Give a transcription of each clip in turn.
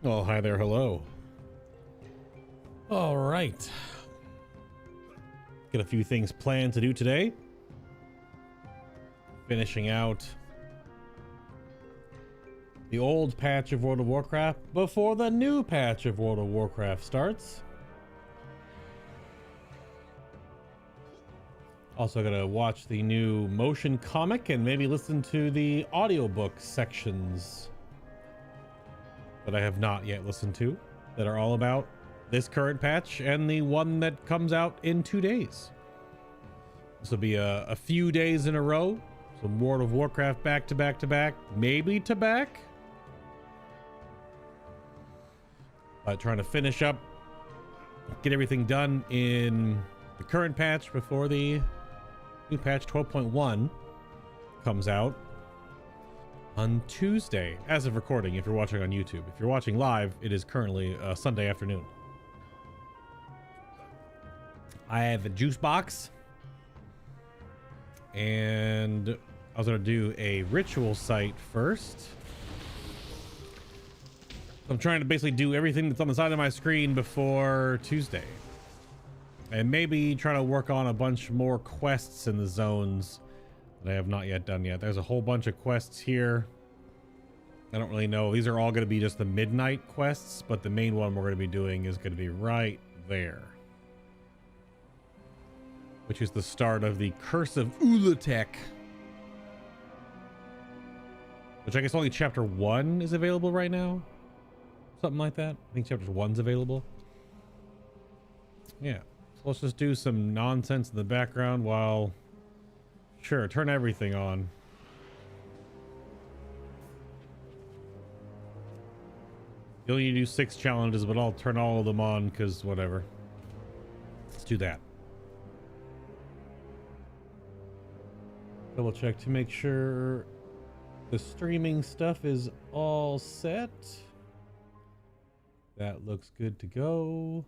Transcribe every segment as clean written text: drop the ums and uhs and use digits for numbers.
Oh, hi there. Hello. All right. Got a few things planned to do today. Finishing out the old patch of World of Warcraft before the new patch of World of Warcraft starts. Also gonna watch the new motion comic and maybe listen to the audiobook sections that I have not yet listened to that are all about this current patch and the one that comes out in 2 days. This will be a few days in a row. Some World of Warcraft back to back to back, maybe to back. But trying to finish up, get everything done in the current patch before the new patch 12.1 comes out on Tuesday, as of recording, if you're watching on YouTube. If you're watching live, it is currently Sunday afternoon. I have a juice box, and I was gonna do a ritual site first. I'm trying to basically do everything that's on the side of my screen before Tuesday, and maybe try to work on a bunch more quests in the zones that I have not yet done yet. There's a whole bunch of quests here. I don't really know. These are all going to be just the midnight quests, but the main one we're going to be doing is going to be right there, which is the start of the Curse of Ulatek, which I guess only chapter 1 is available right now. Something like that. I think chapter 1's available. Yeah. So let's just do some nonsense in the background while... Sure, turn everything on. You only need to do 6 challenges, but I'll turn all of them on because whatever. Let's do that. Double check to make sure the streaming stuff is all set. That looks good to go.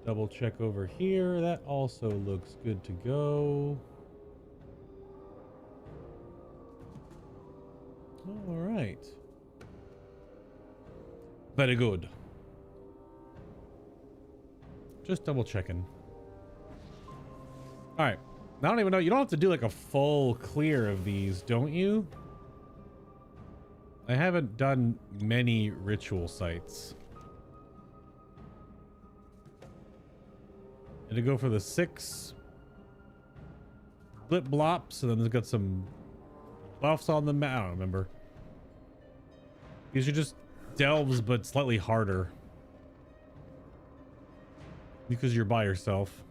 Double check over here. That also looks good to go. All right. Very good. Just double checking. All right. I don't even know. You don't have to do like a full clear of these, don't you? I haven't done many ritual sites. And to go for the 6 blip blops, and then there's got some buffs on the map. I don't remember. These are just delves, but slightly harder because you're by yourself.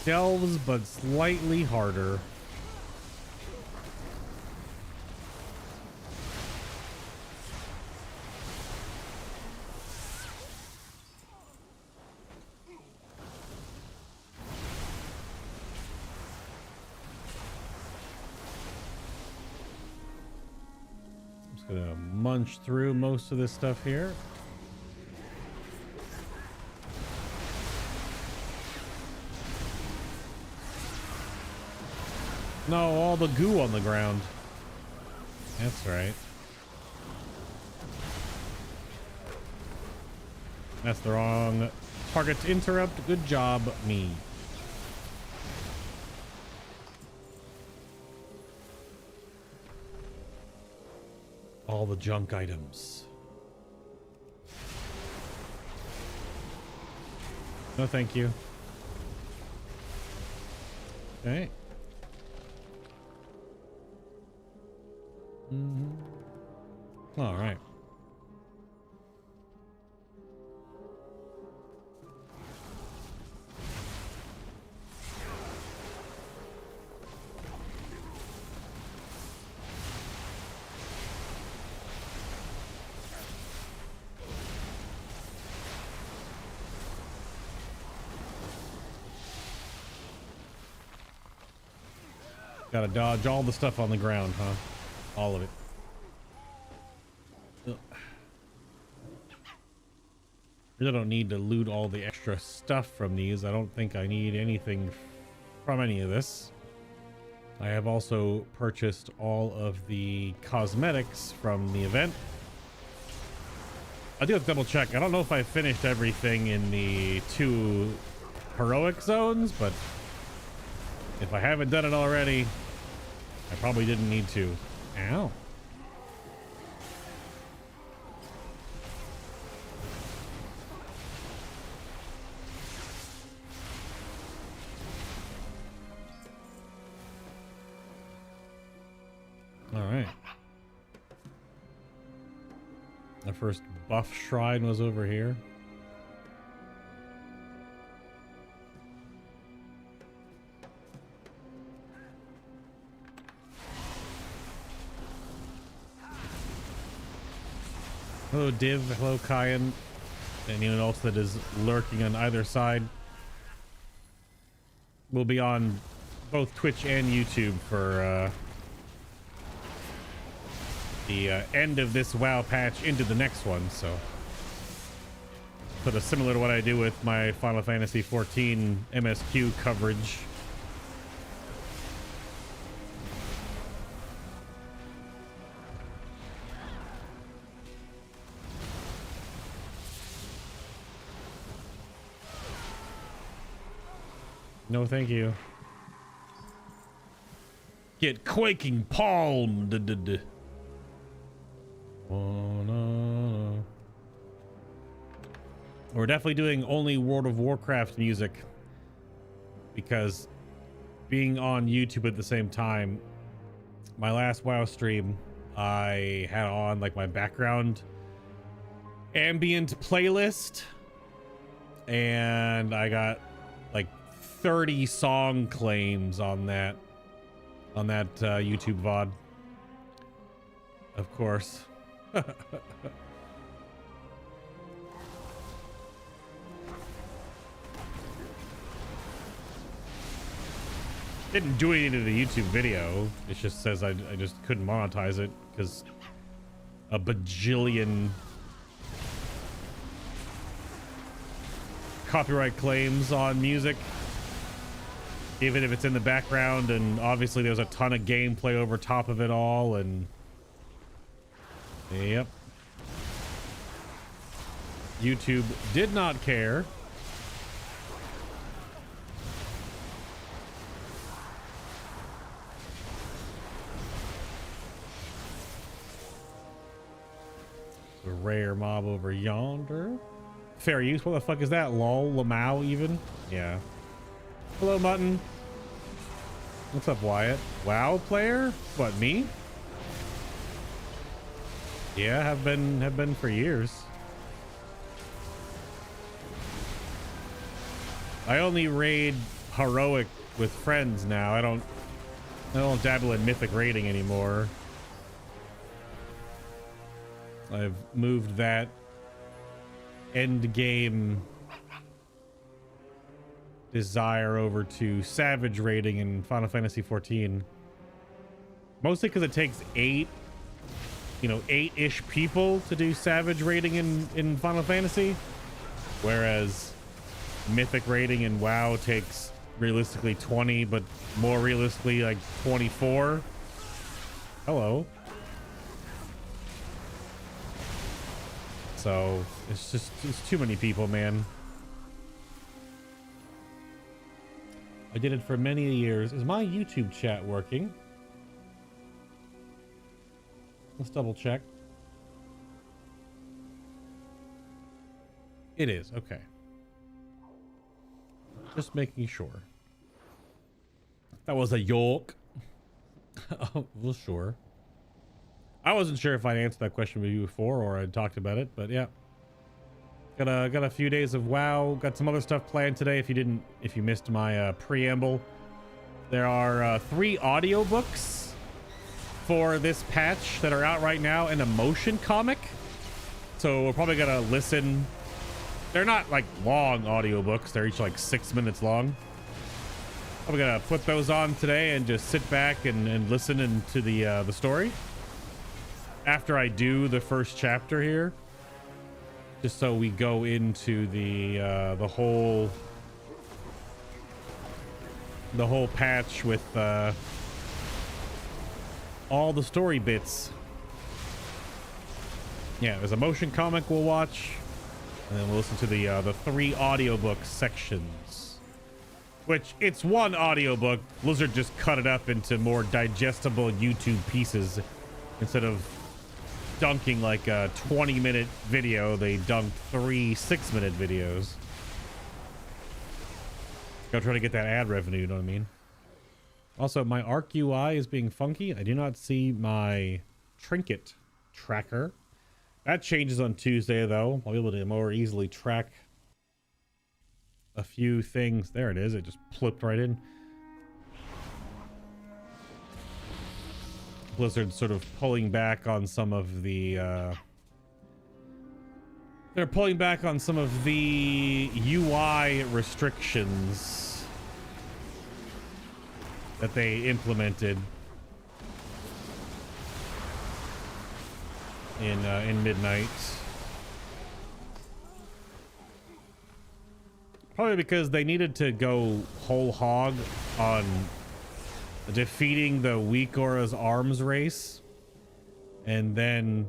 Delves, but slightly harder. I'm just gonna munch through most of this stuff here. No, all the goo on the ground. That's right. That's the wrong target to interrupt. Good job, me. All the junk items. No, thank you. Okay. All right. Gotta dodge all the stuff on the ground, huh? All of it. Ugh. I don't need to loot all the extra stuff from these. I don't think I need anything from any of this. I have also purchased all of the cosmetics from the event. I do have to double check. I don't know if I finished everything in the 2 heroic zones, but if I haven't done it already, I probably didn't need to. Ow. All right. The first buff shrine was over here. Hello, Div. Hello, Kyan. Anyone else that is lurking on either side will be on both Twitch and YouTube for the end of this WoW patch into the next one. So sort of similar to what I do with my Final Fantasy 14 MSQ coverage. No, thank you. Get quaking palmed. Oh, no. We're definitely doing only World of Warcraft music because being on YouTube at the same time, my last WoW stream, I had on like my background ambient playlist and I got like 30 song claims on that YouTube VOD. Of course. Didn't do anything to the YouTube video. It just says I just couldn't monetize it because a bajillion copyright claims on music, even if it's in the background, and obviously there's a ton of gameplay over top of it all. And yep, YouTube did not care. A rare mob over yonder. Fair use. What the fuck is that? Lol, Lamau even? Yeah. Hello, Mutton. What's up, Wyatt? WoW player? What, me? Yeah, have been for years. I only raid heroic with friends now. I don't dabble in mythic raiding anymore. I've moved that end game desire over to savage raiding in Final Fantasy 14. Mostly because it takes 8-ish people to do savage raiding in Final Fantasy, whereas mythic raiding in WoW takes realistically 20, but more realistically like 24. Hello. So it's too many people, man. I did it for many years. Is my YouTube chat working? Let's double check. It is. Okay. Just making sure. That was a York. Oh, well, sure. I wasn't sure if I'd answered that question with you before or I'd talked about it, but yeah. Got a few days of WoW. Got some other stuff planned today. If you missed my preamble, there are 3 audiobooks for this patch that are out right now and a motion comic. So we're probably gonna listen. They're not like long audiobooks. They're each like 6 minutes long. I'm gonna put those on today and just sit back and listen into the story. After I do the first chapter here, just so we go into the whole patch with all the story bits. Yeah, there's a motion comic we'll watch, and then we'll listen to the 3 audiobook sections, which it's one audiobook. Blizzard just cut it up into more digestible YouTube pieces. Instead of dunking like a 20-minute video, they dunked 3 6-minute videos. Gotta try to get that ad revenue, you know what I mean? Also, my Arc UI is being funky. I do not see my trinket tracker. That changes on Tuesday, though. I'll be able to more easily track a few things. There it is. It just flipped right in. Blizzard sort of pulling back on some of the they're pulling back on some of the UI restrictions that they implemented in Midnight. Probably because they needed to go whole hog on defeating the weak Aura's arms race. And then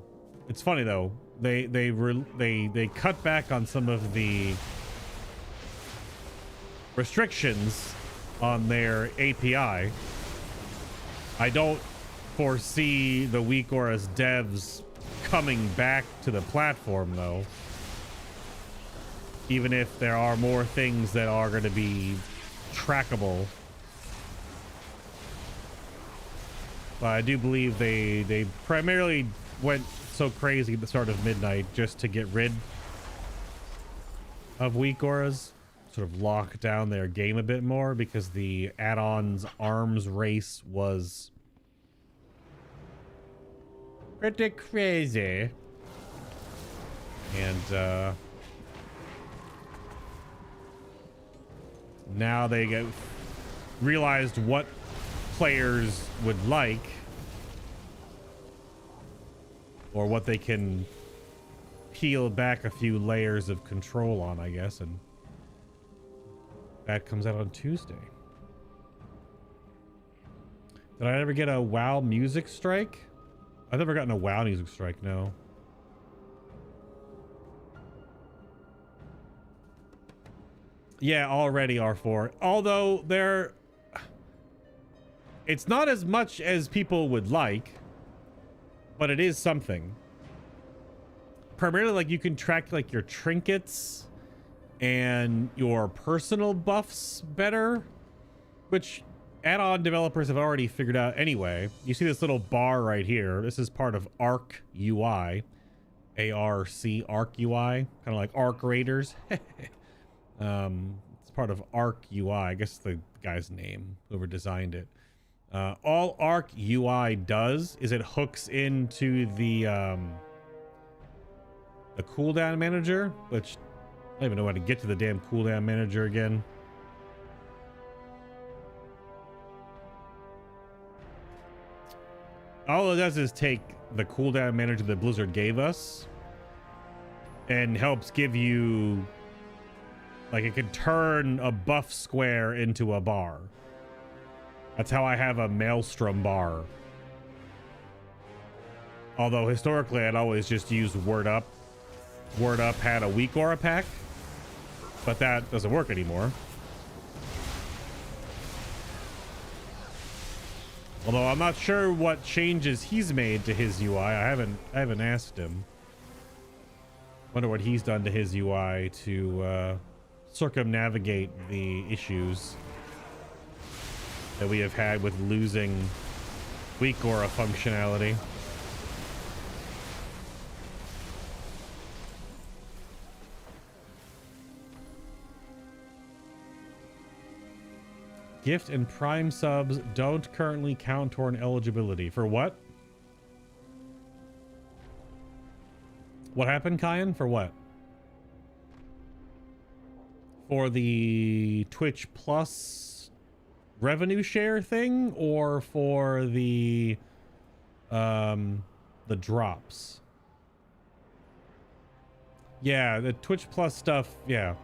it's funny though, they cut back on some of the restrictions on their API. I don't foresee the weak Aura's devs coming back to the platform though, even if there are more things that are going to be trackable. But I do believe they primarily went so crazy at the start of Midnight just to get rid of weak auras, sort of lock down their game a bit more, because the add-ons arms race was pretty crazy. And now they get realized what players would like, or what they can peel back a few layers of control on, I guess. And that comes out on Tuesday. Did I ever get a WoW music strike? I've never gotten a WoW music strike, no. Yeah, already R4. Although it's not as much as people would like, but it is something. Primarily, like, you can track like your trinkets and your personal buffs better, which add-on developers have already figured out anyway. You see this little bar right here. This is part of Arc UI, A-R-C, Arc UI, kind of like Arc Raiders. It's part of Arc UI. I guess the guy's name, whoever designed it. All Arc UI does is it hooks into the cooldown manager, which I don't even know how to get to the damn cooldown manager again. All it does is take the cooldown manager that Blizzard gave us and helps give you, like, it could turn a buff square into a bar. That's how I have a Maelstrom bar. Although historically I'd always just use Word Up. Word Up had a weak aura pack, but that doesn't work anymore. Although I'm not sure what changes he's made to his UI. I haven't asked him. Wonder what he's done to his UI to circumnavigate the issues that we have had with losing weak aura functionality. Gift and Prime subs don't currently count toward eligibility. For what? What happened, Kyan? For what? For the Twitch Plus revenue share thing, or for the drops? Yeah, the Twitch Plus stuff, yeah.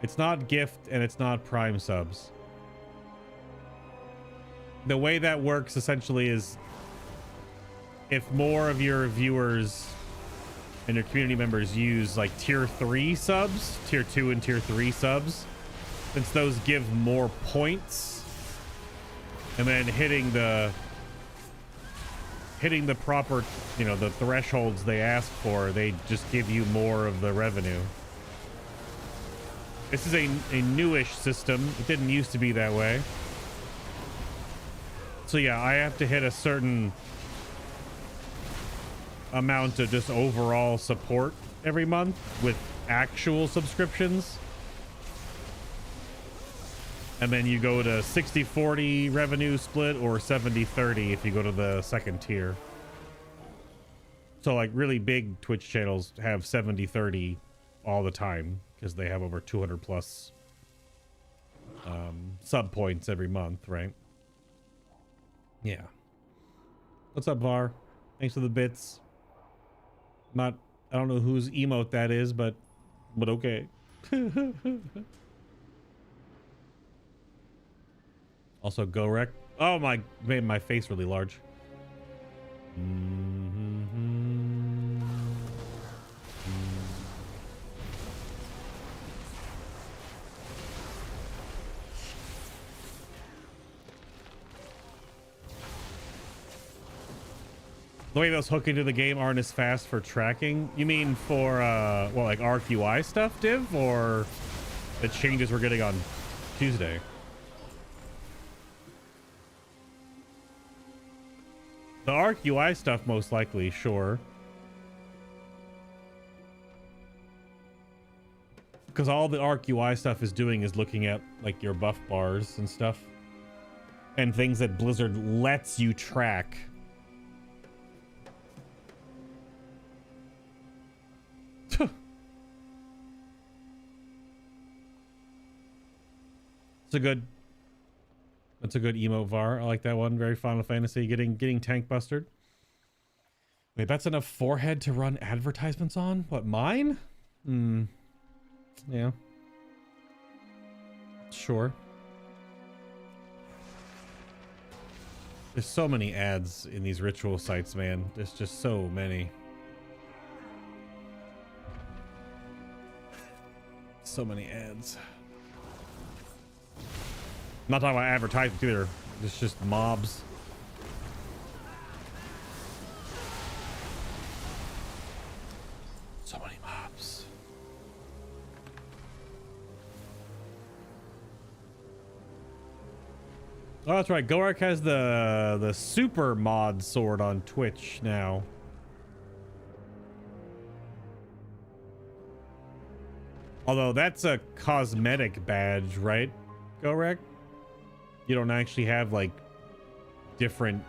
It's not gift and it's not Prime subs. The way that works essentially is if more of your viewers and your community members use like tier 3 subs, tier 2 and tier 3 subs, since those give more points, and then hitting the proper, you know, the thresholds they ask for, they just give you more of the revenue. This is a newish system. It didn't used to be that way. So yeah, I have to hit a certain amount of just overall support every month with actual subscriptions. And then you go to 60-40 revenue split or 70-30 if you go to the second tier. So like really big Twitch channels have 70-30 all the time because they have over 200 plus sub points every month, right? Yeah. What's up, Var? Thanks for the bits. I don't know whose emote that is, but okay. Also, go wreck. Oh my, made my face really large. The way those hook into the game aren't as fast for tracking. You mean for well, like Arc UI stuff, Div, or the changes we're getting on Tuesday? The Arc UI stuff, most likely, sure. Because all the Arc UI stuff is doing is looking at like your buff bars and stuff, and things that Blizzard lets you track. That's a good emote, Var. I like that one. Very Final Fantasy. Getting tank busted. Wait, that's enough forehead to run advertisements on? What, mine? Yeah. Sure. There's so many ads in these ritual sites, man. There's just so many. So many ads. I'm not talking about advertisements either. It's just mobs. So many mobs. Oh, that's right. Goark has the super mod sword on Twitch now. Although that's a cosmetic badge, right, Goark? You don't actually have like different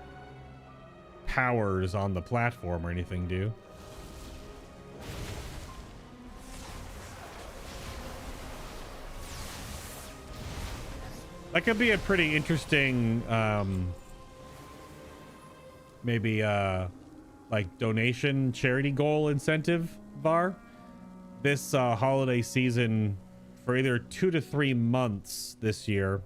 powers on the platform or anything, do you? That could be a pretty interesting maybe like donation charity goal incentive, Var, this holiday season for either 2 to 3 months this year.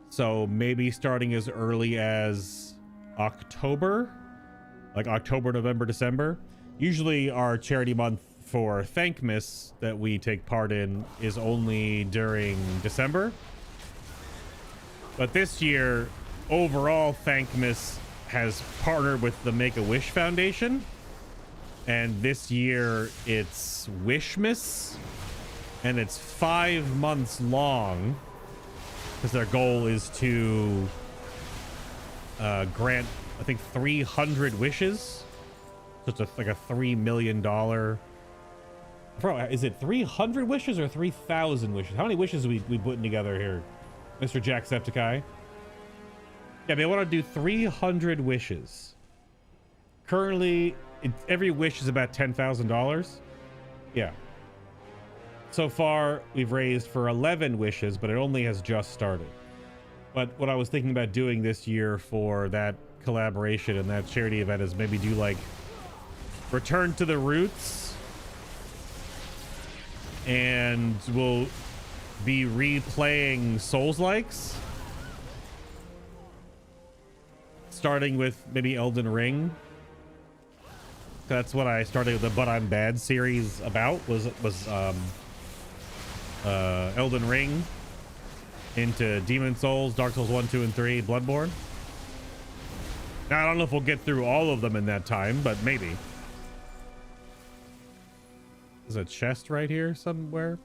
So maybe starting as early as October, like October, November, December. Usually our charity month for Thankmas that we take part in is only during December. But this year, overall, Thankmas has partnered with the Make-A-Wish Foundation. And this year it's Wishmas. And it's 5 months long. Because their goal is to grant, I think, 300 wishes. So it's like a $3 million. Bro, is it 300 wishes or 3,000 wishes? How many wishes are we putting together here, Mr. Jacksepticeye? Yeah, they want to do 300 wishes. Currently, every wish is about $10,000. Yeah. So far, we've raised for 11 wishes, but it only has just started. But what I was thinking about doing this year for that collaboration and that charity event is maybe do like Return to the Roots and we'll be replaying Souls-likes, starting with maybe Elden Ring. That's what I started the But I'm Bad series about, was Elden Ring into Demon Souls, Dark Souls 1, 2, and 3, Bloodborne. Now, I don't know if we'll get through all of them in that time, but maybe. There's a chest right here somewhere.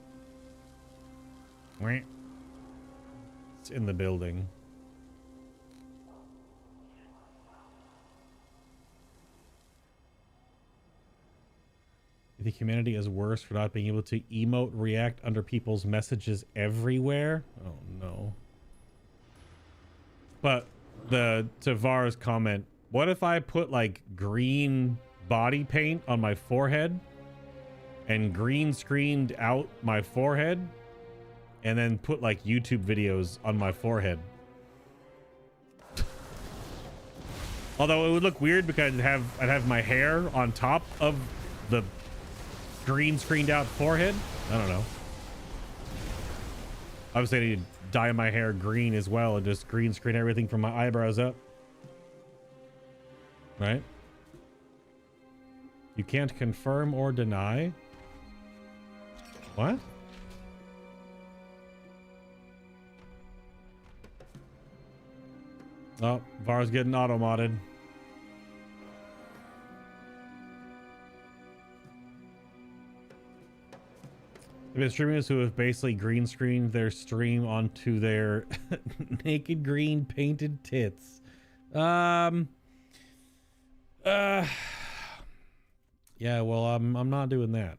It's in the building. You think humanity is worse for not being able to emote react under people's messages everywhere? Oh no. But to Var's comment, what if I put like green body paint on my forehead and green screened out my forehead and then put like YouTube videos on my forehead? Although it would look weird because I'd have my hair on top of the green screened out forehead. I don't know. Obviously I need to dye my hair green as well and just green screen everything from my eyebrows up. Right? You can't confirm or deny. What? Oh, Var's getting auto-modded. There have been streamers who have basically green screened their stream onto their naked green painted tits. Yeah, well, I'm not doing that.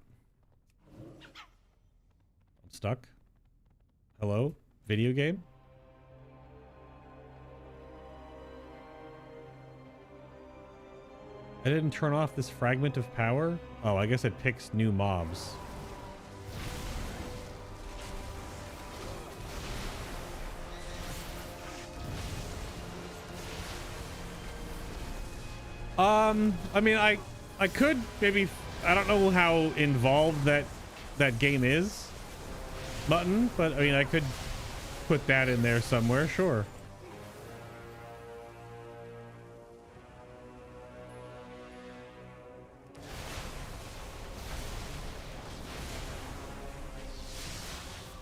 I'm stuck. Hello? Video game? I didn't turn off this fragment of power? Oh, I guess it picks new mobs. I mean, I could maybe, I don't know how involved that game is, button, but I mean, I could put that in there somewhere, sure.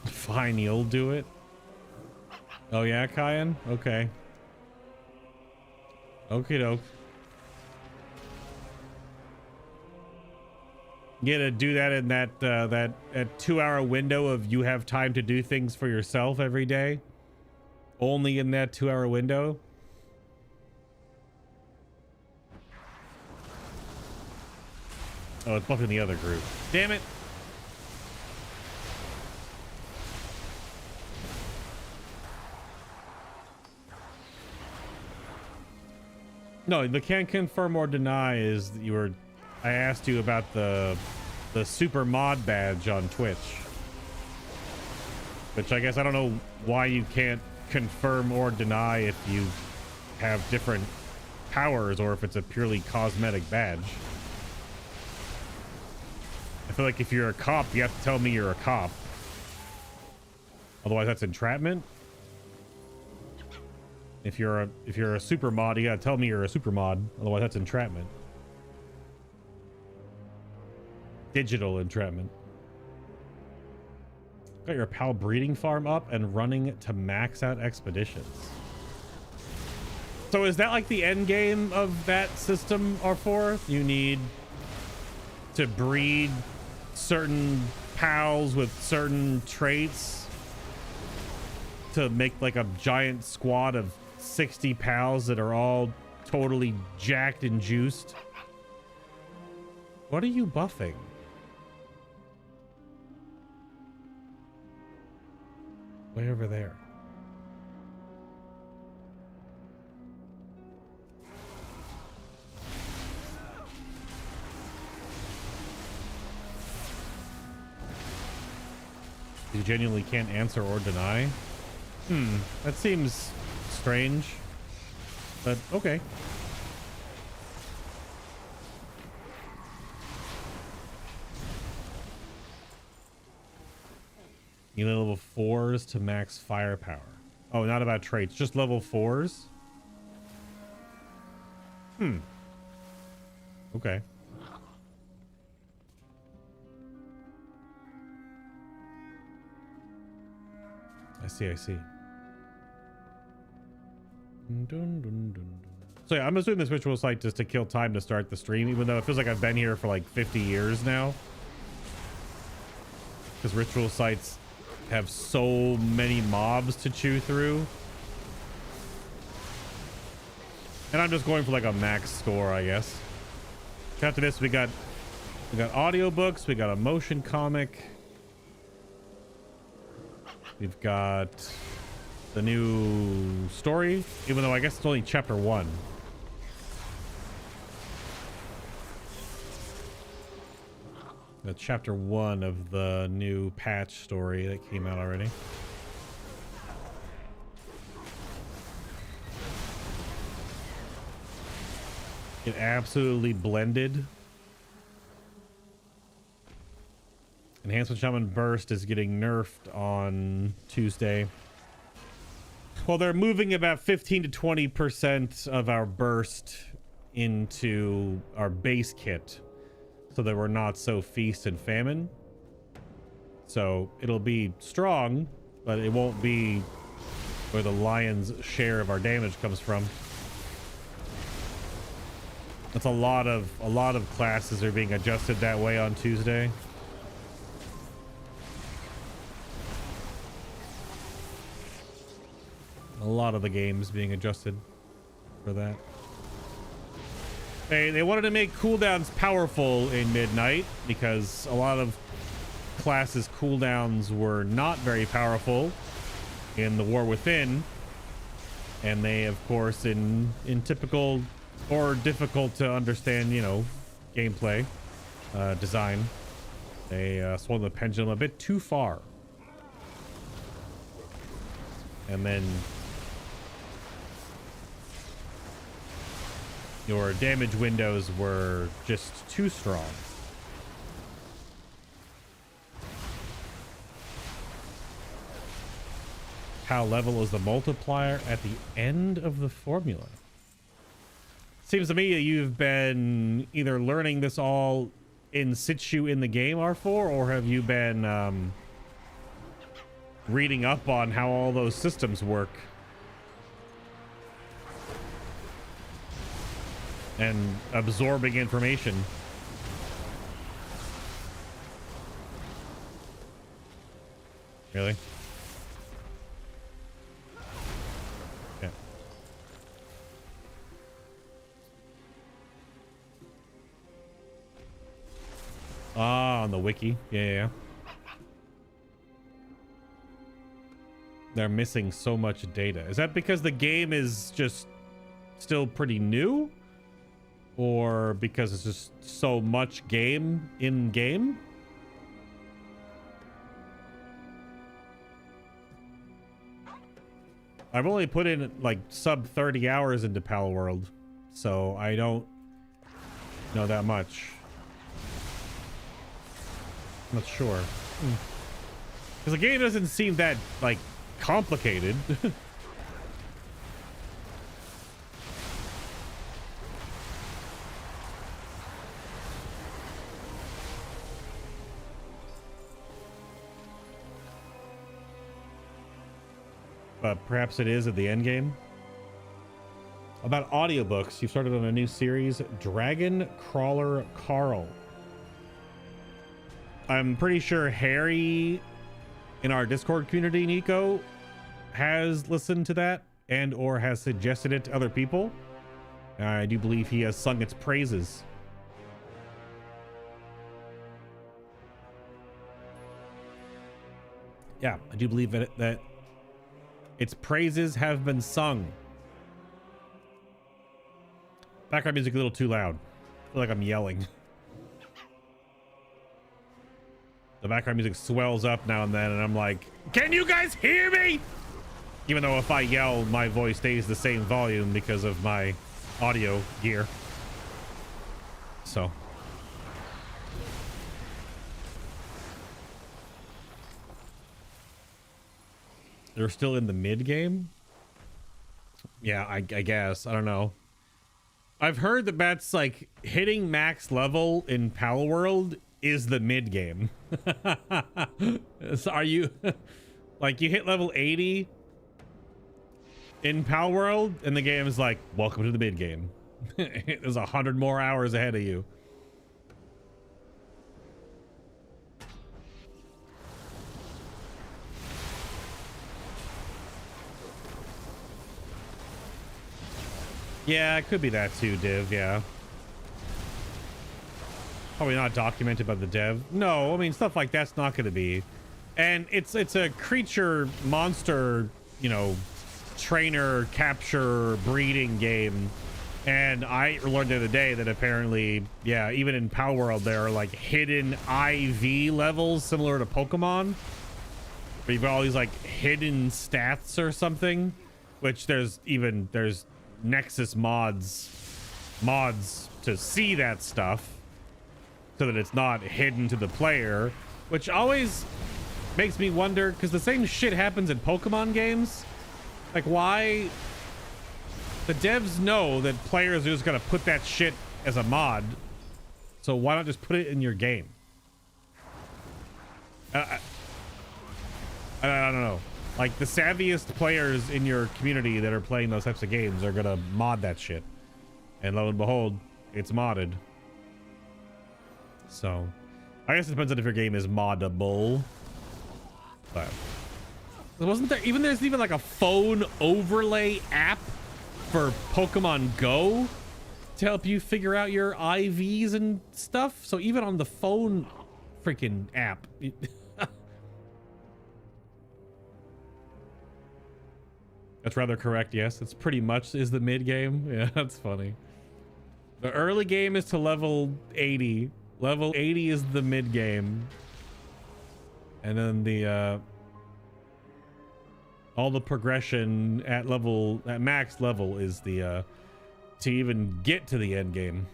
Fine, you'll do it. Oh yeah, Kyan? Okay. Okie doke. You gotta do that in that 2-hour window of you have time to do things for yourself every day. Only in that 2-hour window. Oh, it's buffing the other group. Damn it. No, the can't confirm or deny is that you were. I asked you about the super mod badge on Twitch, which I guess I don't know why you can't confirm or deny if you have different powers or if it's a purely cosmetic badge. I feel like if you're a cop, you have to tell me you're a cop. Otherwise, that's entrapment. If you're a super mod, you gotta tell me you're a super mod. Otherwise, that's entrapment. Digital entrapment. Got your pal breeding farm up and running to max out expeditions. So is that like the end game of that system, R4? You need to breed certain pals with certain traits to make like a giant squad of 60 pals that are all totally jacked and juiced. What are you buffing? Way over there. You genuinely can't answer or deny? That seems strange, but okay. You need level 4s to max firepower. Oh, not about traits, just level 4s. Okay. I see. So yeah, I'm assuming this ritual site just to kill time to start the stream, even though it feels like I've been here for like 50 years now. Because ritual sites have so many mobs to chew through. And I'm just going for like a max score, I guess. After this, we got audiobooks, we got a motion comic. We've got the new story, even though I guess it's only chapter 1. Chapter 1 of the new patch story that came out already. It absolutely blended. Enhancement Shaman Burst is getting nerfed on Tuesday. Well, they're moving about 15 to 20% of our burst into our base kit, so that we're not so feast and famine. So it'll be strong, but it won't be where the lion's share of our damage comes from. That's a lot of classes are being adjusted that way on Tuesday. A lot of the games being adjusted for that. They wanted to make cooldowns powerful in Midnight because a lot of classes' cooldowns were not very powerful in the War Within, and they, of course, in typical or difficult to understand, you know, gameplay design, they swung the pendulum a bit too far, and then your damage windows were just too strong. How level is the multiplier at the end of the formula? Seems to me that you've been either learning this all in situ in the game, R4, or have you been reading up on how all those systems work and absorbing information? Really? Yeah. Ah, on the wiki. Yeah. They're missing so much data. Is that because the game is just still pretty new? Or because it's just so much game in game? I've only put in like sub 30 hours into Pal World, so I don't know that much. I'm not sure. Because the game doesn't seem that like complicated. But perhaps it is at the end game. About audiobooks, you've started on a new series, Dragon Crawler Carl. I'm pretty sure Harry in our Discord community, Nico, has listened to that and or has suggested it to other people. I do believe he has sung its praises. Yeah, I do believe that its praises have been sung. Background music a little too loud. I feel like I'm yelling. The background music swells up now and then, and I'm like, can you guys hear me? Even though if I yell, my voice stays the same volume because of my audio gear. So. They're still in the mid game. Yeah, I guess. I don't know. I've heard that that's like hitting max level in Pal World is the mid game. So are you like you hit level 80 in Pal World and the game is like, welcome to the mid game. There's 100 more hours ahead of you. Yeah, it could be that too, Div. Yeah. Probably not documented by the dev. No, I mean, stuff like that's not going to be. And it's a creature monster, you know, trainer capture breeding game. And I learned the other day that apparently, yeah, even in Power World, there are like hidden IV levels similar to Pokemon. Where you've got all these like hidden stats or something, which there's Nexus mods to see that stuff so that it's not hidden to the player, which always makes me wonder, because the same shit happens in Pokemon games. Like, why? The devs know that players are just gonna put that shit as a mod, so why not just put it in your game? I don't know. Like, the savviest players in your community that are playing those types of games are gonna mod that shit. And lo and behold, it's modded. So, I guess it depends on if your game is moddable. But there's even like a phone overlay app for Pokemon Go to help you figure out your IVs and stuff. So even on the phone freaking app. That's rather correct. Yes, it's pretty much is the mid game. Yeah, that's funny. The early game is to level 80. Level 80 is the mid game. And then the all the progression at max level is the to even get to the end game.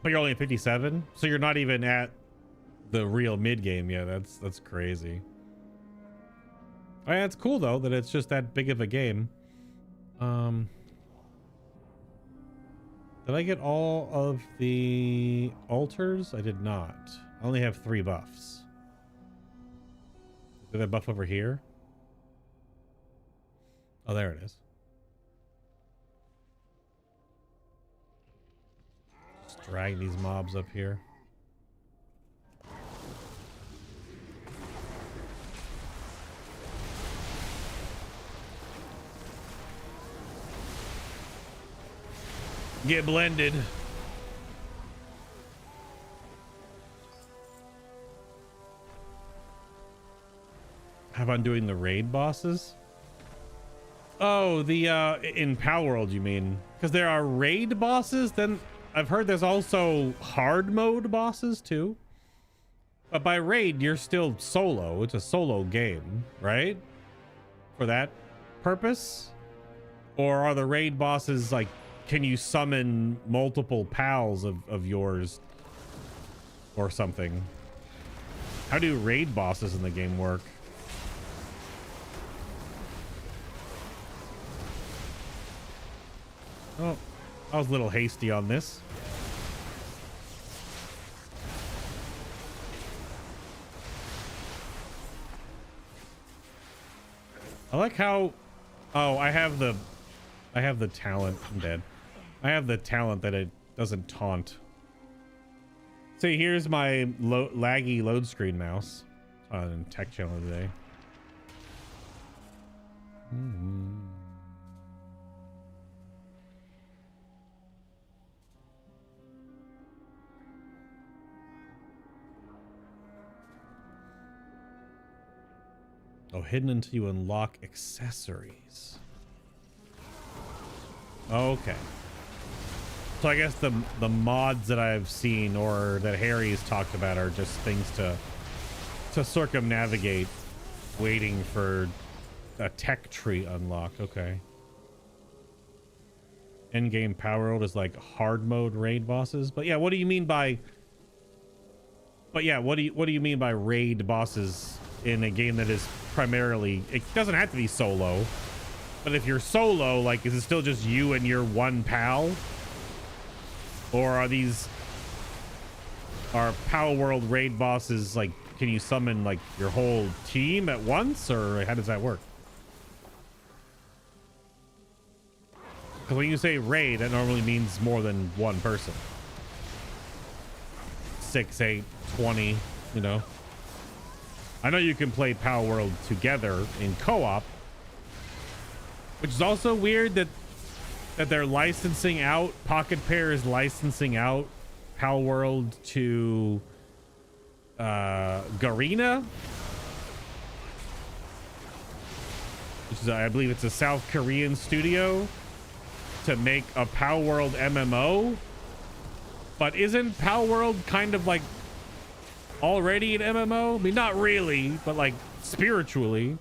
But you're only at 57, so you're not even at the real mid game. Yeah, that's crazy. Oh, yeah, it's cool though that it's just that big of a game. Did I get all of the altars? I did not. I only have 3 buffs. Did I buff over here? Oh, there it is. Just drag these mobs up here. Get blended. How about doing the raid bosses? Oh, the in Power World, you mean? Because there are raid bosses, then I've heard there's also hard mode bosses too. But by raid, you're still solo. It's a solo game, right? For that purpose? Or are the raid bosses like, can you summon multiple pals of yours or something? How do raid bosses in the game work? Oh, I was a little hasty on this. I like how, oh, I have the talent. I'm dead. I have the talent that it doesn't taunt. See, here's my laggy load screen mouse on Tech Channel today. Oh, hidden until you unlock accessories. Okay. So I guess the mods that I've seen or that Harry's talked about are just things to circumnavigate waiting for a tech tree unlock. Okay. Endgame Power World is like hard mode raid bosses. But yeah, what do you mean by? But yeah, what do you mean by raid bosses in a game that is primarily? It doesn't have to be solo. But if you're solo, like, is it still just you and your one pal? Or are Power World raid bosses, like, can you summon, like, your whole team at once? Or how does that work? Because when you say raid, that normally means more than one person. 6, 8, 20, you know. I know you can play Power World together in co-op. Which is also weird that they're licensing out, Pocket Pair is licensing out Power World to Garena, which is, I believe it's a South Korean studio, to make a Power World MMO. But isn't Power World kind of like already an MMO? I mean, not really, but like spiritually.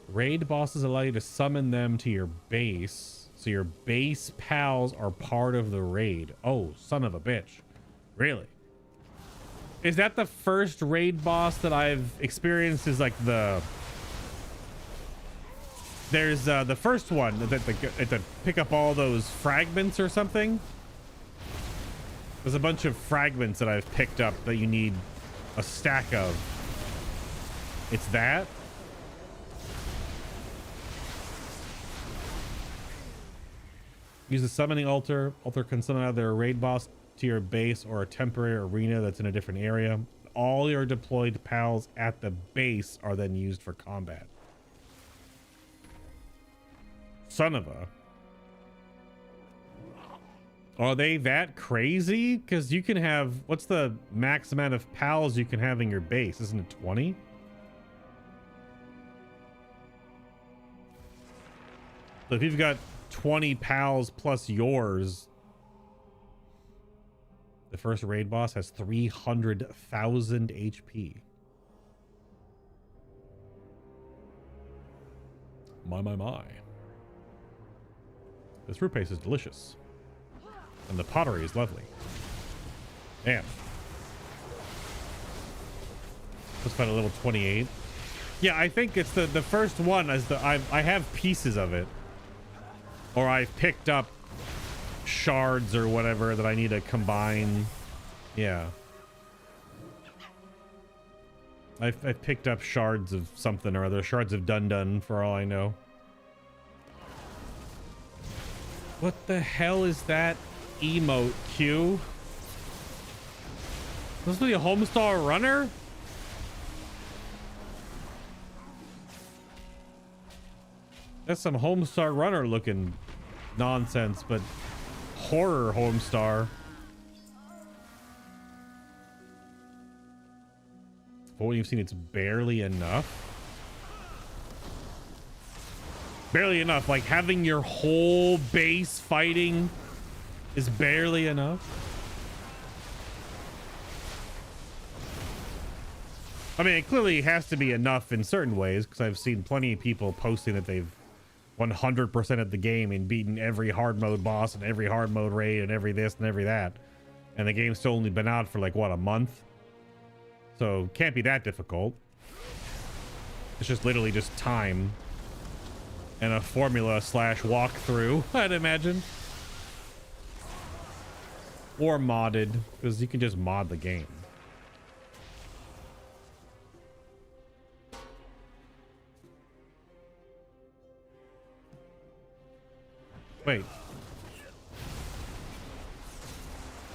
Raid bosses allow you to summon them to your base, so your base pals are part of the raid. Oh, son of a bitch. Really? Is that the first raid boss that I've experienced? Is like there's the first one that pick up all those fragments or something. There's a bunch of fragments that I've picked up that you need a stack of. It's that. Use the summoning altar. Altar can summon either a raid boss to your base or a temporary arena that's in a different area. All your deployed pals at the base are then used for combat. Son of a. Are they that crazy? Because you can have, what's the max amount of pals you can have in your base? Isn't it 20? So if you've got 20 pals plus yours, the first raid boss has 300,000 HP. My. This fruit paste is delicious. And the pottery is lovely. Damn. Let's find a level 28. Yeah, I think it's the first one as I have pieces of it. Or I've picked up shards or whatever that I need to combine. Yeah. I've picked up shards of something or other. Shards of Dun for all I know. What the hell is that emote, Q? This is a Homestar Runner? That's some Homestar Runner looking nonsense, but horror Homestar. For what you've seen, it's barely enough. Barely enough. Like having your whole base fighting is barely enough. I mean, it clearly has to be enough in certain ways, because I've seen plenty of people posting that they've 100% of the game and beaten every hard mode boss and every hard mode raid and every this and every that, and the game's still only been out for like what, a month? So can't be that difficult. It's just literally just time and a formula / walkthrough, I'd imagine, or modded, because you can just mod the game. Wait.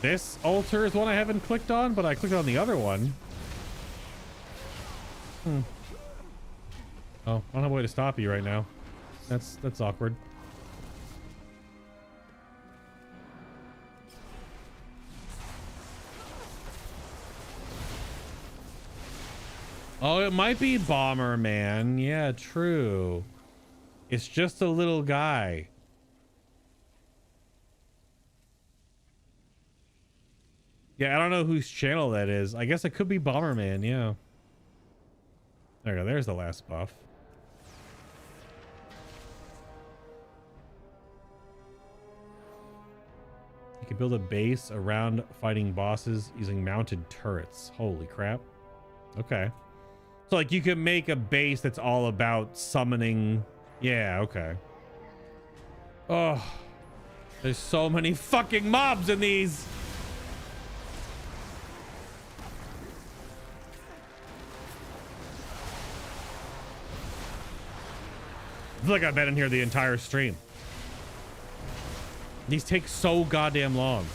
This altar is one I haven't clicked on, but I clicked on the other one. Oh, I don't have a way to stop you right now. That's awkward. Oh, it might be Bomberman. Yeah, true. It's just a little guy. Yeah, I don't know whose channel that is. I guess it could be Bomberman, yeah. There we go. There's the last buff. You can build a base around fighting bosses using mounted turrets. Holy crap. Okay. So like you can make a base that's all about summoning. Yeah, okay. Oh, there's so many fucking mobs in these. I feel like I've been in here the entire stream. These take so goddamn long.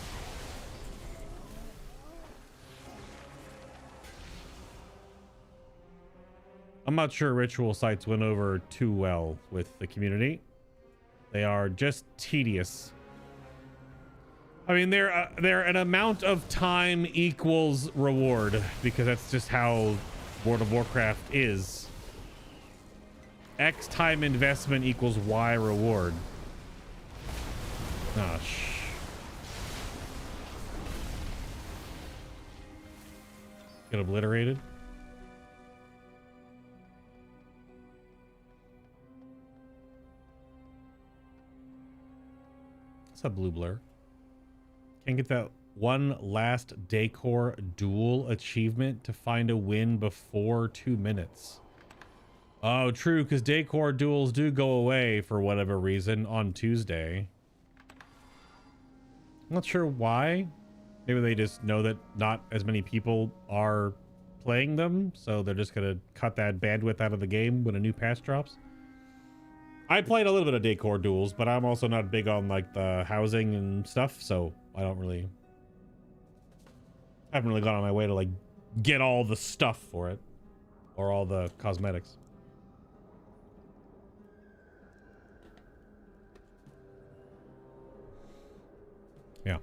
I'm not sure ritual sites went over too well with the community. They are just tedious. I mean, they're an amount of time equals reward, because that's just how World of Warcraft is. X time investment equals Y reward. Oh, Get obliterated. What's up, Blue Blur? Can't get that one last decor duel achievement to find a win before 2 minutes. Oh, true, because decor duels do go away for whatever reason on Tuesday. I'm not sure why. Maybe they just know that not as many people are playing them, so they're just gonna cut that bandwidth out of the game when a new patch drops. I played a little bit of decor duels, but I'm also not big on like the housing and stuff, so I haven't really gone on my way to like get all the stuff for it or all the cosmetics. Yeah.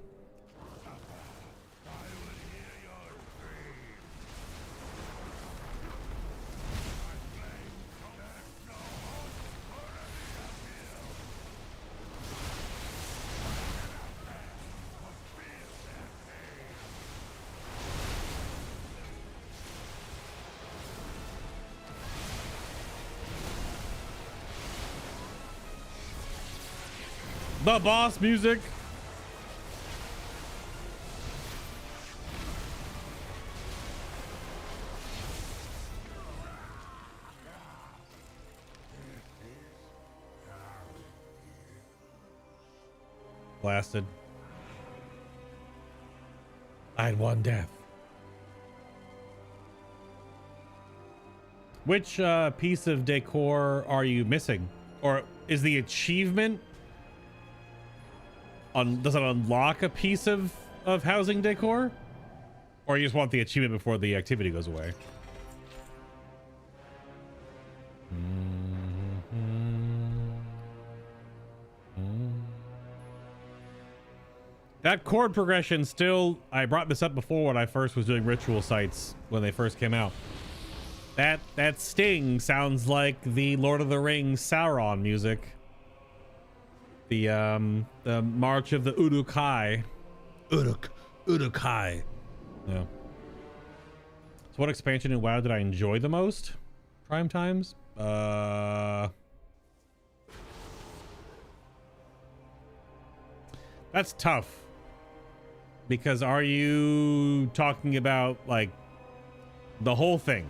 The boss music. Blasted. I had one death. Which piece of decor are you missing? Or is the achievement does it unlock a piece of housing decor? Or you just want the achievement before the activity goes away? That chord progression still, I brought this up before when I first was doing ritual sites when they first came out. That sting sounds like the Lord of the Rings Sauron music. The March of the Uruk-hai. Uruk-hai. Yeah. So what expansion in WoW did I enjoy the most? Prime times? That's tough. Because are you talking about like the whole thing?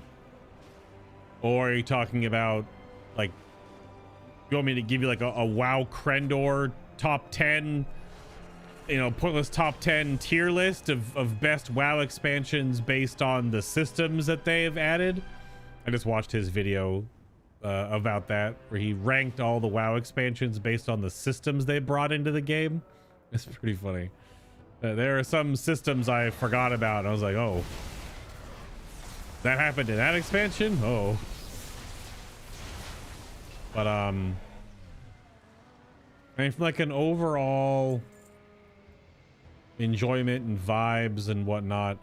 Or are you talking about like, you want me to give you like a WoW Krendor top 10, you know, pointless top 10 tier list of best WoW expansions based on the systems that they have added? I just watched his video about that, where he ranked all the WoW expansions based on the systems they brought into the game. It's pretty funny. There are some systems I forgot about. I was like, oh, that happened in that expansion? Oh. But I mean, from like an overall enjoyment and vibes and whatnot,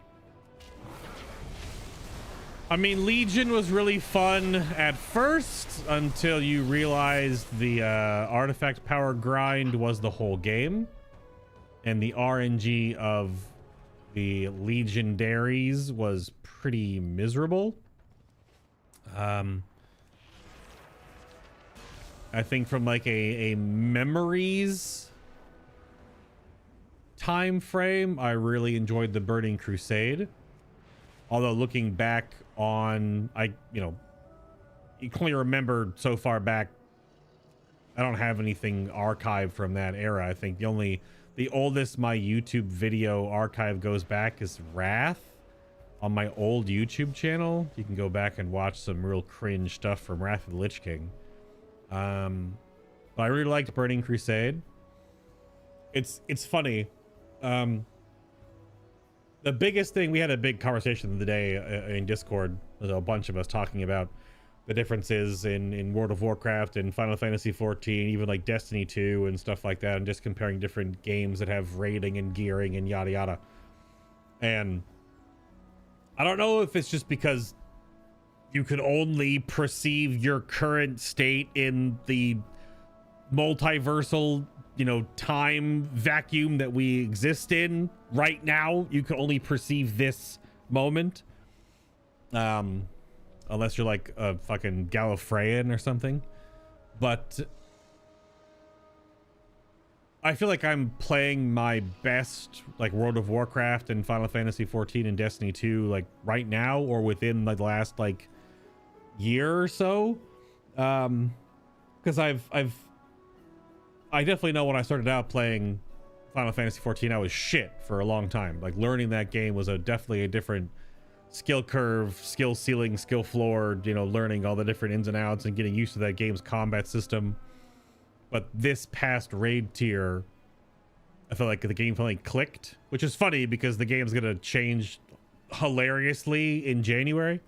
I mean, Legion was really fun at first until you realized the artifact power grind was the whole game, and the RNG of the legendaries was pretty miserable. I think from like a memories time frame, I really enjoyed the Burning Crusade. Although looking back on, you can only remember so far back. I don't have anything archived from that era. I think the oldest my YouTube video archive goes back is Wrath on my old YouTube channel. You can go back and watch some real cringe stuff from Wrath of the Lich King. But I really liked Burning Crusade. It's funny. The biggest thing, we had a big conversation of the day in Discord. There's a bunch of us talking about the differences in World of Warcraft and Final Fantasy 14, even like Destiny 2 and stuff like that, and just comparing different games that have raiding and gearing and yada yada. And I don't know if it's just because you can only perceive your current state in the multiversal, time vacuum that we exist in right now. You can only perceive this moment. Unless you're like a fucking Gallifreyan or something. But I feel like I'm playing my best like World of Warcraft and Final Fantasy 14 and Destiny 2 like right now, or within like the last like year or so. Because I definitely know when I started out playing Final Fantasy 14, I was shit for a long time. Like learning that game was definitely a different skill curve, skill ceiling, skill floor, learning all the different ins and outs and getting used to that game's combat system. But this past raid tier, I feel like the game finally clicked, which is funny because the game's gonna change hilariously in January.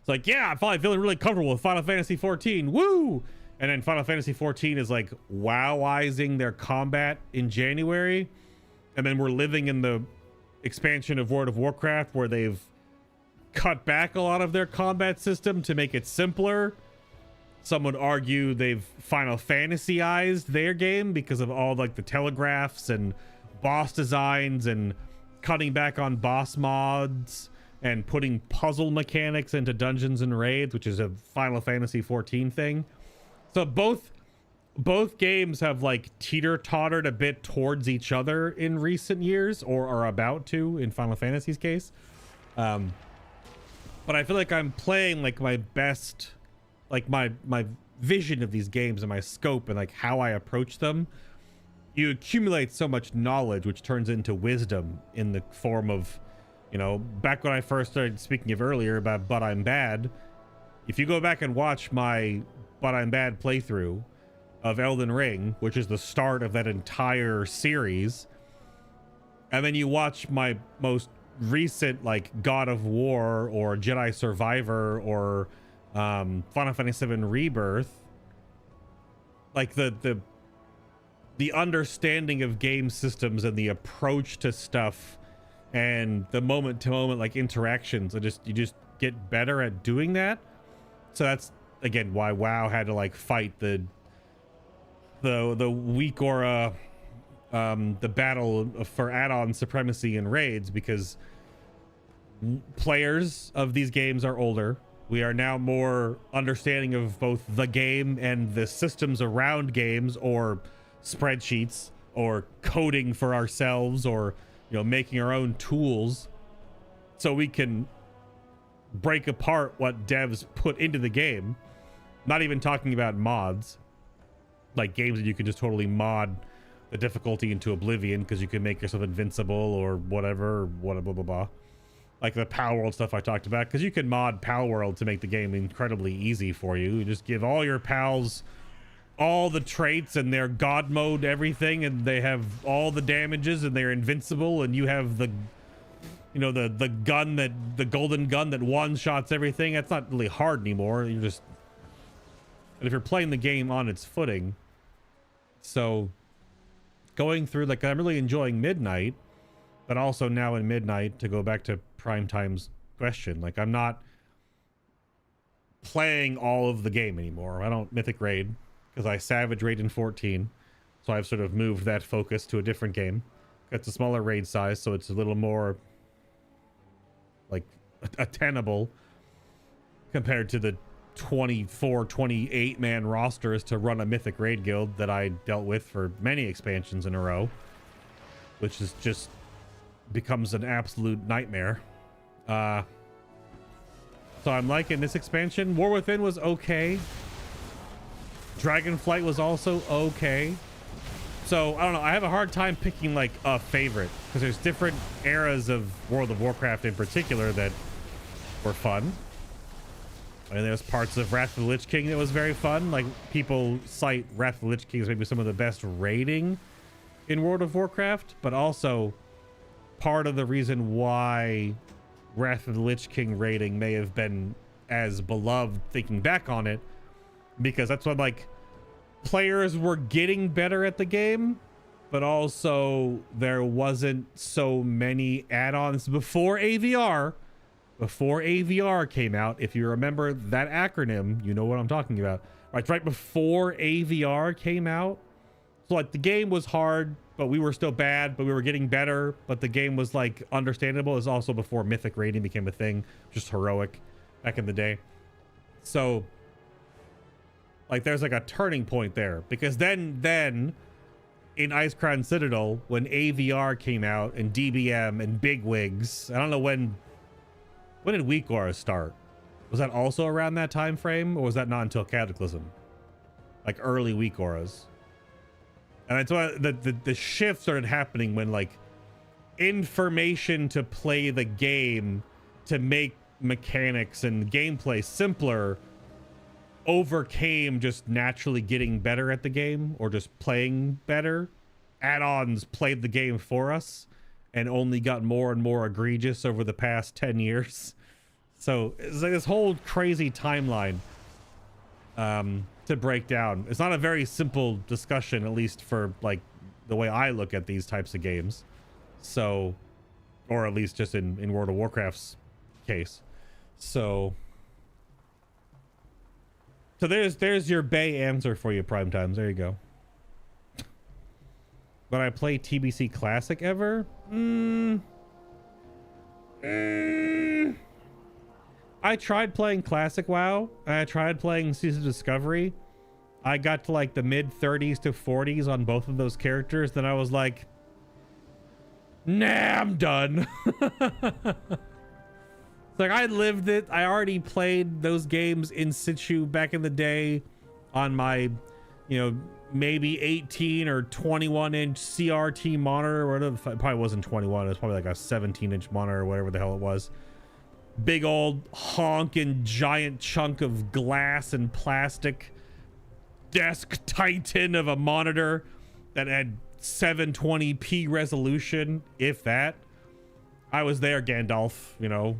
It's like, yeah, I'm finally feeling really comfortable with Final Fantasy 14. Woo! And then Final Fantasy 14 is like wowizing their combat in January. And then we're living in the expansion of World of Warcraft where they've cut back a lot of their combat system to make it simpler. Some would argue they've Final Fantasyized their game because of all like the telegraphs and boss designs and cutting back on boss mods and putting puzzle mechanics into dungeons and raids, which is a Final Fantasy 14 thing. So both games have like teeter-tottered a bit towards each other in recent years, or are about to in Final Fantasy's case. But I feel like I'm playing like my best, like my vision of these games and my scope and like how I approach them. You accumulate so much knowledge, which turns into wisdom in the form of, back when I first started speaking of earlier about But I'm Bad. If you go back and watch my But I'm Bad playthrough of Elden Ring, which is the start of that entire series, and then you watch my most recent like God of War or Jedi Survivor or Final Fantasy VII Rebirth, like the understanding of game systems and the approach to stuff and the moment to moment like interactions, you just get better at doing that. So that's again why WoW had to like fight the weak aura, the battle for add-on supremacy in raids, because players of these games are older. We are now more understanding of both the game and the systems around games, or spreadsheets, or coding for ourselves, or making our own tools so we can break apart what devs put into the game. Not even talking about mods, like games that you can just totally mod the difficulty into oblivion because you can make yourself invincible or whatever, blah blah blah. Like the Pal World stuff I talked about, because you can mod Pal World to make the game incredibly easy for you. You just give all your pals all the traits and their god mode everything, and they have all the damages and they're invincible, and you have the the gun, that the golden gun that one shots everything. That's not really hard anymore. And if you're playing the game on its footing. So going through, like, I'm really enjoying Midnight, but also now in Midnight, to go back to Primetime's question, like, I'm not playing all of the game anymore. I don't Mythic Raid because I Savage Raid in 14. So I've sort of moved that focus to a different game. It's a smaller raid size, so it's a little more like attainable compared to the 28 man rosters to run a Mythic Raid guild that I dealt with for many expansions in a row. which is just becomes an absolute nightmare. So I'm liking this expansion. War Within was okay. Dragonflight was also okay. So I don't know, I have a hard time picking like a favorite because there's different eras of World of Warcraft in particular that were fun. I mean, there's parts of Wrath of the Lich King that was very fun. Like, people cite Wrath of the Lich King as maybe some of the best raiding in World of Warcraft, but also part of the reason why Wrath of the Lich King raiding may have been as beloved thinking back on it, because that's when like players were getting better at the game, but also there wasn't so many add-ons before AVR. Before AVR came out, if you remember that acronym, you know what I'm talking about. Right before AVR came out. So like the game was hard, but we were still bad, but we were getting better, but the game was like understandable. It was also before Mythic raiding became a thing, just heroic back in the day. So like there's like a turning point there, because then in Icecrown Citadel, when AVR came out and DBM and Bigwigs, I don't know when did Weak Aura start? Was that also around that time frame, or was that not until Cataclysm? Like early Weak Auras. And that's why the shift started happening when like information to play the game to make mechanics and gameplay simpler overcame just naturally getting better at the game or just playing better. Add-ons played the game for us and only got more and more egregious over the past 10 years. So it's like this whole crazy timeline to break down. It's not a very simple discussion, at least for like the way I look at these types of games. So, or at least just in World of Warcraft's case. So there's your Bay answer for you, Prime Times. There you go. But I play TBC Classic ever? I tried playing Classic WoW. I tried playing Season of Discovery. I got to like the mid 30s to 40s on both of those characters. Then I was like, nah, I'm done. It's like I lived it. I already played those games in situ back in the day on my, you know, maybe 18 or 21 inch CRT monitor, or whatever. It probably wasn't 21. It was probably like a 17-inch monitor or whatever the hell it was. Big old honking giant chunk of glass and plastic desk titan of a monitor that had 720p resolution, if that. I was there, Gandalf, you know.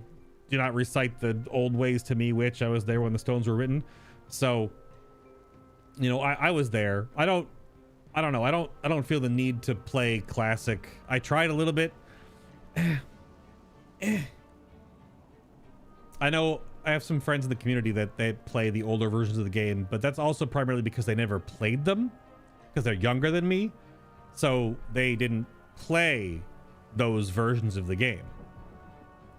Do not recite the old ways to me, which I was there when the stones were written. So, you know, I was there. I don't know. I don't feel the need to play Classic. I tried a little bit. I know I have some friends in the community that they play the older versions of the game, but that's also primarily because they never played them, because they're younger than me. So they didn't play those versions of the game.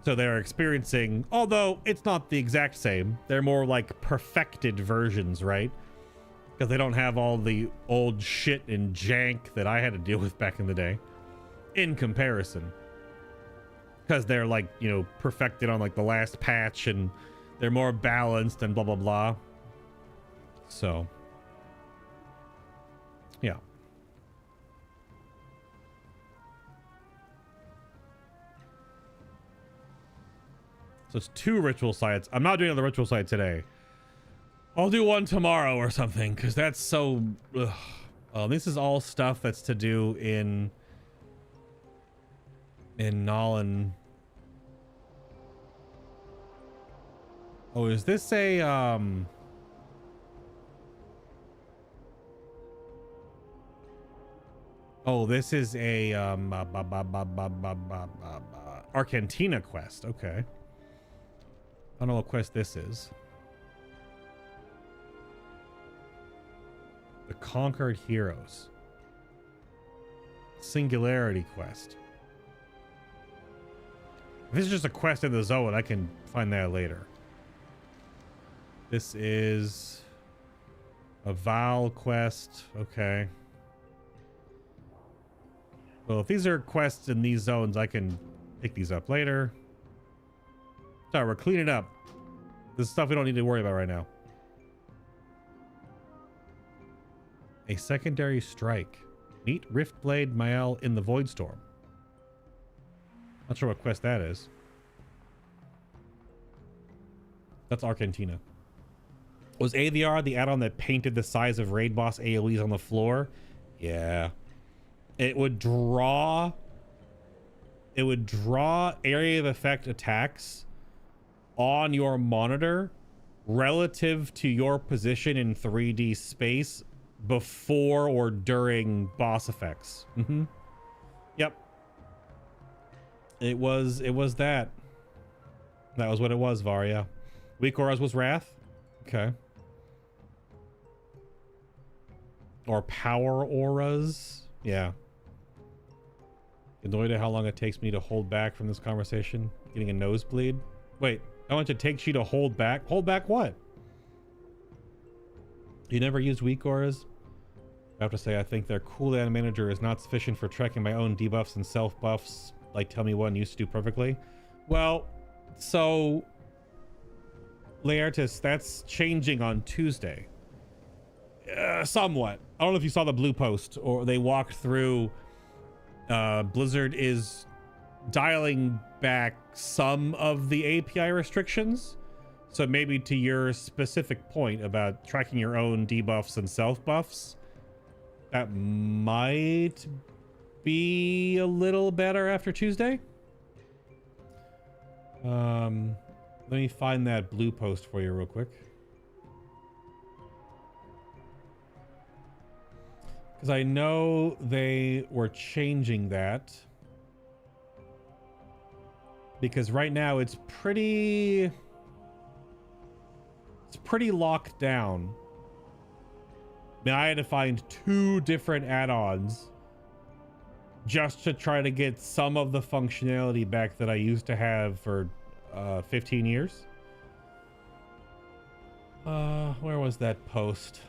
So they're experiencing, although it's not the exact same, they're more like perfected versions, right? Because they don't have all the old shit and jank that I had to deal with back in the day in comparison. Because they're like, you know, perfected on like the last patch and they're more balanced and blah, blah, blah. So, yeah. So it's 2 ritual sites. I'm not doing another ritual site today. I'll do one tomorrow or something, because that's so... this is all stuff that's to do in Nolan. Oh, is this a... Oh, this is a Argentina quest. Okay. I don't know what quest this is. The Conquered Heroes. Singularity quest. If this is just a quest in the zone, I can find that later. This is a Val quest. Okay. Well, if these are quests in these zones, I can pick these up later. Sorry, we're cleaning up. This is stuff we don't need to worry about right now. A secondary strike. Meet Riftblade Mael in the Voidstorm. Not sure what quest that is. That's Argentina. Was AVR the add-on that painted the size of raid boss AoEs on the floor? Yeah. It would draw area of effect attacks on your monitor relative to your position in 3D space before or during boss effects. Yep. It was that. That was what it was, Varia. Weak auras was Wrath? Okay. Or power auras? Yeah. Annoyed at how long it takes me to hold back from this conversation. Getting a nosebleed. Wait, how much it takes you to hold back? Hold back what? You never used weak auras? I have to say, I think their cooldown manager is not sufficient for tracking my own debuffs and self buffs. Like, tell me one used to do perfectly. Well, so Laertes, that's changing on Tuesday. Somewhat. I don't know if you saw the blue post or they walked through. Blizzard is dialing back some of the API restrictions. So maybe to your specific point about tracking your own debuffs and self buffs, that might be a little better after Tuesday. Let me find that blue post for you real quick. Because I know they were changing that. Because right now it's pretty locked down. I mean, I had to find 2 different add-ons just to try to get some of the functionality back that I used to have for 15 years. Where was that post?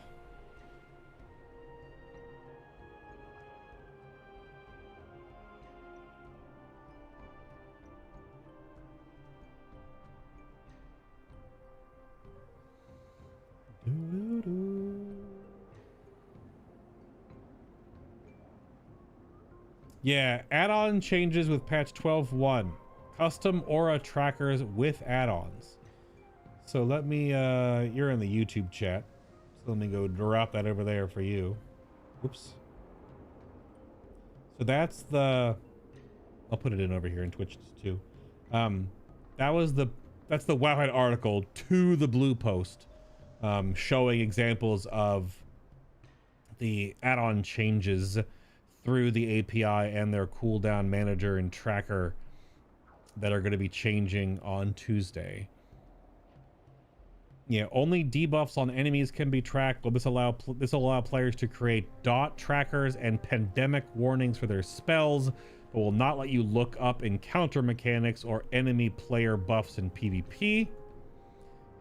Yeah, add-on changes with patch 12.1. Custom aura trackers with add-ons. So let me, you're in the YouTube chat. So let me go drop that over there for you. Oops. So that's the, I'll put it in over here in Twitch too. That's the Wowhead article to the blue post, showing examples of the add-on changes through the API and their cooldown manager and tracker that are going to be changing on Tuesday. Yeah, only debuffs on enemies can be tracked. Will this will allow players to create dot trackers and pandemic warnings for their spells, but will not let you look up encounter mechanics or enemy player buffs in PvP.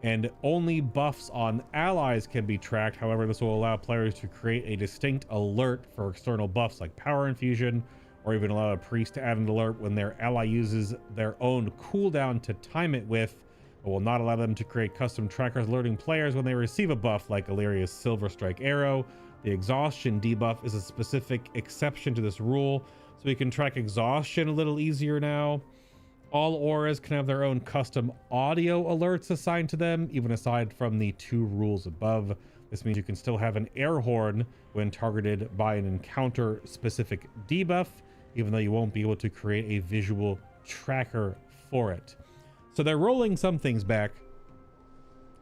And only buffs on allies can be tracked. However, this will allow players to create a distinct alert for external buffs like power infusion, or even allow a priest to add an alert when their ally uses their own cooldown to time it with, but will not allow them to create custom trackers alerting players when they receive a buff like Illyria's Silver Strike Arrow. The exhaustion debuff is a specific exception to this rule, so we can track exhaustion a little easier now. All auras can have their own custom audio alerts assigned to them, even aside from the 2 rules above. This means you can still have an air horn when targeted by an encounter specific debuff, even though you won't be able to create a visual tracker for it. So they're rolling some things back.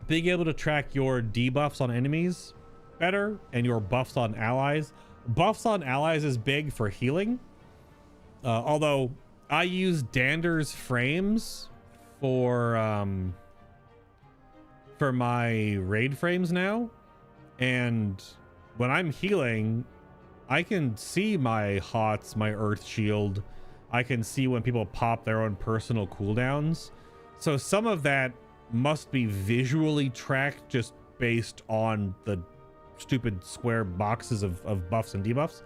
Being able to track your debuffs on enemies better and your buffs on allies. Buffs on allies is big for healing. Although I use Dander's frames for my raid frames now, and when I'm healing, I can see my HOTS, my Earth Shield. I can see when people pop their own personal cooldowns. So some of that must be visually tracked just based on the stupid square boxes of buffs and debuffs.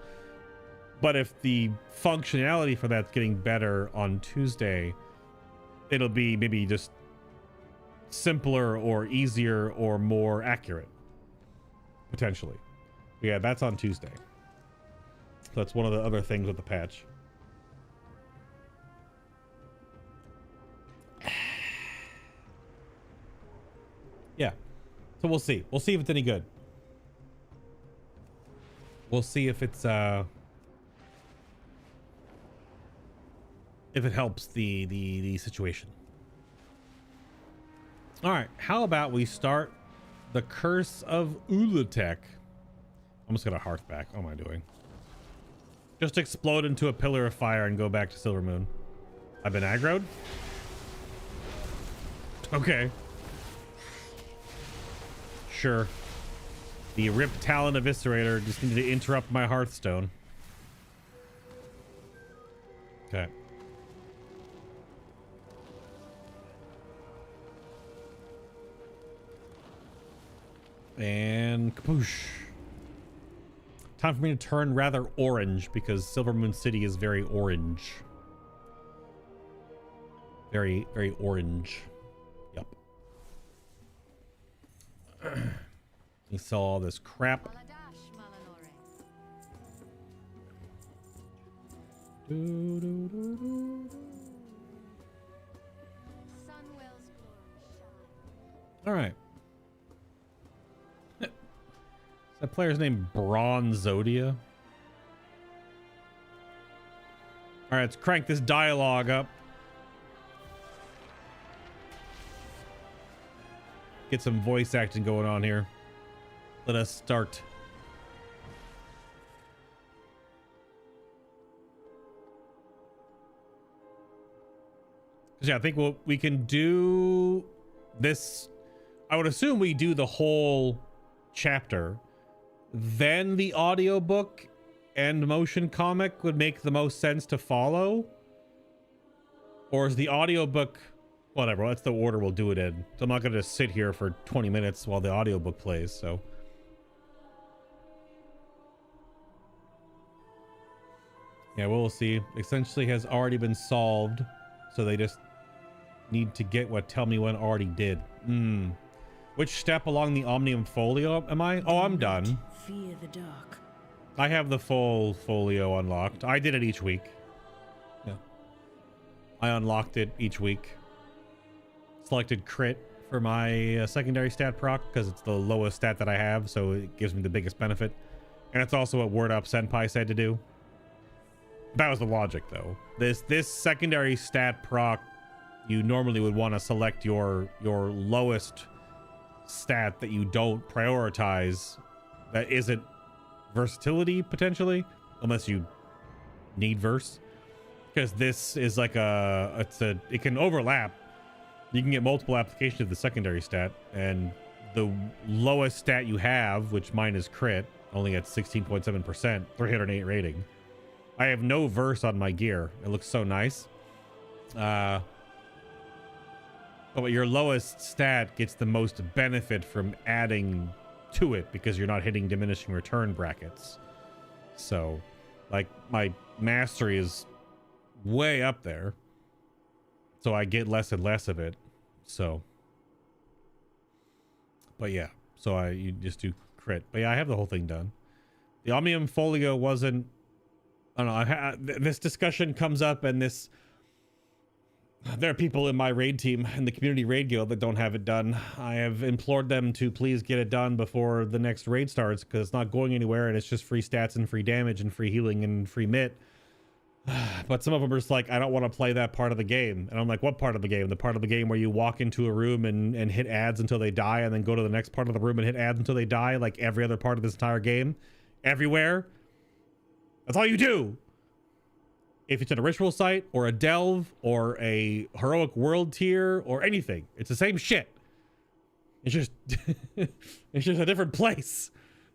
But if the functionality for that's getting better on Tuesday, it'll be maybe just simpler or easier or more accurate, potentially. Yeah, that's on Tuesday. So that's one of the other things with the patch. Yeah. So we'll see. We'll see if it's any good. We'll see if it's if it helps the situation. All right, how about we start the Curse of Ulatek? I'm just gonna hearth back. What am I doing? Just explode into a pillar of fire and go back to Silver Moon. I've been aggroed? Okay. Sure. The Ripped Talon Eviscerator just needed to interrupt my Hearthstone. Okay. And kapoosh. Time for me to turn rather orange because Silver Moon City is very orange. Very, very orange. Yep. You saw all this crap. All right. That player's name Bronzodia. All right, let's crank this dialogue up. Get some voice acting going on here. Let us start. Yeah, I think we can do this. I would assume we do the whole chapter, then the audiobook and motion comic would make the most sense to follow. Or is the audiobook, whatever, that's the order we'll do it in. So I'm not going to just sit here for 20 minutes while the audiobook plays, so. Yeah, we'll see. Essentially has already been solved, so they just need to get what Tell Me When already did. Which step along the Omnium Folio am I? Oh, I'm done. Fear the dark. I have the full folio unlocked. I did it each week. Yeah. I unlocked it each week. Selected crit for my secondary stat proc because it's the lowest stat that I have, so it gives me the biggest benefit. And it's also what Word Up Senpai said to do. That was the logic, though. This secondary stat proc, you normally would want to select your lowest stat that you don't prioritize that isn't versatility, potentially, unless you need verse, because this is like it can overlap. You can get multiple applications of the secondary stat, and the lowest stat you have, which mine is crit, only at 16.7%, 308 rating. I have no verse on my gear. It looks so nice. But your lowest stat gets the most benefit from adding to it because you're not hitting diminishing return brackets. So, like, my mastery is way up there, so I get less and less of it. So, but yeah, so you just do crit. But yeah, I have the whole thing done. The Omnium Folio wasn't. I don't know. This discussion comes up, and there are people in my raid team in the community raid guild that don't have it done. I have implored them to please get it done before the next raid starts because it's not going anywhere and it's just free stats and free damage and free healing and free mit. But some of them are just like, I don't want to play that part of the game. And I'm like, what part of the game? The part of the game where you walk into a room and hit ads until they die and then go to the next part of the room and hit ads until they die, like every other part of this entire game? Everywhere? That's all you do! If it's at a ritual site or a delve or a heroic world tier or anything, it's the same shit. It's just it's just a different place.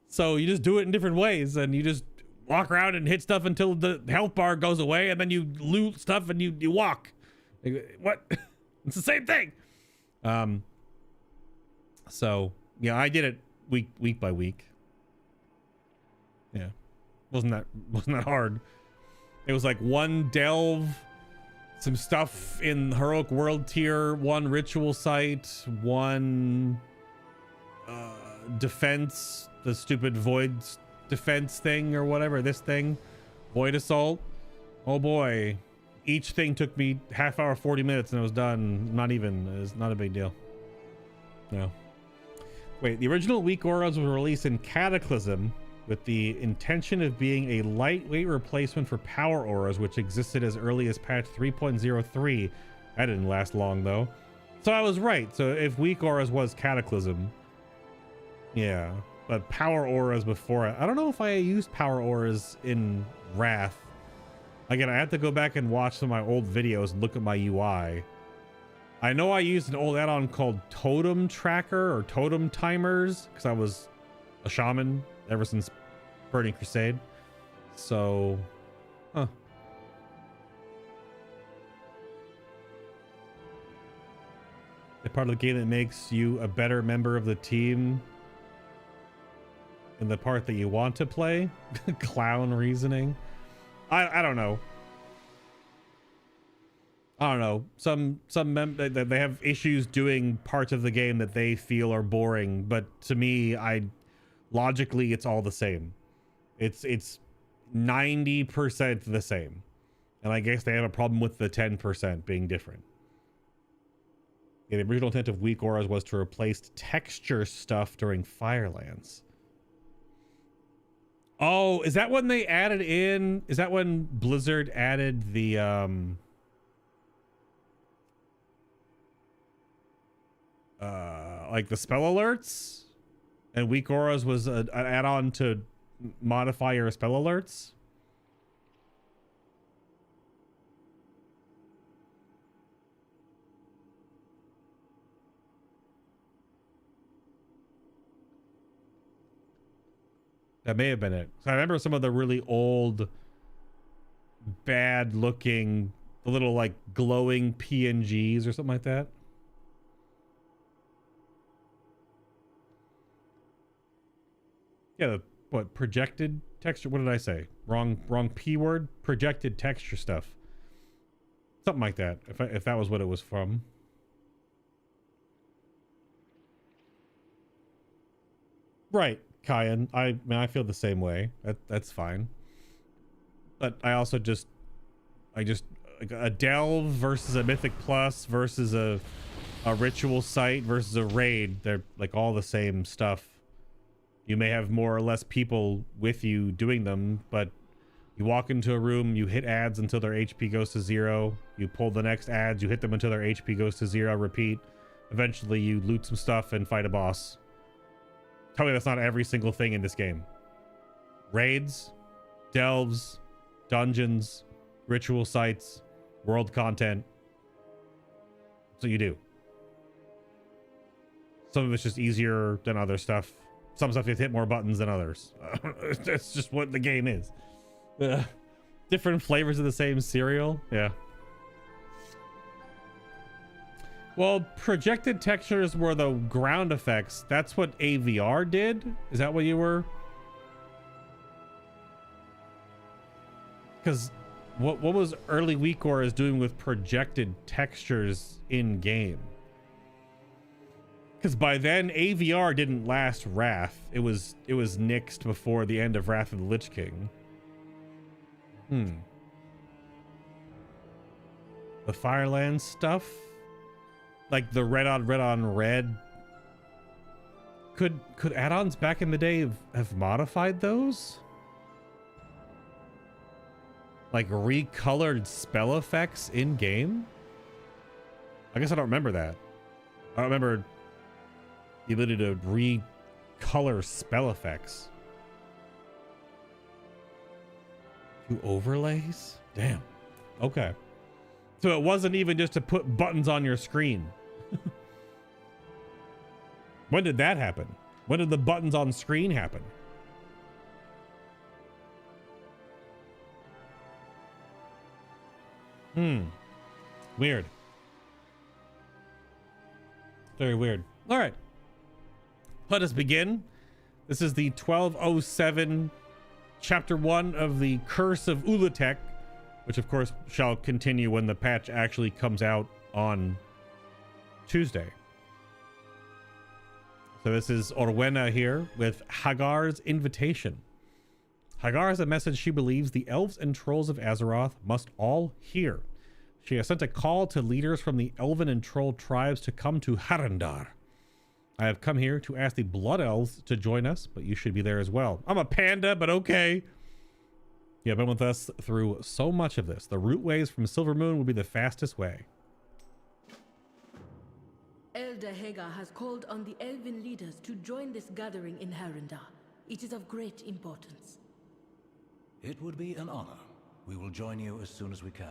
So you just do it in different ways and you just walk around and hit stuff until the health bar goes away and then you loot stuff and you walk. What? It's the same thing. So yeah, I did it week by week. Yeah. Wasn't that hard. It was like one delve, some stuff in heroic world tier, one ritual site, one defense, the stupid void defense thing or whatever, this thing, void assault. Oh boy, each thing took me half hour, 40 minutes, and it was done. Not even, it's not a big deal. No. Wait, the original weak auras were released in Cataclysm with the intention of being a lightweight replacement for power auras, which existed as early as patch 3.03. That didn't last long though. So I was right. So if weak auras was Cataclysm, yeah, but power auras before it. I don't know if I used power auras in Wrath. Again, I have to go back and watch some of my old videos and look at my UI. I know I used an old add-on called Totem Tracker or Totem Timers because I was a shaman ever since Burning Crusade. So, huh. The part of the game that makes you a better member of the team in the part that you want to play. Clown reasoning. I don't know. I don't know. They have issues doing parts of the game that they feel are boring, but to me, logically it's all the same. It's 90% the same. And I guess they have a problem with the 10% being different. Yeah, the original intent of weak auras was to replace texture stuff during Firelands. Oh, is that when they added in? Is that when Blizzard added the like the spell alerts? And weak auras was an add-on to modify your spell alerts? That may have been it. So I remember some of the really old, bad looking, the little like glowing PNGs or something like that. Yeah, what, projected texture? What did I say? Wrong P word? Projected texture stuff. Something like that, if that was what it was from. Right. Kyan, I mean, I feel the same way. That's fine. But I also just like a delve versus a mythic plus versus a ritual site versus a raid. They're like all the same stuff. You may have more or less people with you doing them, but you walk into a room, you hit ads until their HP goes to 0. You pull the next ads, you hit them until their HP goes to 0, repeat. Eventually you loot some stuff and fight a boss. Tell me that's not every single thing in this game. Raids, delves, dungeons, ritual sites, world content. So you do. Some of it's just easier than other stuff. Some stuff you have to hit more buttons than others. That's just what the game is. Different flavors of the same cereal. Yeah. Well, projected textures were the ground effects. That's what AVR did? Is that what you were? Because what was early weak auras doing with projected textures in game? Because by then AVR didn't last Wrath. It was nixed before the end of Wrath of the Lich King. The Firelands stuff? Like the red on red. Could add-ons back in the day have modified those? Like recolored spell effects in game? I guess I don't remember that. I don't remember the ability to recolor spell effects. 2 overlays? Damn. Okay. So it wasn't even just to put buttons on your screen. When did that happen? When did the buttons on screen happen? Weird. Very weird. All right. Let us begin. This is the 1207 chapter 1 of the Curse of Ulatek, which of course shall continue when the patch actually comes out on Tuesday. So this is Orwena here with Hagar's invitation. Hagar has a message she believes the elves and trolls of Azeroth must all hear. She has sent a call to leaders from the elven and troll tribes to come to Harandar. I have come here to ask the blood elves to join us, but you should be there as well. I'm a panda, but okay. You have been with us through so much of this. The route ways from Silvermoon will be the fastest way. Elder Hagar has called on the elven leaders to join this gathering in Harandar. It is of great importance. It would be an honor. We will join you as soon as we can.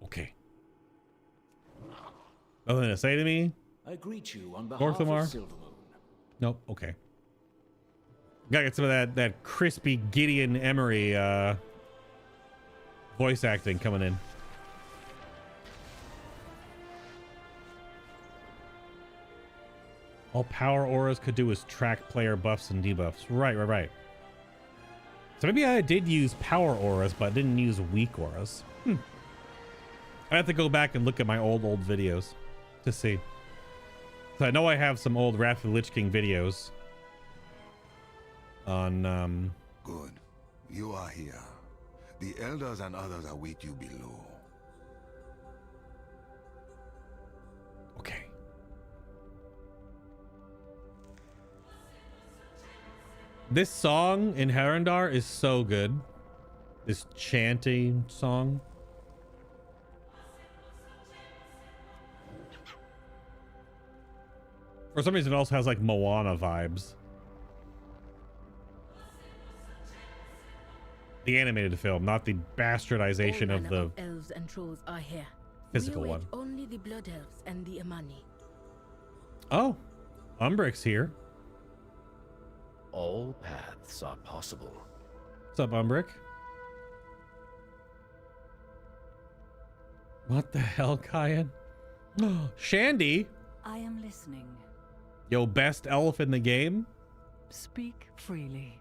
Okay. Nothing to say to me? I greet you on behalf of Silvermoon. Nope. Okay. Gotta get some of that crispy Gideon Emery voice acting coming in. All power auras could do is track player buffs and debuffs. Right. So maybe I did use power auras, but I didn't use weak auras. I have to go back and look at my old videos to see. So I know I have some old Wrath of the Lich King videos on Good. You are here. The elders and others await you below. Okay. This song in Harandar is so good. This chanting song. For some reason, it also has like Moana vibes. The animated film, not the bastardization of the elves and trolls are here. physical We one. await only the blood elves and the Amani. Oh, Umbric's here. All paths are possible. What's up, Umbric? What the hell, Kyan? Shandy? I am listening. Yo, best elf in the game? Speak freely.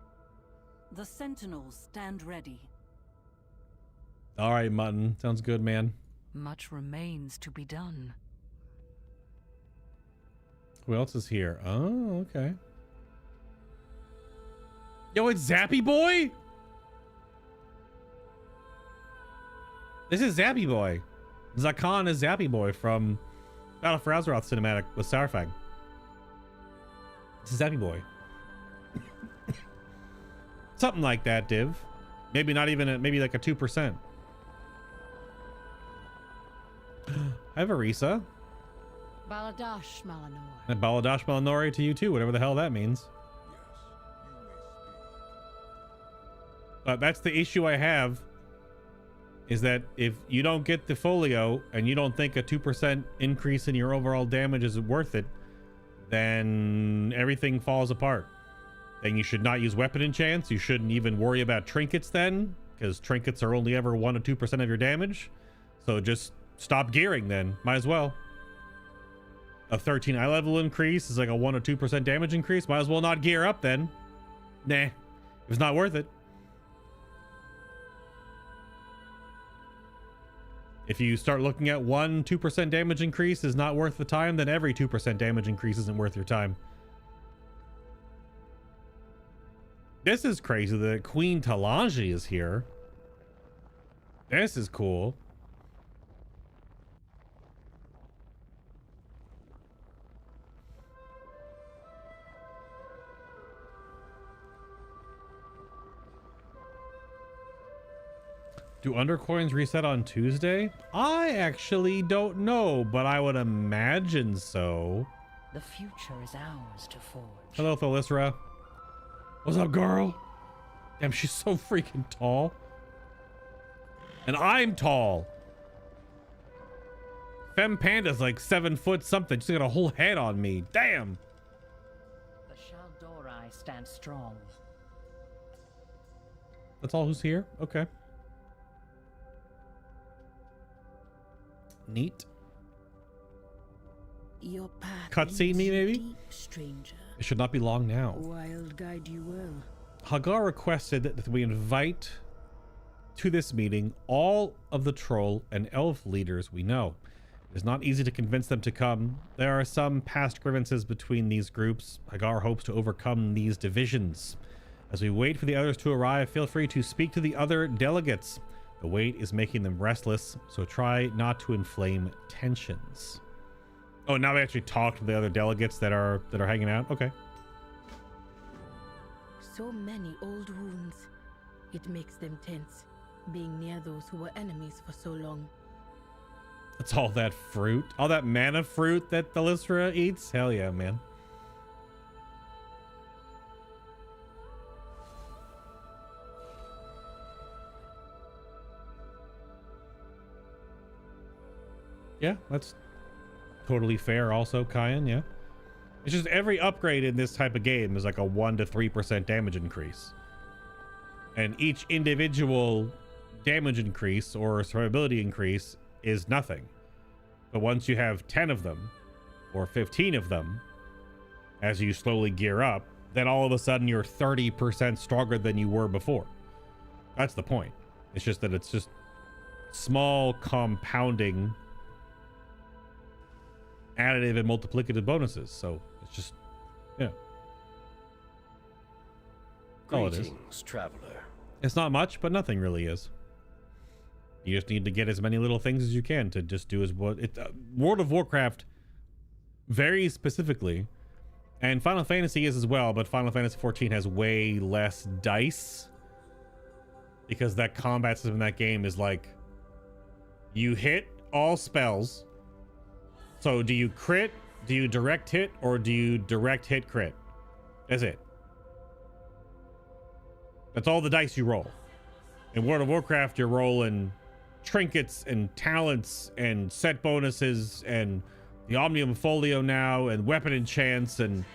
The sentinels stand ready. All right, Mutton. Sounds good, man. Much remains to be done. Who else is here? Oh, okay. Yo, it's Zappy Boy? This is Zappy Boy. Zakan is Zappy Boy from Battle for Azeroth cinematic with Sourfang. This is Zappy Boy. Something like that, Div. Maybe not even, maybe like a 2%. I have Arisa. Baladash Malanor. And Baladash Malanori to you too, whatever the hell that means. But that's the issue I have, is that if you don't get the folio and you don't think a 2% increase in your overall damage is worth it, then everything falls apart. Then you should not use weapon enchants. You shouldn't even worry about trinkets then, because trinkets are only ever 1 to 2% of your damage. So just stop gearing then. Might as well. A 13 eye level increase is like a 1 or 2% damage increase. Might as well not gear up then. Nah, it's not worth it. If you start looking at 1-2% damage increase is not worth the time, then every 2% damage increase isn't worth your time. This is crazy that Queen Talanji is here. This is cool. Do undercoins reset on Tuesday? I actually don't know, but I would imagine so. The future is ours to forge. Hello, Thalyssra. What's up, girl? Damn, she's so freaking tall. And I'm tall. Femme Panda's like 7 foot something. She's got a whole head on me. Damn. The Shaldorai stand strong. That's all who's here? Okay. Neat. Your path Cutscene me, leads maybe? deep, stranger. It should not be long now. Wild guide you well. Hagar requested that we invite to this meeting all of the troll and elf leaders we know. It is not easy to convince them to come. There are some past grievances between these groups. Hagar hopes to overcome these divisions. As we wait for the others to arrive, feel free to speak to the other delegates. The wait is making them restless, so try not to inflame tensions. Oh, now we actually talk to the other delegates that are hanging out. Okay. So many old wounds. It makes them tense, being near those who were enemies for so long. It's all that fruit, all that mana fruit that the Lystra eats. Hell yeah, man. Yeah, that's totally fair also, Kyan, yeah. It's just every upgrade in this type of game is like a 1 to 3% damage increase. And each individual damage increase or survivability increase is nothing. But once you have 10 of them or 15 of them, as you slowly gear up, then all of a sudden you're 30% stronger than you were before. That's the point. It's just that it's just small compounding additive and multiplicative bonuses. So it's just, yeah. All it is. Greetings, traveler. It's not much, but nothing really is. You just need to get as many little things as you can to just do as what it. World of Warcraft, very specifically, and Final Fantasy is as well, but Final Fantasy 14 has way less dice because that combat system in that game is like you hit all spells. So do you crit, do you direct hit, or do you direct hit crit? That's it. That's all the dice you roll. In World of Warcraft, you're rolling trinkets and talents and set bonuses and the Omnium Folio now and weapon enchants and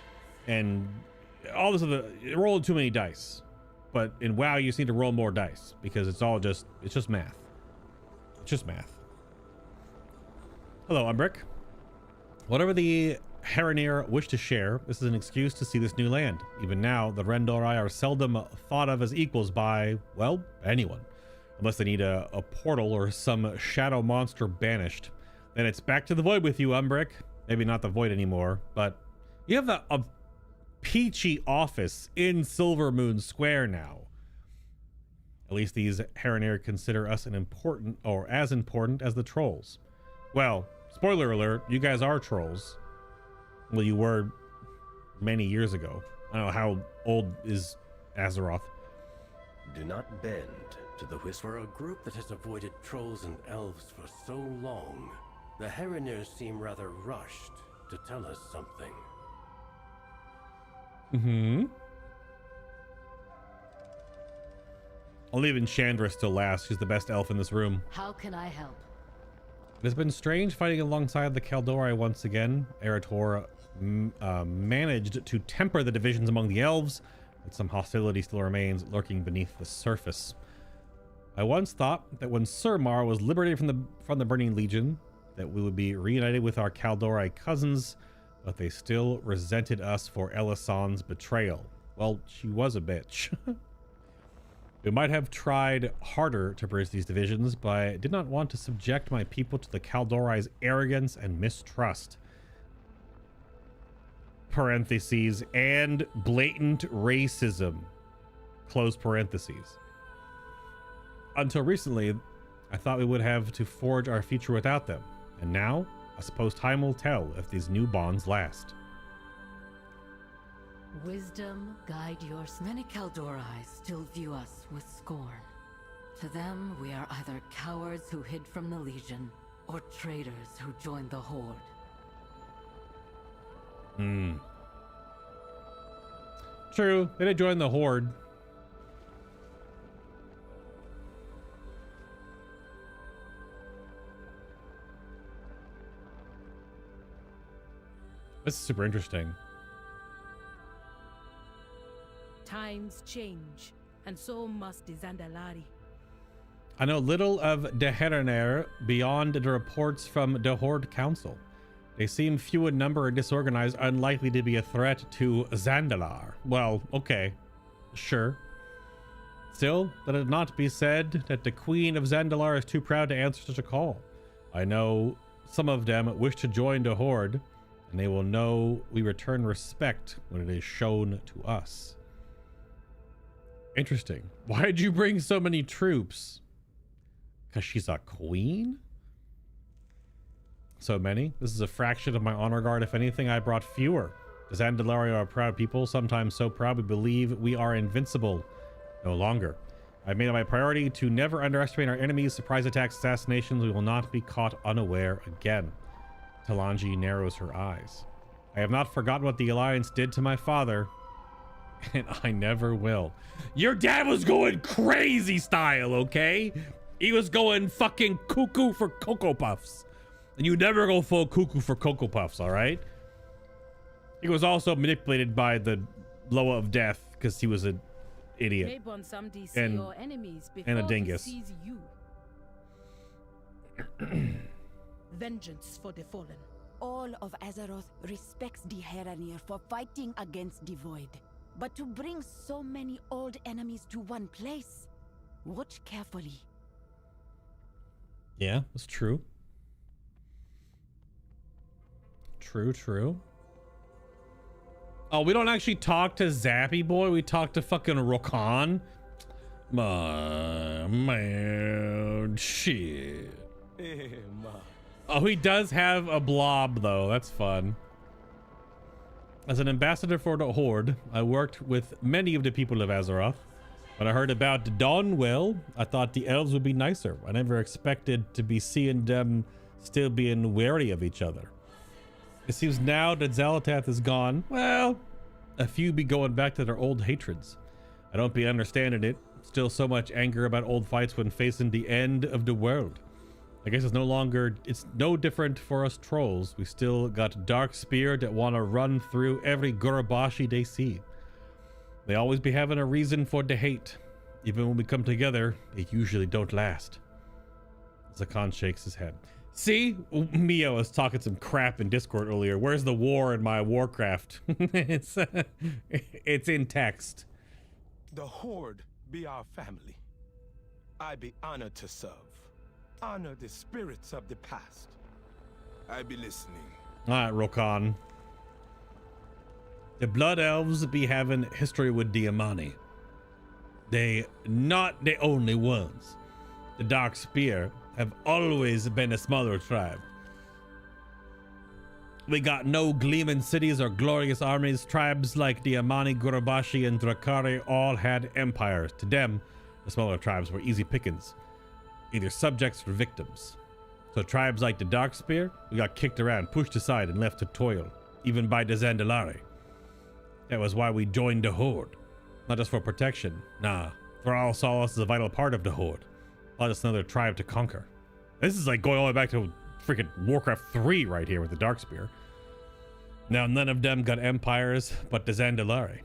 all this other. You're rolling too many dice. But in WoW, you just need to roll more dice because it's just math. It's just math. Hello, I'm Brick. Whatever the Heronir wish to share, this is an excuse to see this new land. Even now, the Rendori are seldom thought of as equals by, well, anyone. Unless they need a portal or some shadow monster banished. Then it's back to the Void with you, Umbrick. Maybe not the Void anymore, but you have a peachy office in Silvermoon Square now. At least these Heronir consider us as important as the trolls. Well, spoiler alert, you guys are trolls. Well, you were many years ago. I don't know how old is Azeroth. Do not bend to the whisper. For a group that has avoided trolls and elves for so long, the Heronir seem rather rushed to tell us something. I'll leave Enchantress till last. She's the best elf in this room. How can I help? It has been strange fighting alongside the Kaldori once again. Erator managed to temper the divisions among the elves, but some hostility still remains lurking beneath the surface. I once thought that when Surmar was liberated from the Burning Legion, that we would be reunited with our Kaldori cousins, but they still resented us for Elisanne's betrayal. Well, she was a bitch. We might have tried harder to bridge these divisions, but I did not want to subject my people to the Kaldori's arrogance and mistrust. Parentheses, and blatant racism. Close parentheses. Until recently, I thought we would have to forge our future without them. And now, I suppose time will tell if these new bonds last. Wisdom guide yours. Many Kaldori still view us with scorn. To them, we are either cowards who hid from the Legion, or traitors who joined the Horde. True, they did join the Horde. This is super interesting. Times change, and so must the Zandalari. I know little of De Heronir beyond the reports from the Horde Council. They seem few in number and disorganized, unlikely to be a threat to Zandalar. Well, okay, sure. Still, let it not be said that the Queen of Zandalar is too proud to answer such a call. I know some of them wish to join the Horde, and they will know we return respect when it is shown to us. Interesting. Why'd you bring so many troops? Because she's a queen? So many? This is a fraction of my honor guard. If anything, I brought fewer. The Zandalari are proud people, sometimes so proud we believe we are invincible. No longer. I've made it my priority to never underestimate our enemies. Surprise attacks, assassinations. We will not be caught unaware again. Talanji narrows her eyes. I have not forgotten what the Alliance did to my father, and I never will. Your dad was going crazy style, okay? He was going fucking cuckoo for Cocoa Puffs. And you never go full cuckoo for Cocoa Puffs, all right? He was also manipulated by the Loa of Death because he was an idiot and a dingus. Vengeance for the fallen. All of Azeroth respects the Heranir for fighting against the Void. But to bring so many old enemies to one place, watch carefully. Yeah, that's true. True. Oh, we don't actually talk to Zappy Boy. We talk to fucking Rokan. Man, shit. Oh, he does have a blob, though. That's fun. As an ambassador for the Horde, I worked with many of the people of Azeroth. When I heard about Dawnwell, I thought the elves would be nicer. I never expected to be seeing them still being wary of each other. It seems now that Xal'atath is gone, well, a few be going back to their old hatreds. I don't be understanding it. Still so much anger about old fights when facing the end of the world. I guess it's no different for us trolls. We still got dark spear that want to run through every Gurabashi they see. They always be having a reason for the hate. Even when we come together, it usually don't last. Zakan shakes his head. See, Mio was talking some crap in Discord earlier. Where's the war in my Warcraft? It's in text. The Horde be our family. I be honored to serve. Honor the spirits of the past. I be listening. All right, Rokan. The Blood Elves be having history with the Amani. They not the only ones. The Dark Spear have always been a smaller tribe. We got no gleaming cities or glorious armies. Tribes like the Amani, Gurabashi, and Drakari all had empires. To them, the smaller tribes were easy pickings, either subjects or victims. So tribes like the Darkspear, we got kicked around, pushed aside, and left to toil, even by the Zandalari. That was why we joined the Horde. Not just for protection, nah. Thrall saw us as a vital part of the Horde. Not just another tribe to conquer. This is like going all the way back to freaking Warcraft 3 right here with the Darkspear. Now, none of them got empires but the Zandalari.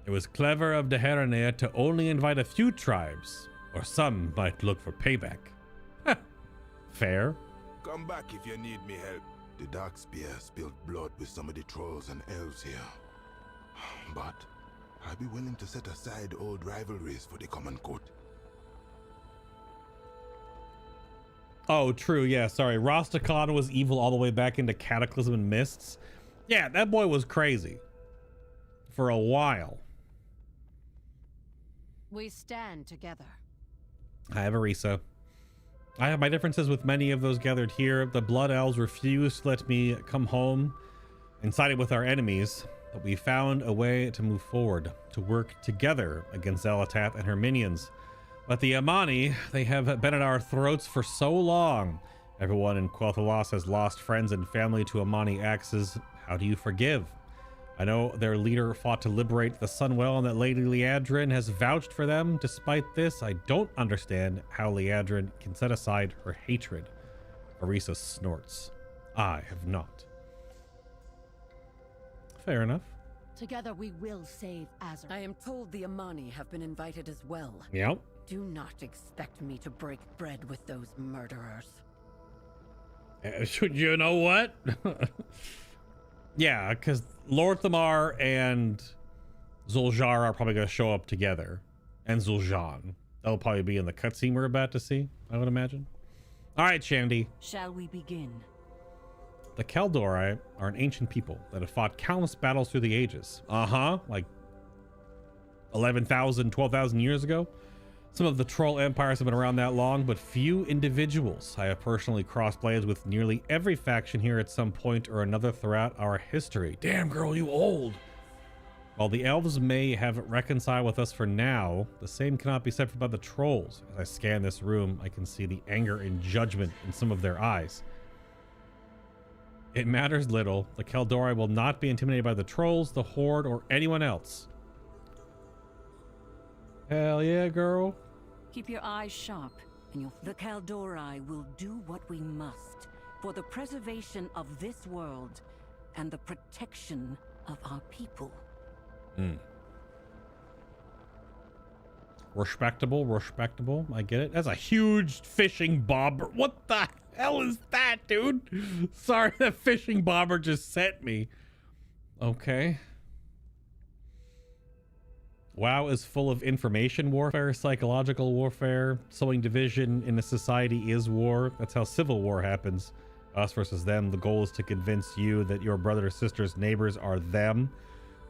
It was clever of the Heranir to only invite a few tribes, or some might look for payback. Fair. Come back if you need me help. The Darkspear spilled blood with some of the trolls and elves here. But I'd be willing to set aside old rivalries for the common court. Oh, true. Yeah, sorry. Rastakhan was evil all the way back into Cataclysm and Mists. Yeah, that boy was crazy. For a while. We stand together. Hi, Arisa. I have my differences with many of those gathered here. The Blood Elves refused to let me come home and sided with our enemies, but we found a way to move forward, to work together against Xal'atath and her minions. But the Amani, they have been at our throats for so long. Everyone in Quel'Thalas has lost friends and family to Amani axes. How do you forgive? I know their leader fought to liberate the Sunwell and that Lady Liadrin has vouched for them. Despite this, I don't understand how Liadrin can set aside her hatred. Arisa snorts. I have not. Fair enough. Together we will save Azeroth. I am told the Amani have been invited as well. Yep. Do not expect me to break bread with those murderers. You know what? Yeah, because Lord Thamar and Zul'Jar are probably going to show up together. And Zul'Jan. That'll probably be in the cutscene we're about to see, I would imagine. All right, Shandy. Shall we begin? The Kaldori are an ancient people that have fought countless battles through the ages. Like 11,000, 12,000 years ago. Some of the troll empires have been around that long, but few individuals. I have personally crossed blades with nearly every faction here at some point or another throughout our history. Damn, girl, you old. While the elves may have reconciled with us for now, the same cannot be said about the trolls. As I scan this room, I can see the anger and judgment in some of their eyes. It matters little. The Kaldori will not be intimidated by the trolls, the horde, or anyone else. Hell yeah, girl. Keep your eyes sharp, and you'll... The Kaldori will do what we must for the preservation of this world and the protection of our people. Respectable. I get it. That's a huge fishing bobber. What the hell is that, dude? Sorry, that fishing bobber just sent me. Okay. WoW is full of information warfare, psychological warfare. Sowing division in a society is war. That's how civil war happens. Us versus them. The goal is to convince you that your brother or sister's neighbors are them.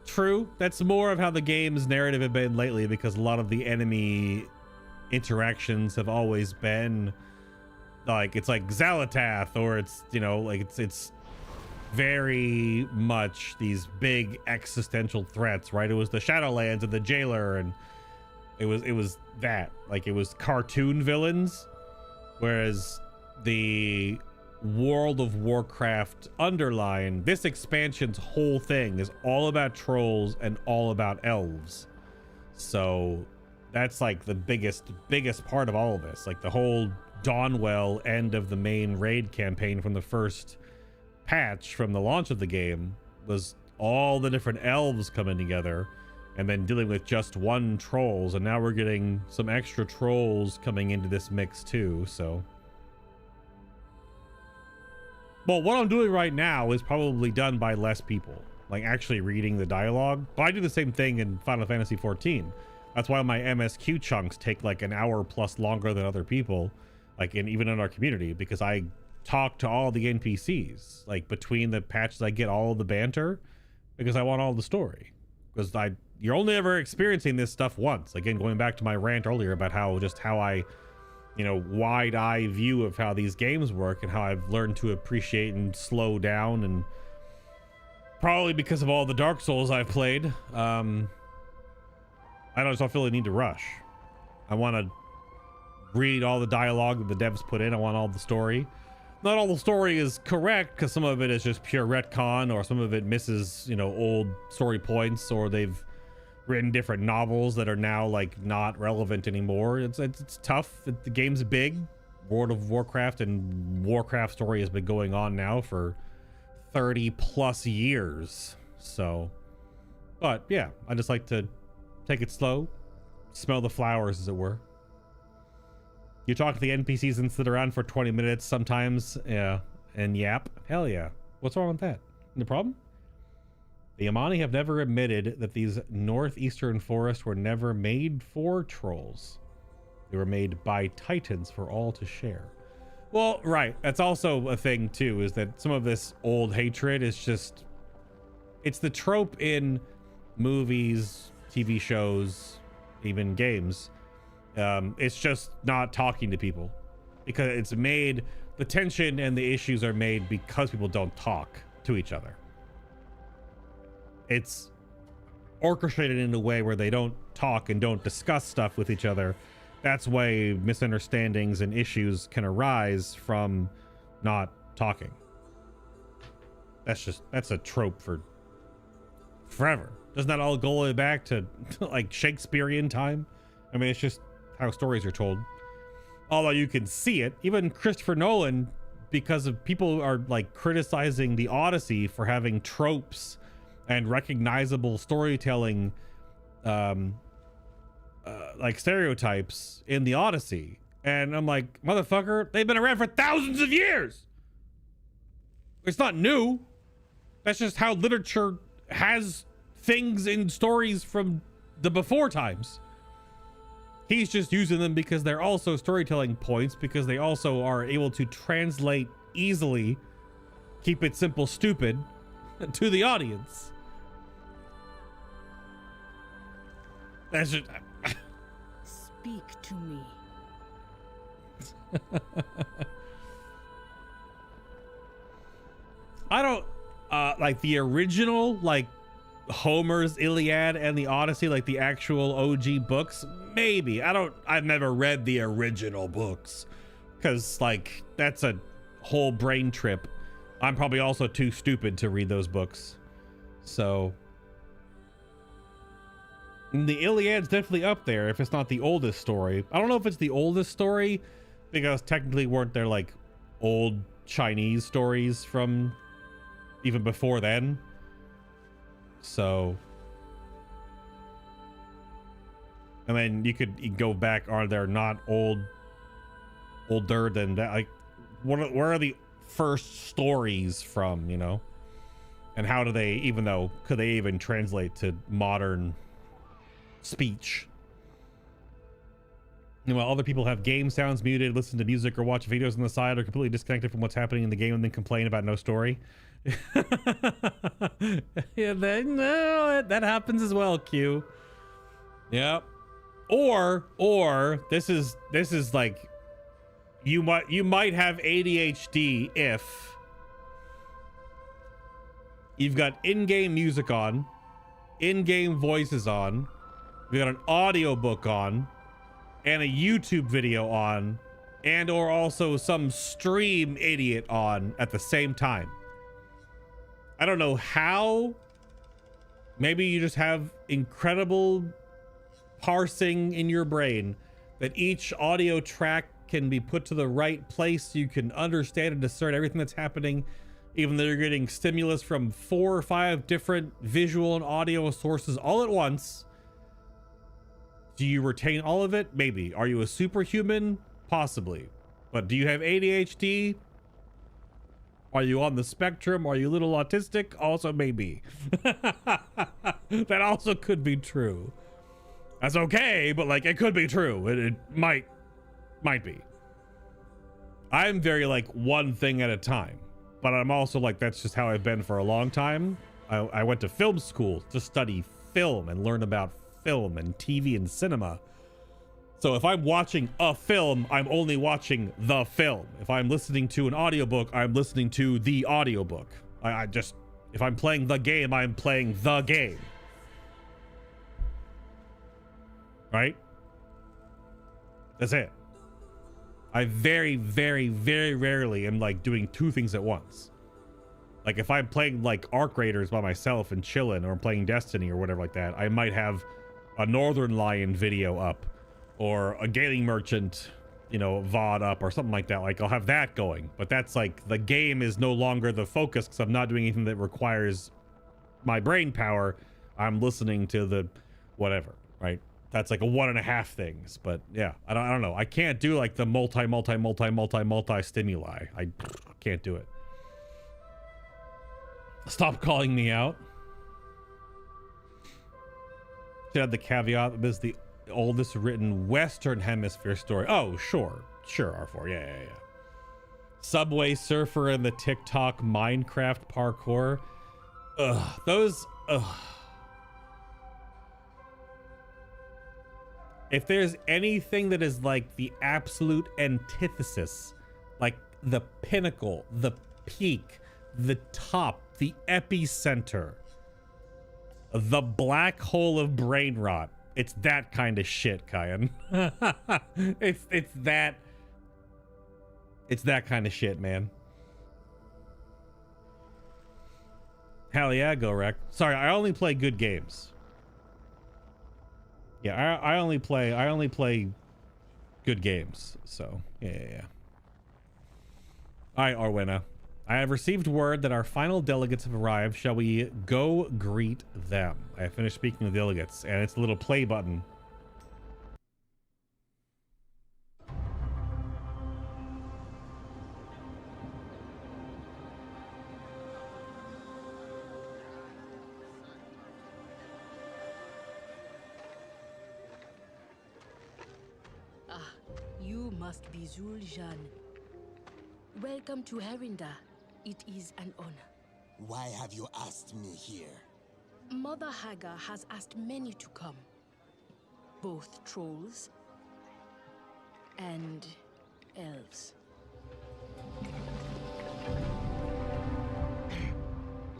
True. That's more of how the game's narrative have been lately, because a lot of the enemy interactions have always been like, it's like Xalatath, or it's, you know, like it's very much these big existential threats, right? It was the Shadowlands and the Jailer, and it was that, like, it was cartoon villains, whereas the World of Warcraft underline, this expansion's whole thing is all about trolls and all about elves. So that's like the biggest part of all of this. Like the whole Dawnwell end of the main raid campaign from the first patch from the launch of the game was all the different elves coming together and then dealing with just one trolls, and now we're getting some extra trolls coming into this mix too. So well, what I'm doing right now is probably done by less people, like actually reading the dialogue. But I do the same thing in Final Fantasy 14. That's why my MSQ chunks take like an hour plus longer than other people, like even in our community, because I talk to all the NPCs. Like between the patches, I get all of the banter because I want all the story. Because you're only ever experiencing this stuff once. Again, going back to my rant earlier about how I, you know, wide-eye view of how these games work and how I've learned to appreciate and slow down, and probably because of all the Dark Souls I've played, I don't feel the need to rush. I want to read all the dialogue that the devs put in. I want all the story. Not all the story is correct, because some of it is just pure retcon, or some of it misses, you know, old story points, or they've written different novels that are now like not relevant anymore. It's tough. The game's big. World of Warcraft and Warcraft story has been going on now for 30 plus years. So, but yeah, I just like to take it slow, smell the flowers, as it were. You talk to the NPCs and sit around for 20 minutes sometimes, yeah, and yap. Hell yeah. What's wrong with that? No problem? The Yamani have never admitted that these northeastern forests were never made for trolls. They were made by titans for all to share. Well, right. That's also a thing too, is that some of this old hatred is just, it's the trope in movies, TV shows, even games. It's just not talking to people, because it's made, the tension and the issues are made because people don't talk to each other. It's orchestrated in a way where they don't talk and don't discuss stuff with each other. That's why misunderstandings and issues can arise from not talking. That's a trope for forever. Doesn't that all go all the way back to like Shakespearean time? I mean, it's just how stories are told. Although you can see it, even Christopher Nolan, because of people are like criticizing the Odyssey for having tropes and recognizable storytelling, like stereotypes in the Odyssey. And I'm like, motherfucker, they've been around for thousands of years. It's not new. That's just how literature has things in stories from the before times. He's just using them because they're also storytelling points, because they also are able to translate easily, keep it simple, stupid, to the audience. That's just... Speak to me. I don't like the original, like Homer's Iliad and the Odyssey, like the actual OG books. Maybe. I've never read the original books because like that's a whole brain trip. I'm probably also too stupid to read those books. So the Iliad's definitely up there if it's not the oldest story. I don't know if it's the oldest story because technically weren't there like old Chinese stories from even before then? So, and then you could go back. Are there not older than that? Like, where are the first stories from? You know, and how do they could they even translate to modern speech? And while other people have game sounds muted, listen to music, or watch videos on the side, or completely disconnected from what's happening in the game, and then complain about no story. Yeah, that happens as well, Q. Yep. Or this is like you might have ADHD if you've got in-game music on, in-game voices on, you've got an audiobook on, and a YouTube video on, and or also some stream idiot on at the same time. I don't know how. Maybe you just have incredible parsing in your brain that each audio track can be put to the right place so you can understand and discern everything that's happening, even though you're getting stimulus from 4 or 5 different visual and audio sources all at once. Do you retain all of it? Maybe. Are you a superhuman? Possibly. But do you have ADHD? Are you on the spectrum? Are you a little autistic? Also, maybe. That also could be true. That's okay, but like it could be true. It might be. I'm very like one thing at a time, but I'm also like that's just how I've been for a long time. I went to film school to study film and learn about film and TV and cinema. So if I'm watching a film, I'm only watching the film. If I'm listening to an audiobook, I'm listening to the audiobook. I just, if I'm playing the game, I'm playing the game. Right? That's it. I very, very, very rarely am like doing 2 things at once. Like if I'm playing like Arc Raiders by myself and chilling, or I'm playing Destiny or whatever like that, I might have a Northern Lion video up, or a Gaming Merchant, you know, VOD up, or something like that. Like I'll have that going, but that's like the game is no longer the focus because I'm not doing anything that requires my brain power. I'm listening to the whatever, right? That's like a 1.5 things. But yeah, I don't know. I can't do like the multi stimuli. I can't do it. Stop calling me out. Should add the caveat that this is the oldest written Western Hemisphere story. Oh, sure, R4. Yeah. Subway Surfer and the TikTok Minecraft parkour. Ugh. If there's anything that is like the absolute antithesis, like the pinnacle, the peak, the top, the epicenter, the black hole of brain rot, it's that kind of shit, Kyan. it's that kind of shit, man. Hell yeah, go wreck. Sorry, I only play good games. Yeah, I only play good games. So yeah. All right, Arwena. I have received word that our final delegates have arrived. Shall we go greet them? I have finished speaking to the delegates, and it's a little play button. must be Zul'Jan. Welcome to Herinda. It is an honor. Why have you asked me here? Mother Hagar has asked many to come. Both trolls and elves.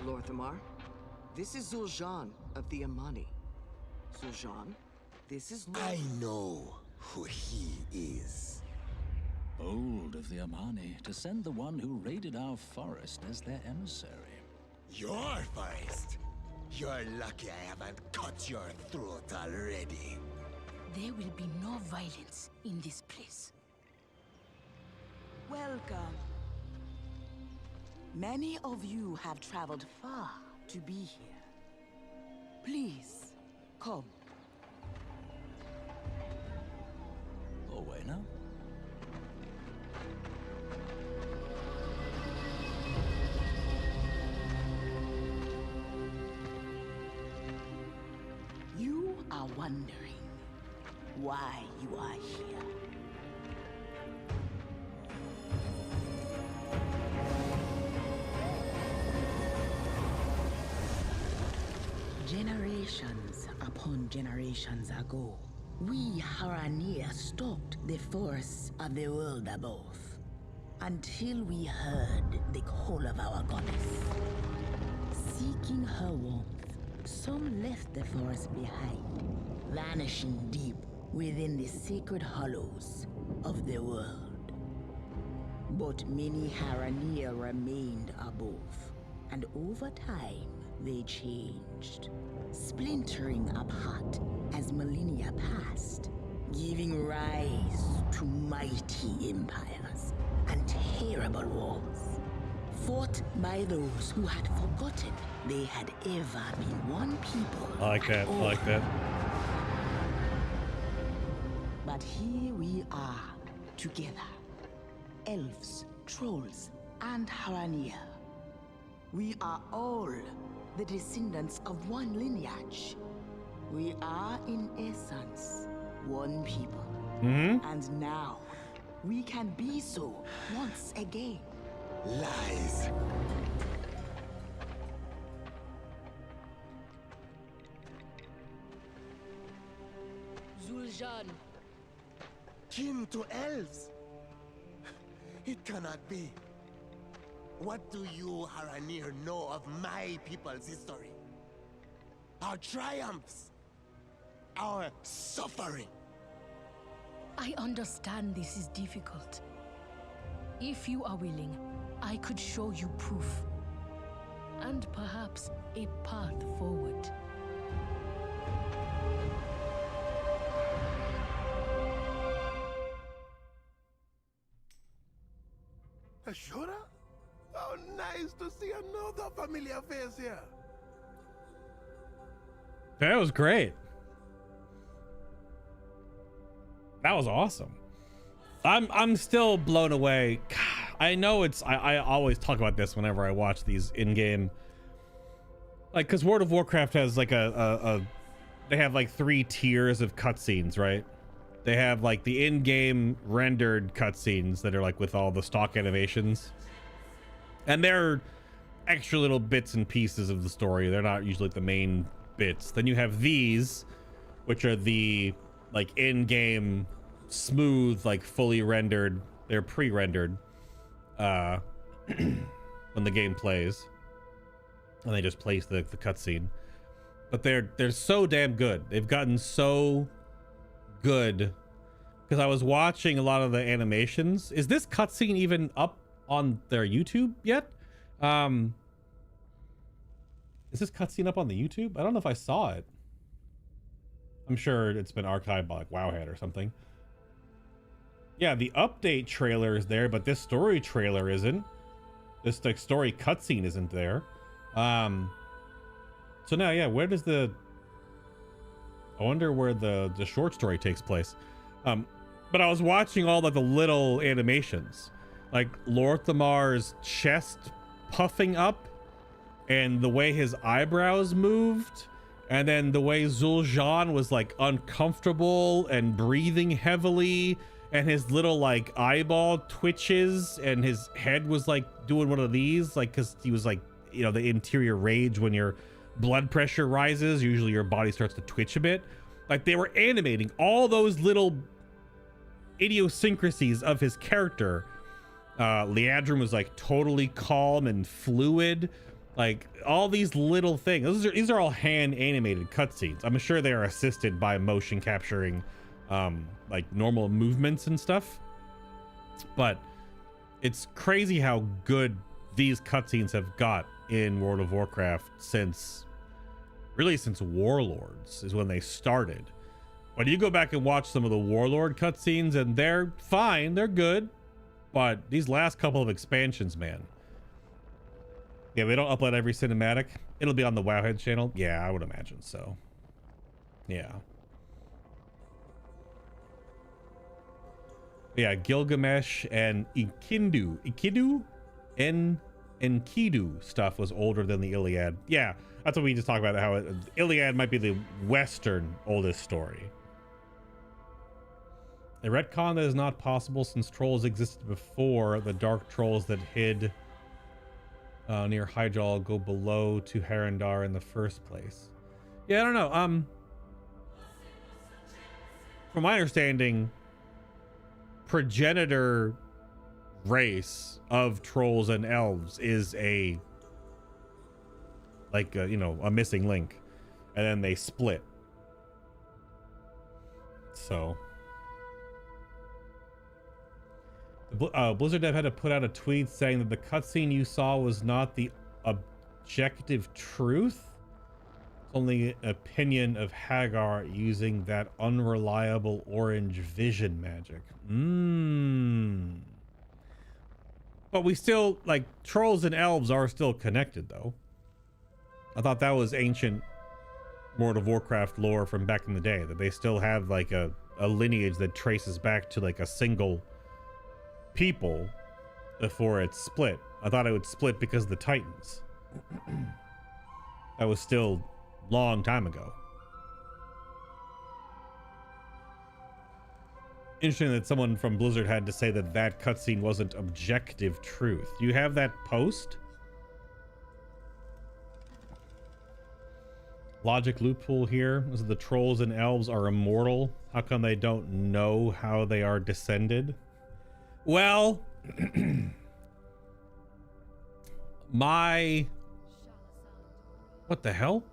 Lorthamar, this is Zul'Jan of the Amani. Zul'Jan, this is I know who he is. Bold of the Amani to send the one who raided our forest as their emissary. Your forest? You're lucky I haven't cut your throat already. There will be no violence in this place. Welcome. Many of you have traveled far to be here. Please, come. Away now? You are wondering why you are here. Generations upon generations ago, we Haranir stalked the forests of the world above, until we heard the call of our goddess. Seeking her warmth, some left the forest behind, vanishing deep within the sacred hollows of the world. But many Haranir remained above, and over time, they changed, splintering apart as millennia passed, giving rise to mighty empires and terrible wars, fought by those who had forgotten they had ever been one people. I like that. I like that. But here we are, together. Elves, trolls, and Haranir. We are all the descendants of one lineage. We are, in essence, one people. And now, we can be so once again. Lies. Zul'Jan. Kin to elves? It cannot be. What do you, Haranir, know of my people's history? Our triumphs? Our suffering? I understand this is difficult. If you are willing, I could show you proof. And perhaps a path forward. Ashura? Oh, nice to see another familiar face here. That was great. That was awesome. I'm still blown away. God, I know I always talk about this whenever I watch these in-game, like, because World of Warcraft has like they have like 3 tiers of cutscenes, right? They have like the in-game rendered cutscenes that are like with all the stock animations. And they're extra little bits and pieces of the story. They're not usually the main bits. Then you have these, which are the like in-game smooth, like fully rendered. They're pre-rendered when the game plays, and they just place the cutscene. But they're so damn good. They've gotten so good, because I was watching a lot of the animations. Is this cutscene even up on their YouTube yet? Is this cutscene up on the YouTube? I don't know if I saw it. I'm sure it's been archived by like Wowhead or something. Yeah, the update trailer is there, but this story trailer isn't. This like story cutscene isn't there. So now, yeah, where does I wonder where the short story takes place. But I was watching all like the little animations, like Lorthamar's chest puffing up, and the way his eyebrows moved, and then the way Zul'Jan was like uncomfortable and breathing heavily, and his little like eyeball twitches, and his head was like doing one of these, like, because he was like, you know, the interior rage when your blood pressure rises, usually your body starts to twitch a bit. Like, they were animating all those little idiosyncrasies of his character. Leandrin was like totally calm and fluid. Like, all these little things. These are all hand animated cutscenes. I'm sure they are assisted by motion capturing like normal movements and stuff. But it's crazy how good these cutscenes have got in World of Warcraft since Warlords is when they started. But you go back and watch some of the Warlord cutscenes and they're fine, they're good. But these last couple of expansions, man. Yeah, we don't upload every cinematic. It'll be on the Wowhead channel. Yeah, I would imagine so. Yeah. Yeah, Gilgamesh and Enkidu stuff was older than the Iliad. Yeah, that's what we just talked about, how Iliad might be the Western oldest story. A retcon that is not possible since trolls existed before the dark trolls that hid near Hyjal go below to Harandar in the first place. Yeah, I don't know. From my understanding, progenitor race of trolls and elves is a missing link, and then they split. So Blizzard Dev had to put out a tweet saying that the cutscene you saw was not the objective truth. It's only an opinion of Hagar using that unreliable orange vision magic. But we still, like, trolls and elves are still connected, though. I thought that was ancient World of Warcraft lore from back in the day, that they still have like a lineage that traces back to like a single people before it's split. I thought it would split because of the Titans. That was still long time ago. Interesting that someone from Blizzard had to say that that cutscene wasn't objective truth. Do you have that post? Logic loophole here is the trolls and elves are immortal. How come they don't know how they are descended? Well, what the hell?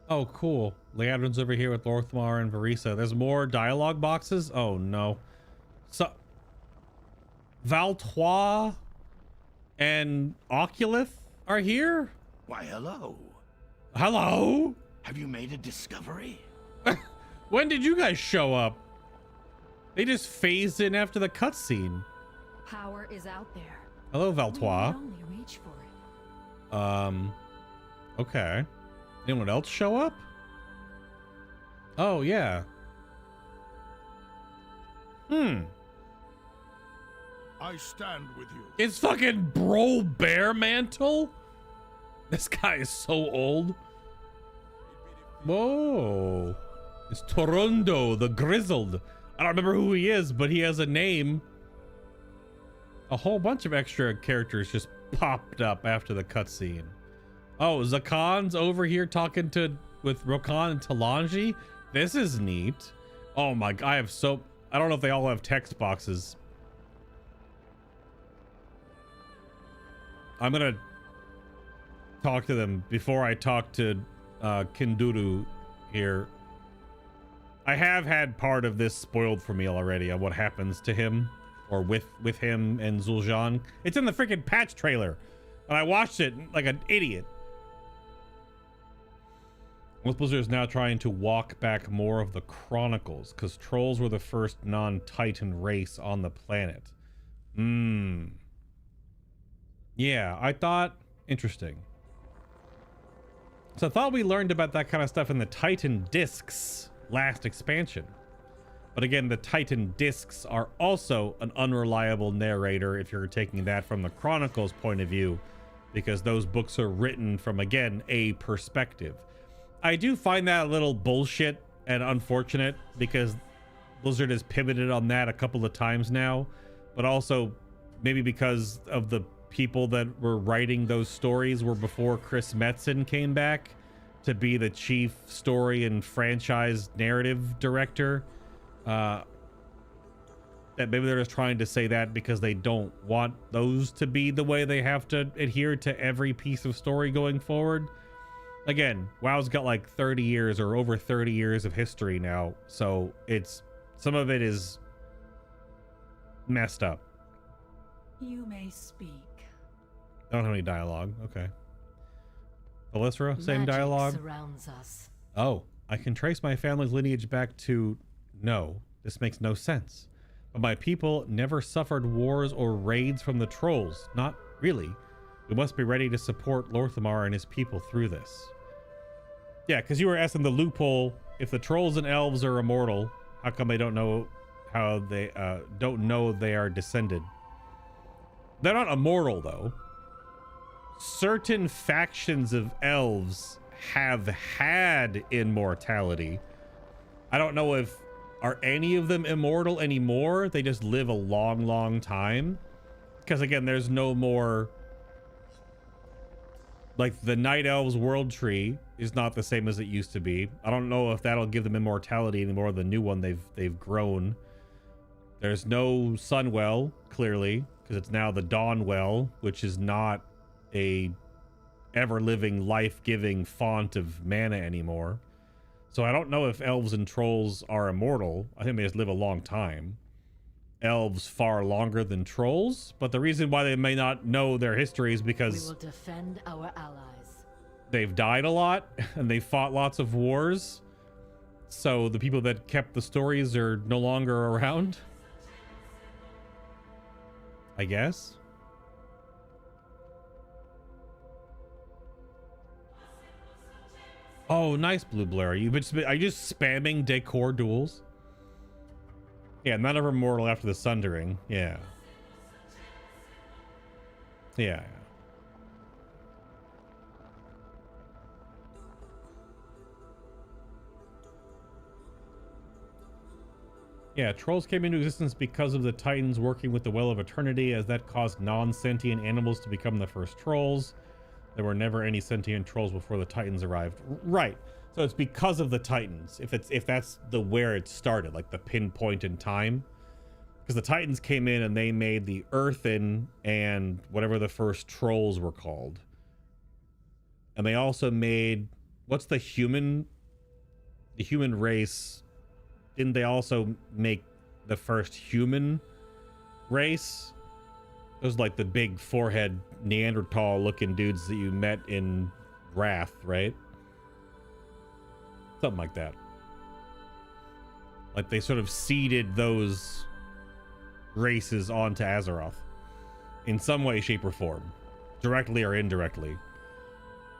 Oh, cool. Leandrin's over here with Lorthmar and Varisa. There's more dialogue boxes? Oh, no. So, Valtois and Oculith are here? Why, hello. Hello? Have you made a discovery? When did you guys show up? They just phased in after the cutscene. Power is out there. Hello, Valtois. We only reach for it. Okay. Anyone else show up? Oh, yeah. I stand with you. It's fucking Bro Bear Mantle? This guy is so old. Whoa. It's Torundo the Grizzled. I don't remember who he is, but he has a name. A whole bunch of extra characters just popped up after the cutscene. Oh, Zakan's over here talking with Rokan and Talanji. This is neat. Oh my god, I don't know if they all have text boxes. I'm gonna talk to them before I talk to Kinduru here. I have had part of this spoiled for me already of what happens to him, or with him and Zul'Jin. It's in the freaking patch trailer, and I watched it like an idiot. Blizzard is now trying to walk back more of the Chronicles, because trolls were the first non-Titan race on the planet. Yeah, I thought interesting. So I thought we learned about that kind of stuff in the Titan discs last expansion. But again, the Titan discs are also an unreliable narrator if you're taking that from the Chronicles point of view, because those books are written from, again, a perspective. I do find that a little bullshit and unfortunate, because Blizzard has pivoted on that a couple of times now, but also maybe because of the people that were writing those stories were before Chris Metzen came back to be the chief story and franchise narrative director. That maybe they're just trying to say that because they don't want those to be the way they have to adhere to every piece of story going forward. Again, WoW's got like 30 years or over 30 years of history now, so it's some of it is messed up. You may speak. I don't have any dialogue. Okay. Alyssra, same dialogue. Surrounds us. Oh, I can trace my family's lineage back to... No, this makes no sense. But my people never suffered wars or raids from the trolls. Not really. We must be ready to support Lorthamar and his people through this. Yeah, because you were asking the loophole, if the trolls and elves are immortal, how come they don't know how they they are descended? They're not immortal, though. Certain factions of elves have had immortality. I don't know if are any of them immortal anymore. They just live a long time, because again, there's no more, like, the night elves world tree is not the same as it used to be. I don't know if that'll give them immortality anymore. The new one, they've grown. There's no Sunwell, clearly, because it's now the Dawnwell, which is not a ever-living, life-giving font of mana anymore. So I don't know if elves and trolls are immortal. I think they just live a long time. Elves far longer than trolls, but the reason why they may not know their history is because we will defend our allies. They've died a lot and they fought lots of wars. So the people that kept the stories are no longer around, I guess. Oh, nice, Blue Blair. Are you just spamming decor duels? Yeah, none of them mortal after the Sundering. Yeah. Yeah. Yeah, trolls came into existence because of the Titans working with the Well of Eternity, as that caused non-sentient animals to become the first trolls. There were never any sentient trolls before the Titans arrived. Right. So it's because of the Titans. If that's the where it started, like the pinpoint in time. Because the Titans came in and they made the Earthen and whatever the first trolls were called. And they also made, what's the human race? Didn't they also make the first human race? Those like the big forehead Neanderthal looking dudes that you met in Wrath, right? Something like that. Like they sort of seeded those races onto Azeroth in some way, shape, or form, directly or indirectly.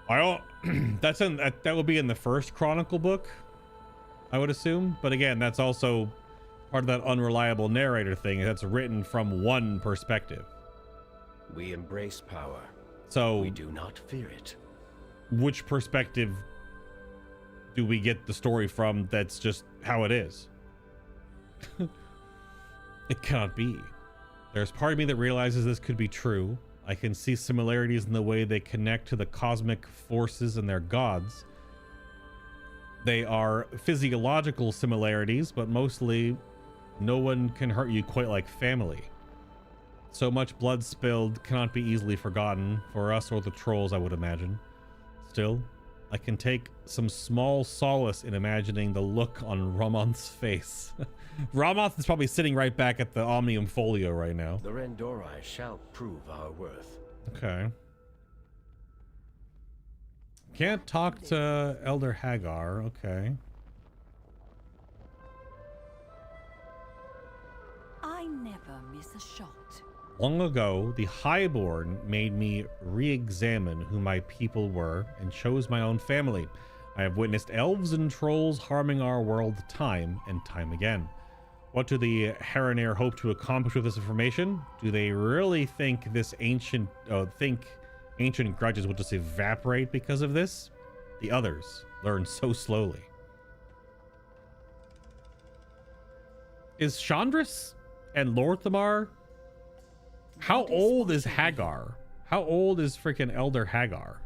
That would be in the first Chronicle book, I would assume. But again, that's also part of that unreliable narrator thing. That's written from one perspective. We embrace power. So we do not fear it. Which perspective do we get the story from that's just how it is? It cannot be. There's part of me that realizes this could be true. I can see similarities in the way they connect to the cosmic forces and their gods. They are physiological similarities, but mostly no one can hurt you quite like family. So much blood spilled cannot be easily forgotten for us or the trolls, I would imagine. Still, I can take some small solace in imagining the look on Ramonth's face. Ramonth is probably sitting right back at the Omnium Folio right now. The Randorai shall prove our worth. Okay. Can't talk to Elder Hagar. Okay. I never miss a shot. Long ago, the Highborn made me re-examine who my people were and chose my own family. I have witnessed elves and trolls harming our world time and time again. What do the Herenair hope to accomplish with this information? Do they really think this ancient grudges will just evaporate because of this? The others learn so slowly. Is Chandris and Lorthamar? How old is Hagar? How old is freaking Elder Hagar?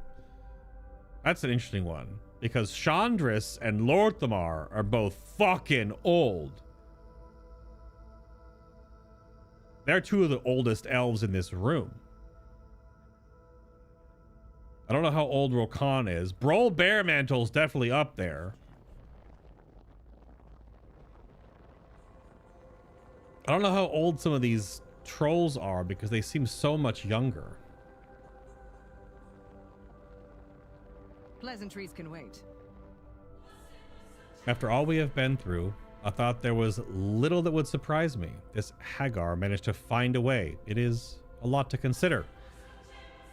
That's an interesting one, because Chandris and Lorthamar are both fucking old. They're two of the oldest elves in this room. I don't know how old Rokan is. Brol Bearmantle's definitely up there. I don't know how old some of these trolls are because they seem so much younger. Pleasantries can wait. After all we have been through, I thought there was little that would surprise me. This Hagar managed to find a way. It is a lot to consider.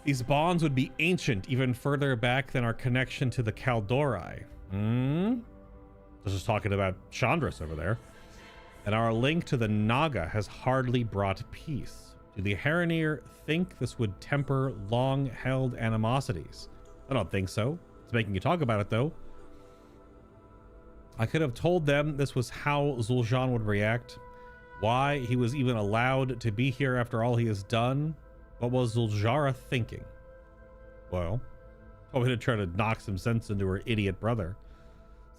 These bonds would be ancient, even further back than our connection to the Kaldori. This is talking about Chandris over there. And our link to the Naga has hardly brought peace. Do the Haranir think this would temper long-held animosities? I don't think so. It's making you talk about it, though. I could have told them this was how Zul'Jin would react. Why he was even allowed to be here after all he has done. What was Zul'Jara thinking? Well, probably to try to knock some sense into her idiot brother.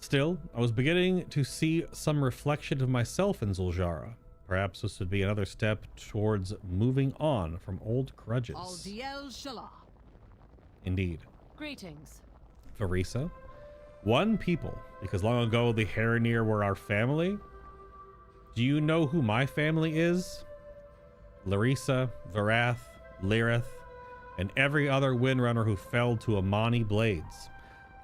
Still, I was beginning to see some reflection of myself in Zul'Jara. Perhaps this would be another step towards moving on from old grudges. Aldiel Shalah. Indeed. Greetings. Farisa. One people, because long ago the Haranir were our family. Do you know who my family is? Larissa, Varath, Lirith, and every other Windrunner who fell to Amani blades.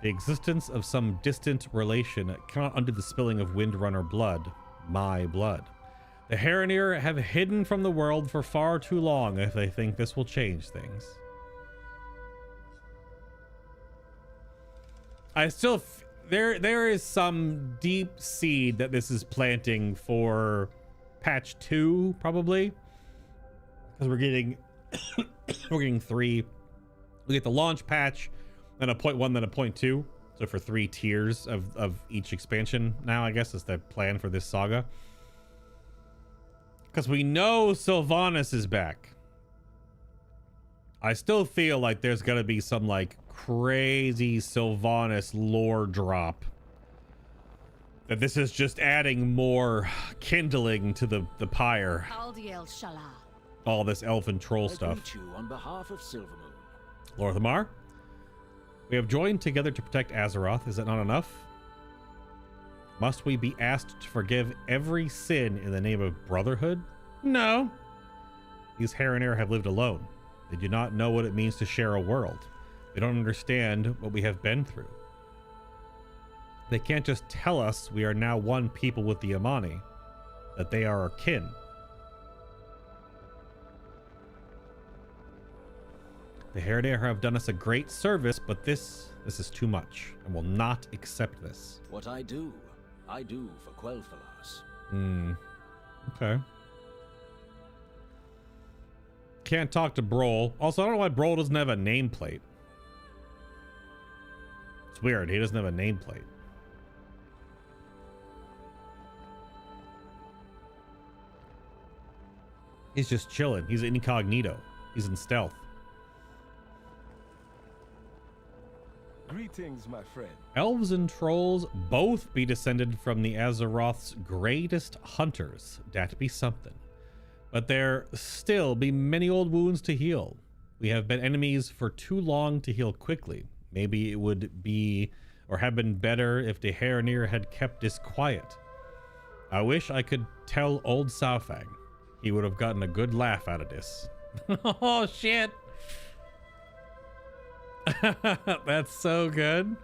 The existence of some distant relation cannot undo the spilling of Windrunner blood, my blood. The Haranir have hidden from the world for far too long if they think this will change things. I still, there is some deep seed that this is planting for patch 2, probably, because we're getting, we're getting 3. We get the launch patch, then a 0.1, then a 0.2. So for 3 tiers of each expansion now, I guess is the plan for this saga. Because we know Sylvanas is back. I still feel like there's gonna be some like crazy Sylvanas lore drop. That this is just adding more kindling to the pyre. Aldiel Shalah. All this elf and troll stuff. Greet you on behalf of Silvermoon. Lorthamar, we have joined together to protect Azeroth. Is it not enough? Must we be asked to forgive every sin in the name of brotherhood? No. These Haranir have lived alone. They do not know what it means to share a world. They don't understand what we have been through. They can't just tell us we are now one people with the Amani, that they are our kin. The Haranir have done us a great service, but this is too much. I will not accept this. What I do for Quel'Thalas. Okay. Can't talk to Brol. Also, I don't know why Brol doesn't have a nameplate. It's weird. He doesn't have a nameplate. He's just chilling. He's incognito. He's in stealth. Greetings, my friend. Elves and trolls both be descended from the Azeroth's greatest hunters. That be something. But there still be many old wounds to heal. We have been enemies for too long to heal quickly. Maybe it would be, or have been better if the Haranir had kept this quiet. I wish I could tell old Saurfang. He would have gotten a good laugh out of this. Oh, shit. That's so good.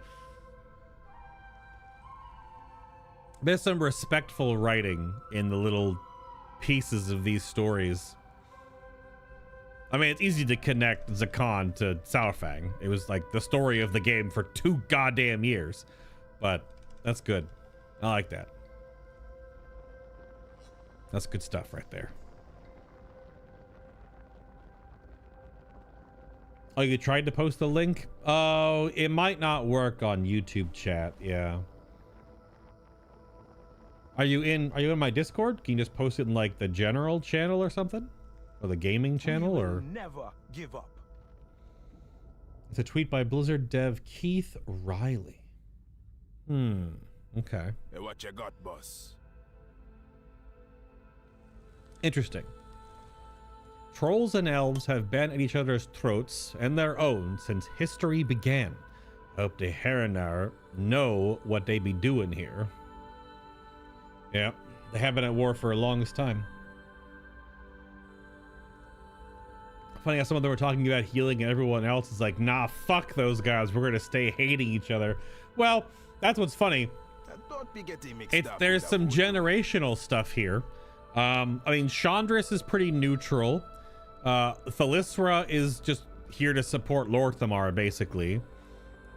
There's some respectful writing in the little pieces of these stories. I mean, it's easy to connect Zakan to Saurfang. It was like the story of the game for 2 goddamn years. But that's good. I like that. That's good stuff right there. Oh, you tried to post the link? Oh, it might not work on YouTube chat. Yeah. Are you in my Discord? Can you just post it in like the general channel or something? Or the gaming channel or never give up. It's a tweet by Blizzard dev Keith Riley. Okay. Hey, what you got, boss? Interesting. Trolls and elves have been at each other's throats and their own since history began. Hope the Herinar know what they be doing here. Yeah, they have been at war for the longest time. Funny how some of them were talking about healing and everyone else is like, nah, fuck those guys. We're gonna stay hating each other. Well, that's what's funny. Don't be getting mixed up. There's some generational stuff here. I mean, Chandris is pretty neutral. Thalisra is just here to support Lorthamar, basically.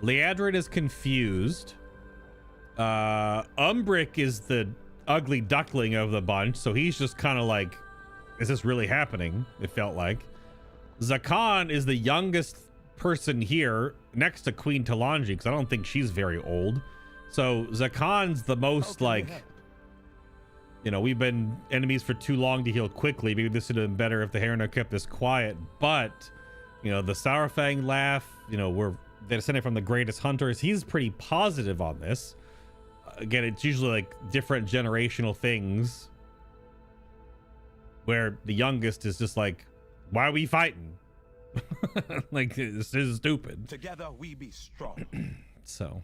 Liadrin is confused. Umbric is the ugly duckling of the bunch, so he's just kind of like, is this really happening? It felt like. Zakan is the youngest person here next to Queen Talanji, because I don't think she's very old. So Zakan's the most like, you know, we've been enemies for too long to heal quickly. Maybe this would have been better if the Herinar kept this quiet. But, you know, the Saurfang laugh, you know, they're descended from the greatest hunters. He's pretty positive on this. Again, it's usually like different generational things where the youngest is just like, why are we fighting? Like, this is stupid. Together we be strong. So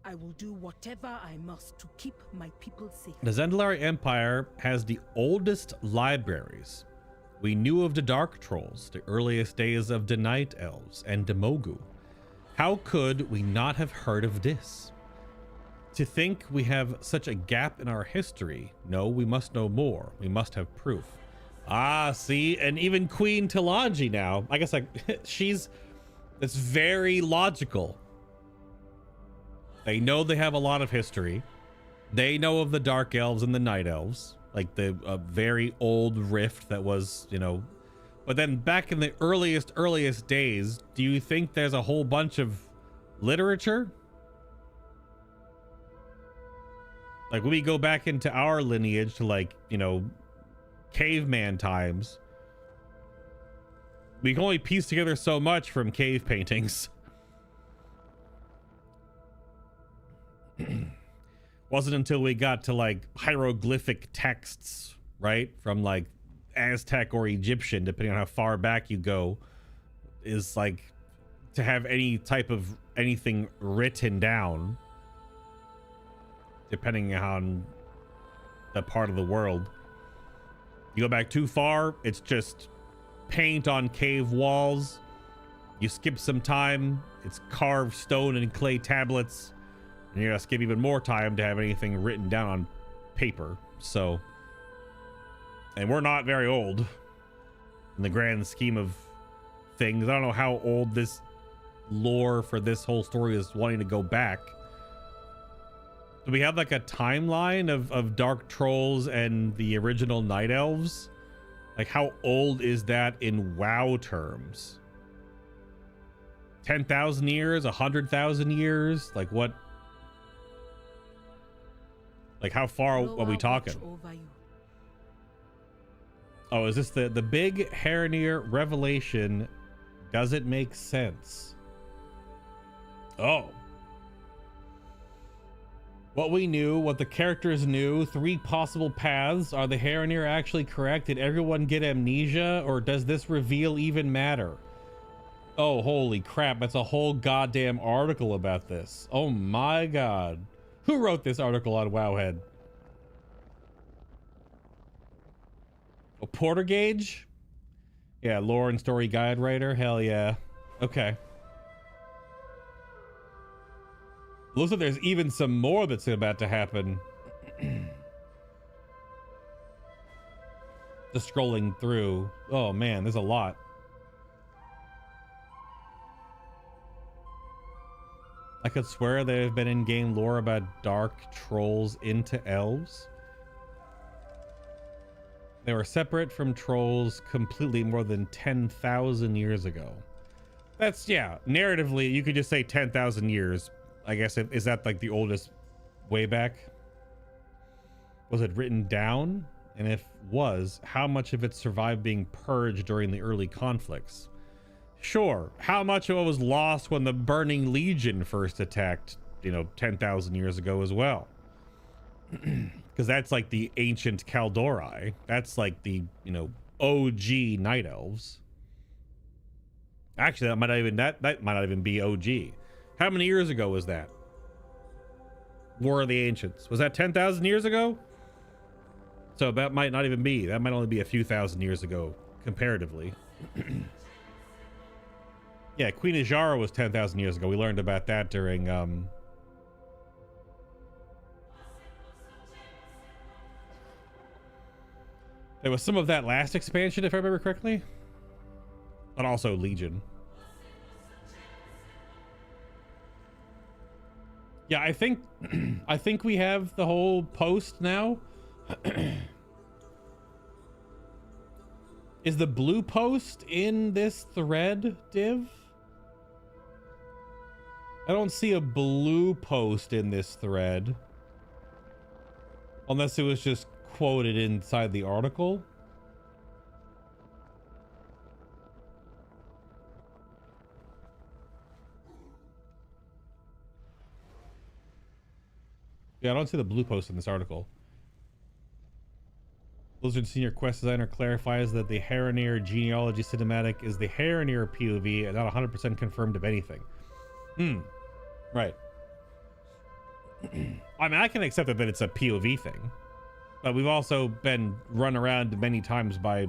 I will do whatever I must to keep my people safe. the Zendalari Empire has the oldest libraries. We knew of the Dark Trolls, the earliest days of the Night Elves and Demogu. How could we not have heard of this? To think we have such a gap in our history. No, we must know more. We must have proof. Ah, see, and even Queen Talanji now, I guess like it's very logical. They know they have a lot of history. They know of the Dark Elves and the Night Elves, like the very old rift that was, you know. But then back in the earliest days, do you think there's a whole bunch of literature? Like when we go back into our lineage to like, you know, caveman times, we can only piece together so much from cave paintings. Wasn't until we got to like hieroglyphic texts, right, from like Aztec or Egyptian, depending on how far back you go, is like to have any type of anything written down, depending on the part of the world. You go back too far, it's just paint on cave walls. You skip some time, it's carved stone and clay tablets. And you're gonna skip even more time to have anything written down on paper. So, and we're not very old in the grand scheme of things. I don't know how old this lore for this whole story is wanting to go back. Do we have like a timeline of Dark Trolls and the original Night Elves? Like how old is that in WoW terms? 10,000 years, 100,000 years? Like what? Like how far are we talking? Oh, is this the big Herinar revelation? Does it make sense? Oh. What we knew, what the characters knew, 3 possible paths. Are the Herinar actually correct? Did everyone get amnesia, or does this reveal even matter? Oh, holy crap. That's a whole goddamn article about this. Oh my god. Who wrote this article on Wowhead? Oh, Portergage? Yeah, lore and story guide writer. Hell yeah. Okay. Looks like there's even some more that's about to happen. Just scrolling through. Oh man, there's a lot. I could swear there have been in-game lore about dark trolls into elves. They were separate from trolls completely more than 10,000 years ago. That's, yeah, narratively, you could just say 10,000 years. I guess, is that like the oldest way back? Was it written down? And if was, how much of it survived being purged during the early conflicts? Sure. How much of it was lost when the Burning Legion first attacked, 10,000 years ago as well? Because that's like the ancient Kaldori. That's like the, OG Night Elves. Actually, that might not even be OG. How many years ago was that? War of the Ancients. Was that 10,000 years ago? So that might not even be. That might only be a few thousand years ago, comparatively. Yeah, Queen Ajara was 10,000 years ago. We learned about that during... There was some of that last expansion, if I remember correctly. But also Legion. Yeah, I think we have the whole post now. Is the blue post in this thread, Div? I don't see a blue post in this thread. Unless it was just quoted inside the article. Yeah, I don't see the blue post in this article. Blizzard senior quest designer clarifies that the Haranir genealogy cinematic is the Haranir POV and not 100% confirmed of anything. Right. I mean, I can accept that it's a POV thing, but we've also been run around many times by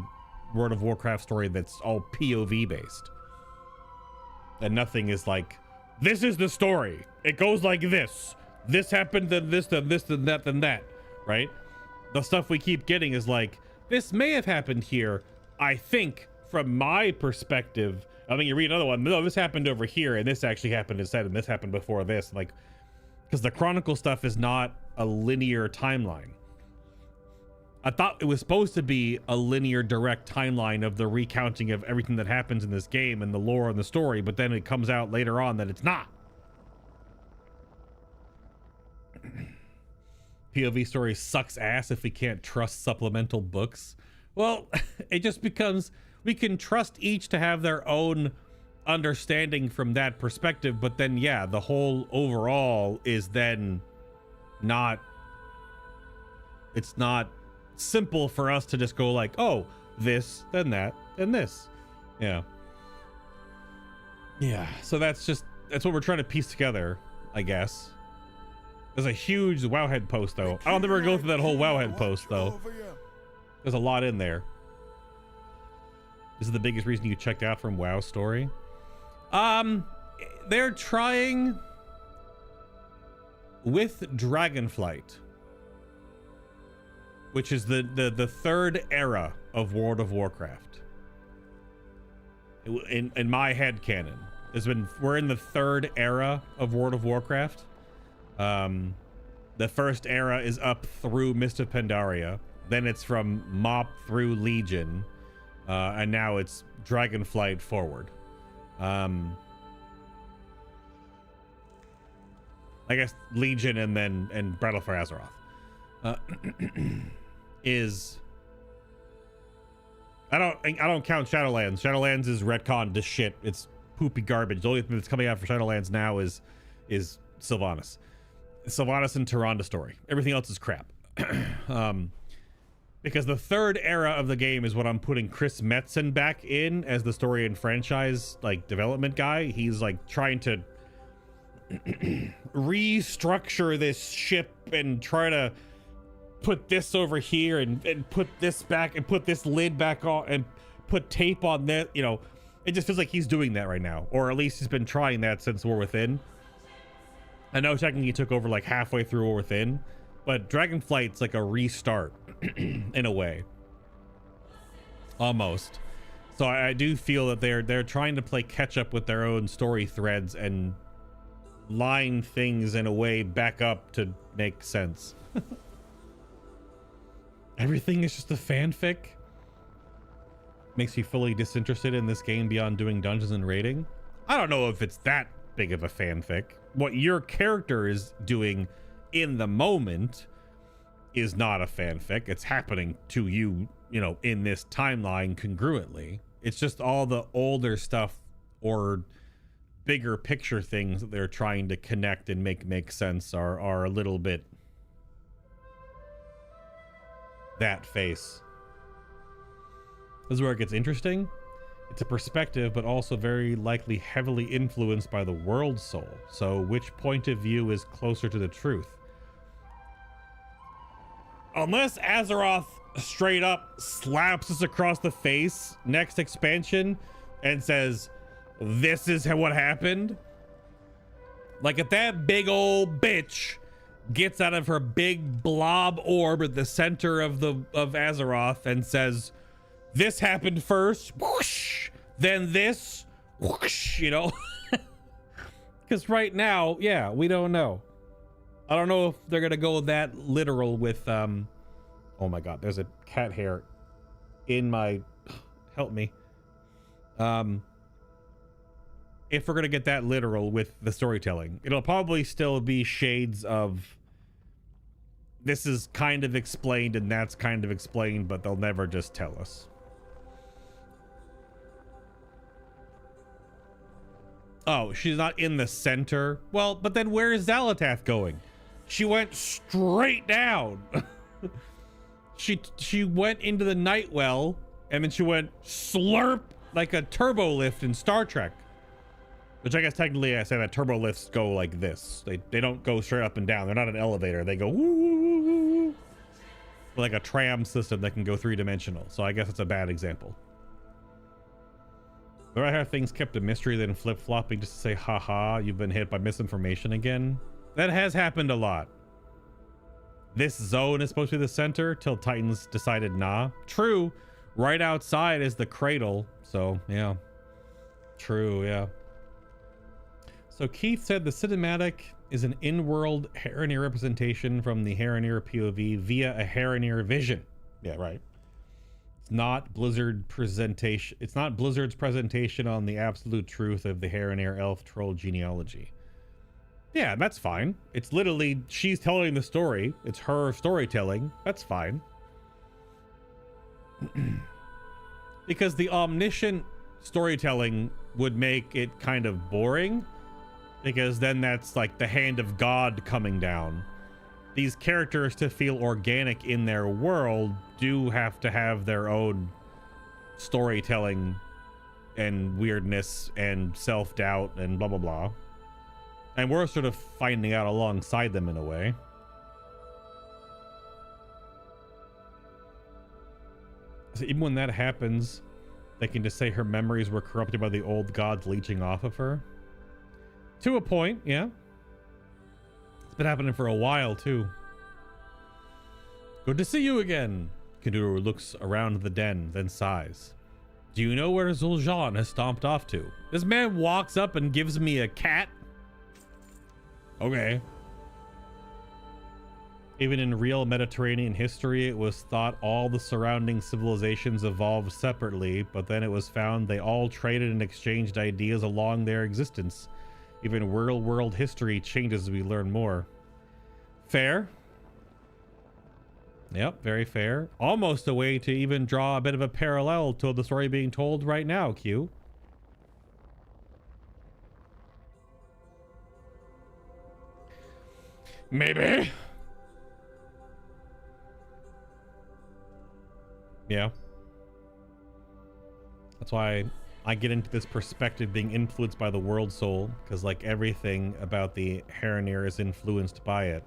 World of Warcraft story that's all POV based. And nothing is like, this is the story. It goes like this. This happened, then this, then this, then that, then that, right? The stuff we keep getting is like, this may have happened here, I think, from my perspective. I mean, you read another one, no, this happened over here, and this actually happened instead, and this happened before this. Like, because the Chronicle stuff is not a linear timeline. I thought it was supposed to be a linear, direct timeline of the recounting of everything that happens in this game and the lore and the story, but then it comes out later on that it's not. POV story sucks ass if we can't trust supplemental books. Well, it just becomes, we can trust each to have their own understanding from that perspective, but then yeah, the whole overall is then not, it's not simple for us to just go like, oh, this, then that, then this. Yeah. So that's what we're trying to piece together, I guess. There's a huge Wowhead post, though. I don't think we're gonna go through that whole Wowhead post, though. There's a lot in there. This is the biggest reason you checked out from WoW story. They're trying with Dragonflight, which is the third era of World of Warcraft. In my head canon, we're in the third era of World of Warcraft. The first era is up through Mist of Pandaria, then it's from Mop through Legion, and now it's Dragonflight forward. I guess Legion and Battle for Azeroth is, I don't count Shadowlands. Shadowlands is retconned to shit. It's poopy garbage. The only thing that's coming out for Shadowlands now is Sylvanas. Sylvanas and Tyrande story. Everything else is crap. Because the third era of the game is what I'm putting Chris Metzen back in as the story and franchise like development guy. He's like trying to restructure this ship and try to put this over here and put this back and put this lid back on and put tape on that. You know, it just feels like he's doing that right now, or at least he's been trying that since War Within. I know technically he took over like halfway through War Within, but Dragonflight's like a restart in a way, almost. So I do feel that they're trying to play catch up with their own story threads and line things in a way back up to make sense. Everything is just a fanfic. Makes you fully disinterested in this game beyond doing dungeons and raiding. I don't know if it's that big of a fanfic. What your character is doing in the moment is not a fanfic. It's happening to you, you know, in this timeline congruently. It's just all the older stuff or bigger picture things that they're trying to connect and make sense are a little bit that face. This is where it gets interesting. It's a perspective, but also very likely heavily influenced by the world soul. So which point of view is closer to the truth? Unless Azeroth straight up slaps us across the face next expansion and says, this is what happened. Like if that big old bitch gets out of her big blob orb at the center of Azeroth and says, this happened first, whoosh, then this, whoosh, you know? Because right now, yeah, we don't know. I don't know if they're gonna go that literal with oh my god, there's a cat hair in my, help me. If we're gonna get that literal with the storytelling, it'll probably still be shades of this is kind of explained and that's kind of explained, but they'll never just tell us. Oh, she's not in the center. Well, but then where is Xalatath going? She went straight down. She went into the night well, and then she went slurp like a turbo lift in Star Trek. Which I guess technically I say that turbo lifts go like this. They don't go straight up and down. They're not an elevator. They go woo, woo, woo, woo, woo. Like a tram system that can go three-dimensional. So I guess it's a bad example. There I have things kept a mystery, then flip-flopping just to say, haha, you've been hit by misinformation again. That has happened a lot. This zone is supposed to be the center till Titans decided nah. True, right outside is the cradle. So yeah, true, yeah. So Keith said the cinematic is an in-world Heronir representation from the Heronir POV via a Heronir vision. Yeah, right. Not Blizzard presentation. It's not Blizzard's presentation on the absolute truth of the Heronir elf troll genealogy. Yeah, that's fine. It's literally she's telling the story. It's her storytelling. That's fine. Because the omniscient storytelling would make it kind of boring, because then that's like the hand of God coming down. These characters, to feel organic in their world, do have to have their own storytelling and weirdness and self-doubt and blah blah blah, and we're sort of finding out alongside them in a way. So even when that happens, they can just say her memories were corrupted by the old gods leeching off of her. To a point, yeah. It's been happening for a while, too. Good to see you again. Kanduro looks around the den, then sighs. Do you know where Zul'Jin has stomped off to? This man walks up and gives me a cat? Okay. Even in real Mediterranean history, it was thought all the surrounding civilizations evolved separately, but then it was found they all traded and exchanged ideas along their existence. Even real world history changes as we learn more. Fair. Yep, very fair. Almost a way to even draw a bit of a parallel to the story being told right now, Q. Maybe. Yeah. That's why I get into this perspective being influenced by the world soul, because like everything about the Heronir is influenced by it.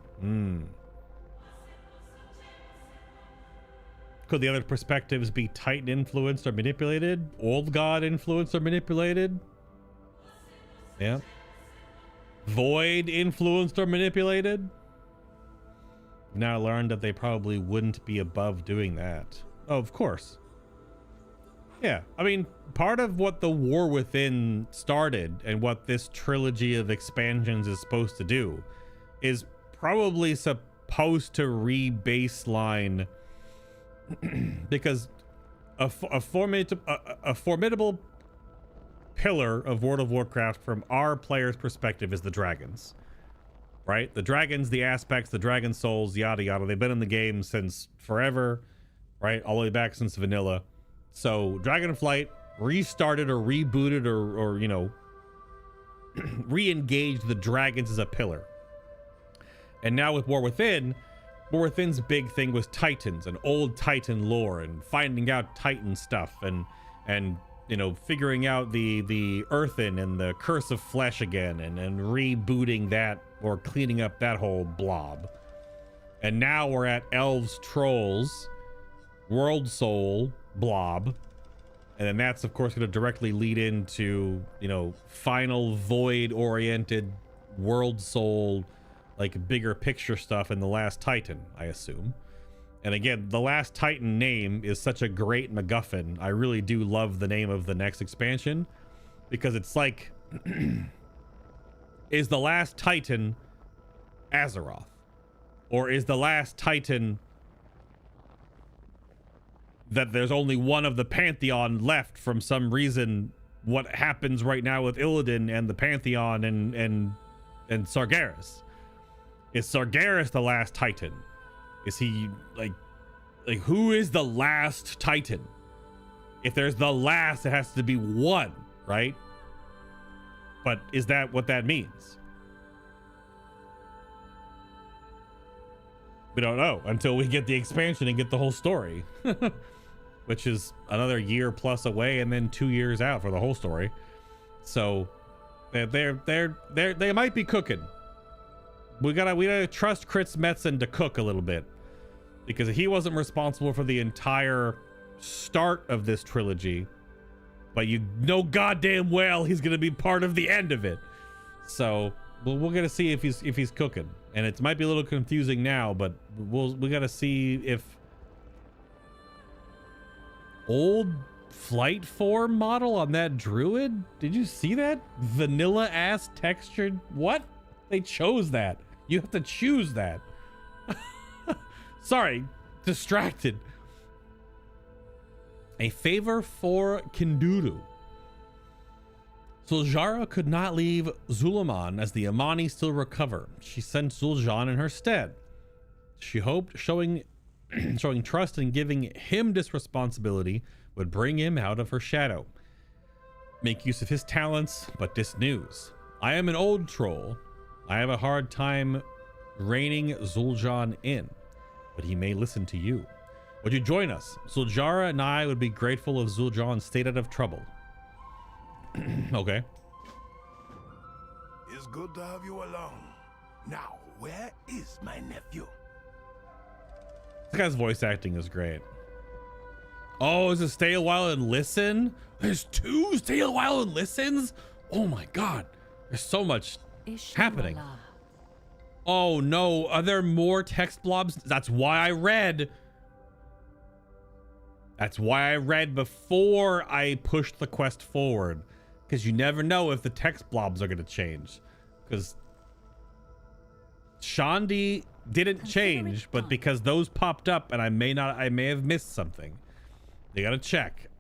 Could the other perspectives be Titan influenced or manipulated? Old God influenced or manipulated? Yeah. Void influenced or manipulated? Now I learned that they probably wouldn't be above doing that. Oh, of course. Yeah, I mean, part of what the War Within started and what this trilogy of expansions is supposed to do is probably supposed to re-baseline because a formidable pillar of World of Warcraft from our players' perspective is the dragons. right? The dragons, the aspects, the dragon souls, yada yada. They've been in the game since forever, right? All the way back since vanilla. So Dragonflight restarted or rebooted or you know, re-engaged the dragons as a pillar. And now with War Within's big thing was Titans and old Titan lore and finding out Titan stuff and you know, figuring out the Earthen and the Curse of Flesh again and rebooting that or cleaning up that whole blob. And now we're at Elves, Trolls, World Soul, Blob. And then that's, of course, going to directly lead into, you know, final void-oriented World Soul, like bigger picture stuff in The Last Titan, I assume. And again, The Last Titan name is such a great MacGuffin. I really do love the name of the next expansion because it's like, is The Last Titan Azeroth? Or is The Last Titan that there's only one of the Pantheon left from some reason? What happens right now with Illidan and the Pantheon and Sargeras? Is Sargeras the last Titan? Is he like who is the last Titan? If there's the last, it has to be one, right? But is that what that means? We don't know until we get the expansion and get the whole story. Which is another year plus away and then 2 years out for the whole story. So they might be cooking. We gotta trust Chris Metzen to cook a little bit, because he wasn't responsible for the entire start of this trilogy, but you know goddamn well he's gonna be part of the end of it. So we're gonna see if he's cooking, and it might be a little confusing now, but we gotta see if old flight form model on that druid. Did you see that vanilla ass textured? What? They chose that. You have to choose that. Sorry, distracted. A favor for Kinduru. Zuljara could not leave Zulaman as the Amani still recover. She sent Zul'Jin in her stead. She hoped showing trust and giving him this responsibility would bring him out of her shadow. Make use of his talents, but this news. I am an old troll. I have a hard time reining Zul'Jin in, but he may listen to you. Would you join us? Zuljara and I would be grateful if Zul'Jin stayed out of trouble. Okay. It's good to have you along. Now, where is my nephew? This guy's voice acting is great. Oh, is it stay a while and listen? There's 2 stay a while and listens? Oh my god. There's so much happening. Oh no, are there more text blobs? That's why I read. That's why I read before I pushed the quest forward. Because you never know if the text blobs are going to change. Because Shandi didn't change, but because those popped up and I may have missed something. They gotta check.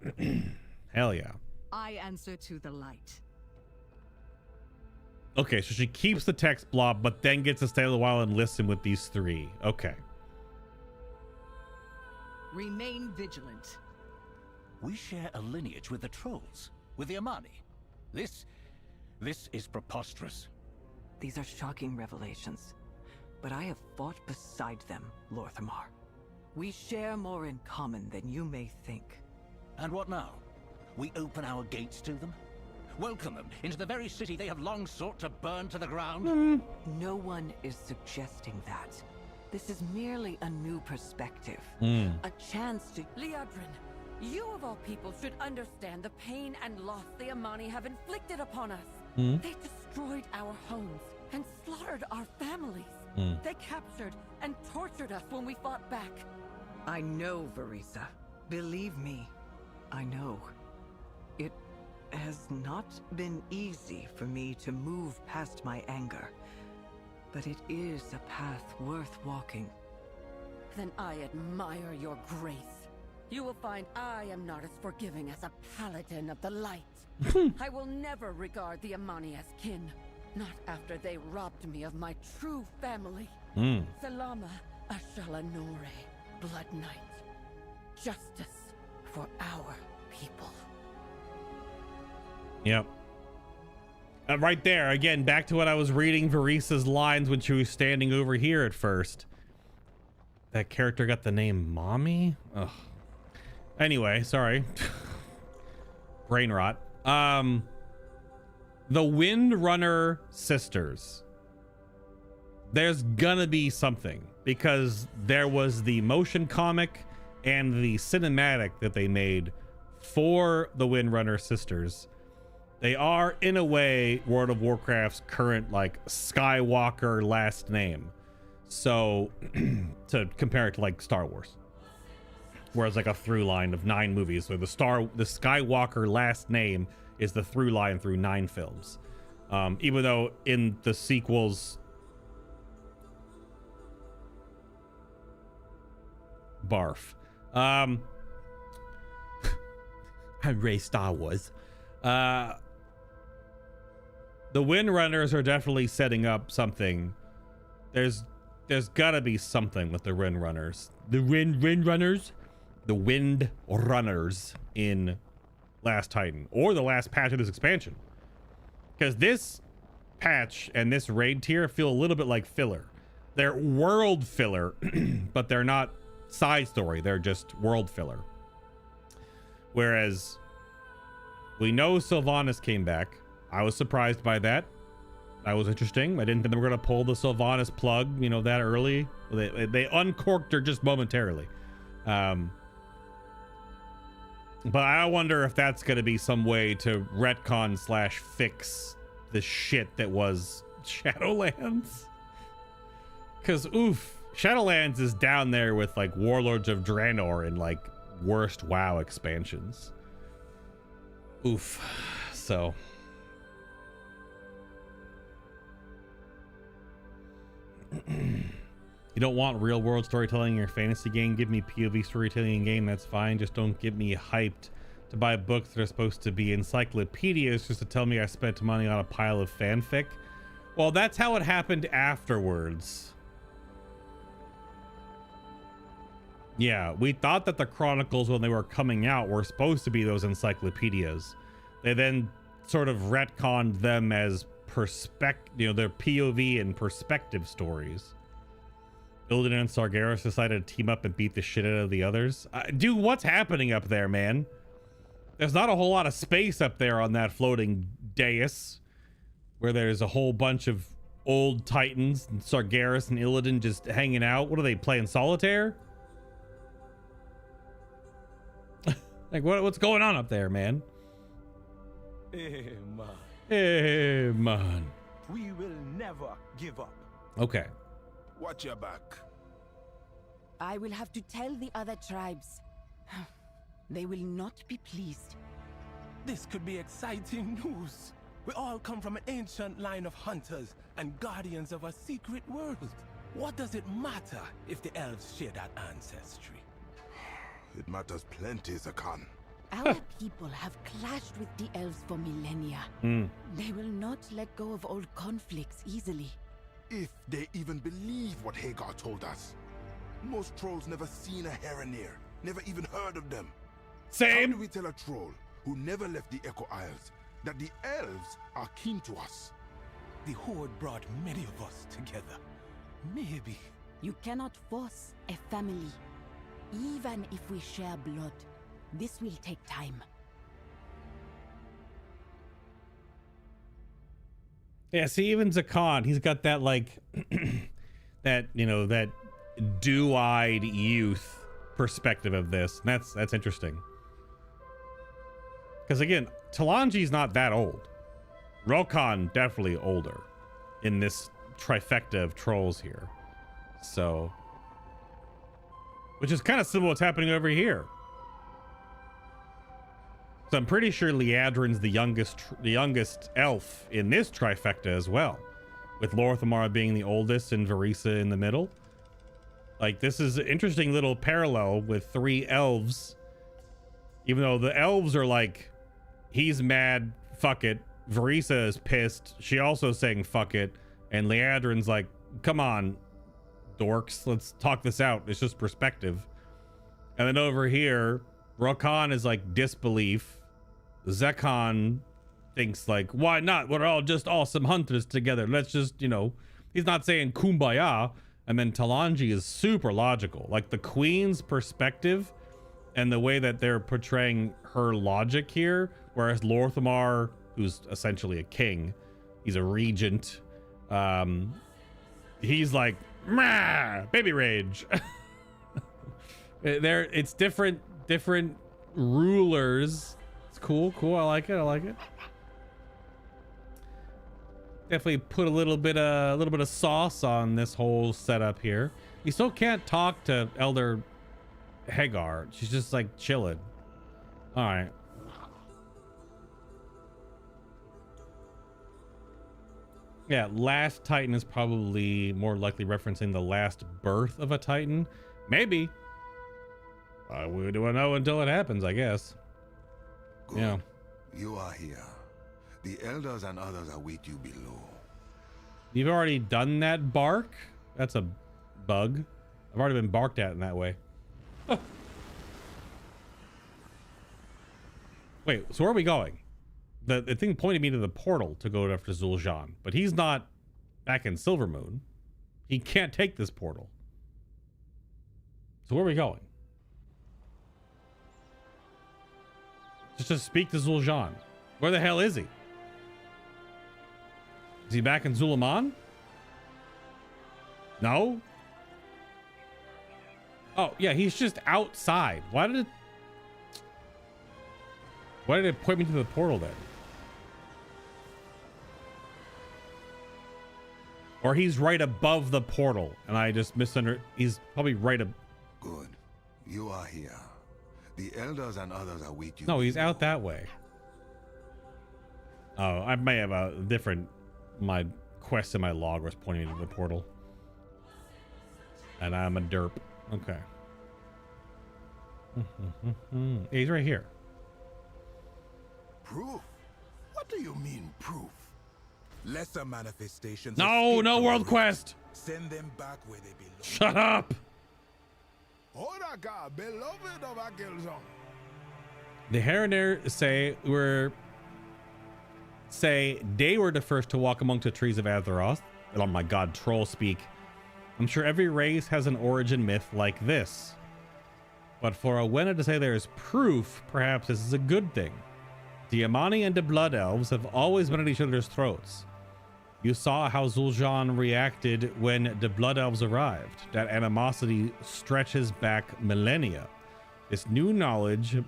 Hell yeah. I answer to the light. Okay, so she keeps the text blob, but then gets to stay a while and listen with these 3. Okay. Remain vigilant. We share a lineage with the trolls, with the Amani. This is preposterous. These are shocking revelations, but I have fought beside them, Lorthamar. We share more in common than you may think. And what now? We open our gates to them? Welcome them into the very city they have long sought to burn to the ground? No one is suggesting that. This is merely a new perspective. A chance to... Liadrin, you of all people should understand the pain and loss the Amani have inflicted upon us. They destroyed our homes and slaughtered our families. They captured and tortured us when we fought back. I know, Verisa. Believe me, I know. It has not been easy for me to move past my anger, but it is a path worth walking. Then I admire your grace. You will find I am not as forgiving as a paladin of the light. I will never regard the Amani as kin. Not after they robbed me of my true family. Salama Ashalanore, Blood Knight. Justice for our people. Yep. Right there, again, back to what I was reading Veresa's lines when she was standing over here at first. That character got the name Mommy? Ugh. Anyway, sorry. Brain rot. The Windrunner sisters. There's gonna be something, because there was the motion comic and the cinematic that they made for the Windrunner sisters. They are, in a way, World of Warcraft's current, like, Skywalker last name. So, to compare it to, like, Star Wars. Whereas, like, a through line of 9 movies. So the Skywalker last name is the through line through 9 films. Even though in the sequels... Barf. I'm Ray Star Wars. The Windrunners are definitely setting up something. There's gotta be something with the Windrunners. The Windrunners? The Windrunners in Last Titan, or the last patch of this expansion. Because this patch and this raid tier feel a little bit like filler. They're world filler, but they're not side story. They're just world filler. Whereas we know Sylvanas came back. I was surprised by that. That was interesting. I didn't think they were going to pull the Sylvanas plug, you know, that early. They uncorked her just momentarily. But I wonder if that's going to be some way to retcon / fix the shit that was Shadowlands. Because, oof, Shadowlands is down there with, like, Warlords of Draenor and, like, worst WoW expansions. Oof. So... You don't want real world storytelling in your fantasy game? Give me POV storytelling game, that's fine. Just don't get me hyped to buy books that are supposed to be encyclopedias just to tell me I spent money on a pile of fanfic. Well, that's how it happened afterwards. Yeah, we thought that the Chronicles, when they were coming out, were supposed to be those encyclopedias. They then sort of retconned them as their POV and perspective stories. Illidan and Sargeras decided to team up and beat the shit out of the others. Dude, what's happening up there, man? There's not a whole lot of space up there on that floating dais where there's a whole bunch of old Titans and Sargeras and Illidan just hanging out. What are they, playing solitaire? Like, what's going on up there, man? Hey, man. Hey, man. We will never give up. Okay. Watch your back. I will have to tell the other tribes. They will not be pleased. This could be exciting news. We all come from an ancient line of hunters and guardians of a secret world. What does it matter if the elves share that ancestry? It matters plenty, Zakan. Our people have clashed with the elves for millennia. They will not let go of old conflicts easily. If they even believe what Hagar told us. Most trolls never seen a Herenir, never even heard of them. Same. How do we tell a troll who never left the Echo Isles that the elves are kin to us? The Horde brought many of us together. Maybe. You cannot force a family. Even if we share blood, this will take time. Yeah, see, even Zakan, he's got that, like, that, you know, that dew-eyed youth perspective of this. And that's interesting. Because, again, Talanji's not that old. Rokon definitely older in this trifecta of trolls here. So, which is kind of similar to what's happening over here. So I'm pretty sure Liadrin's the youngest elf in this trifecta as well, with Lorthamar being the oldest and Veresa in the middle. Like, this is an interesting little parallel with 3 elves, even though the elves are like, he's mad, fuck it, Verisa is pissed. She also saying fuck it. And Leandrin's like, come on, dorks, let's talk this out. It's just perspective. And then over here, Rakan is like disbelief. Zekhan thinks like, why not? We're all just awesome hunters together. Let's just, you know, he's not saying kumbaya. And then Talanji is super logical. Like the queen's perspective and the way that they're portraying her logic here, whereas Lorthamar, who's essentially a king, he's a regent, he's like, baby rage. It's different rulers. It's cool. I like it. Definitely put a little bit of sauce on this whole setup here. You still can't talk to Elder Hagar. She's just like chilling. All right. Yeah, last Titan is probably more likely referencing the last birth of a Titan. Maybe. We don't know until it happens, I guess. Good. Yeah. You are here. The elders and others await you below. You've already done that bark? That's a bug. I've already been barked at in that way. Oh. Wait, so where are we going? The thing pointed me to the portal to go after Zul'Jin, but he's not back in Silvermoon. He can't take this portal. So where are we going? Just to speak to Zul'Jin. Where the hell is he? Is he back in Zulaman? No? Oh, yeah, he's just outside. Why did it point me to the portal then? Or he's right above the portal and I just he's probably right Good. You are here. The elders and others await you. No, he's out that way. Oh, I may have a different... My quest in my log was pointing to the portal. And I'm a derp. Okay. He's right here. Proof? What do you mean, proof? Lesser manifestations. No world quest. Send them back where they belong. Shut up. Beloved of Akilzon. The Harrenir say they were the first to walk among the trees of Azeroth. Oh my god, troll speak. I'm sure every race has an origin myth like this. But for Owena to say there is proof, perhaps this is a good thing. The Amani and the Blood Elves have always been at each other's throats. You saw how Zul'Jin reacted when the Blood Elves arrived. That animosity stretches back millennia. This new knowledge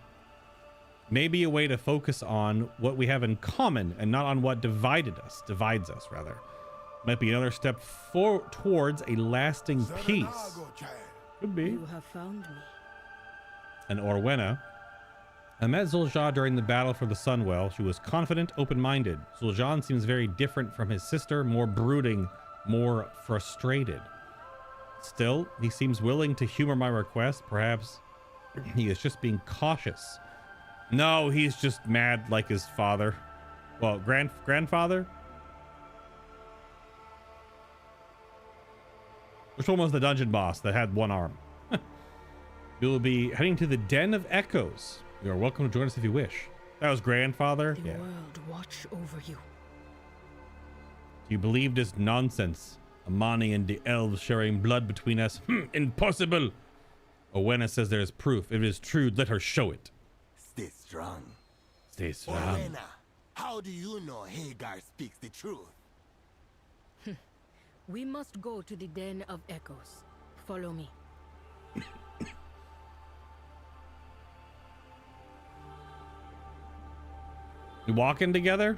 may be a way to focus on what we have in common and not on what divides us rather. Might be another step towards a lasting peace. Could be. You have found me. And Orwena. I met Zul'Jin during the battle for the Sunwell. She was confident, open-minded. Zul'Jin seems very different from his sister, more brooding, more frustrated. Still, he seems willing to humor my request. Perhaps he is just being cautious. No, he's just mad like his father. Well, grandfather? Which one was the dungeon boss that had one arm? We will be heading to the Den of Echoes. You are welcome to join us if you wish. That was grandfather? The world watch over you. Do you believe this nonsense? Amani and the elves sharing blood between us? Impossible! Owena says there is proof. If it is true, let her show it. Stay strong. Stay strong. Owena, how do you know Hagar speaks the truth? We must go to the Den of Echoes. Follow me. We walking together?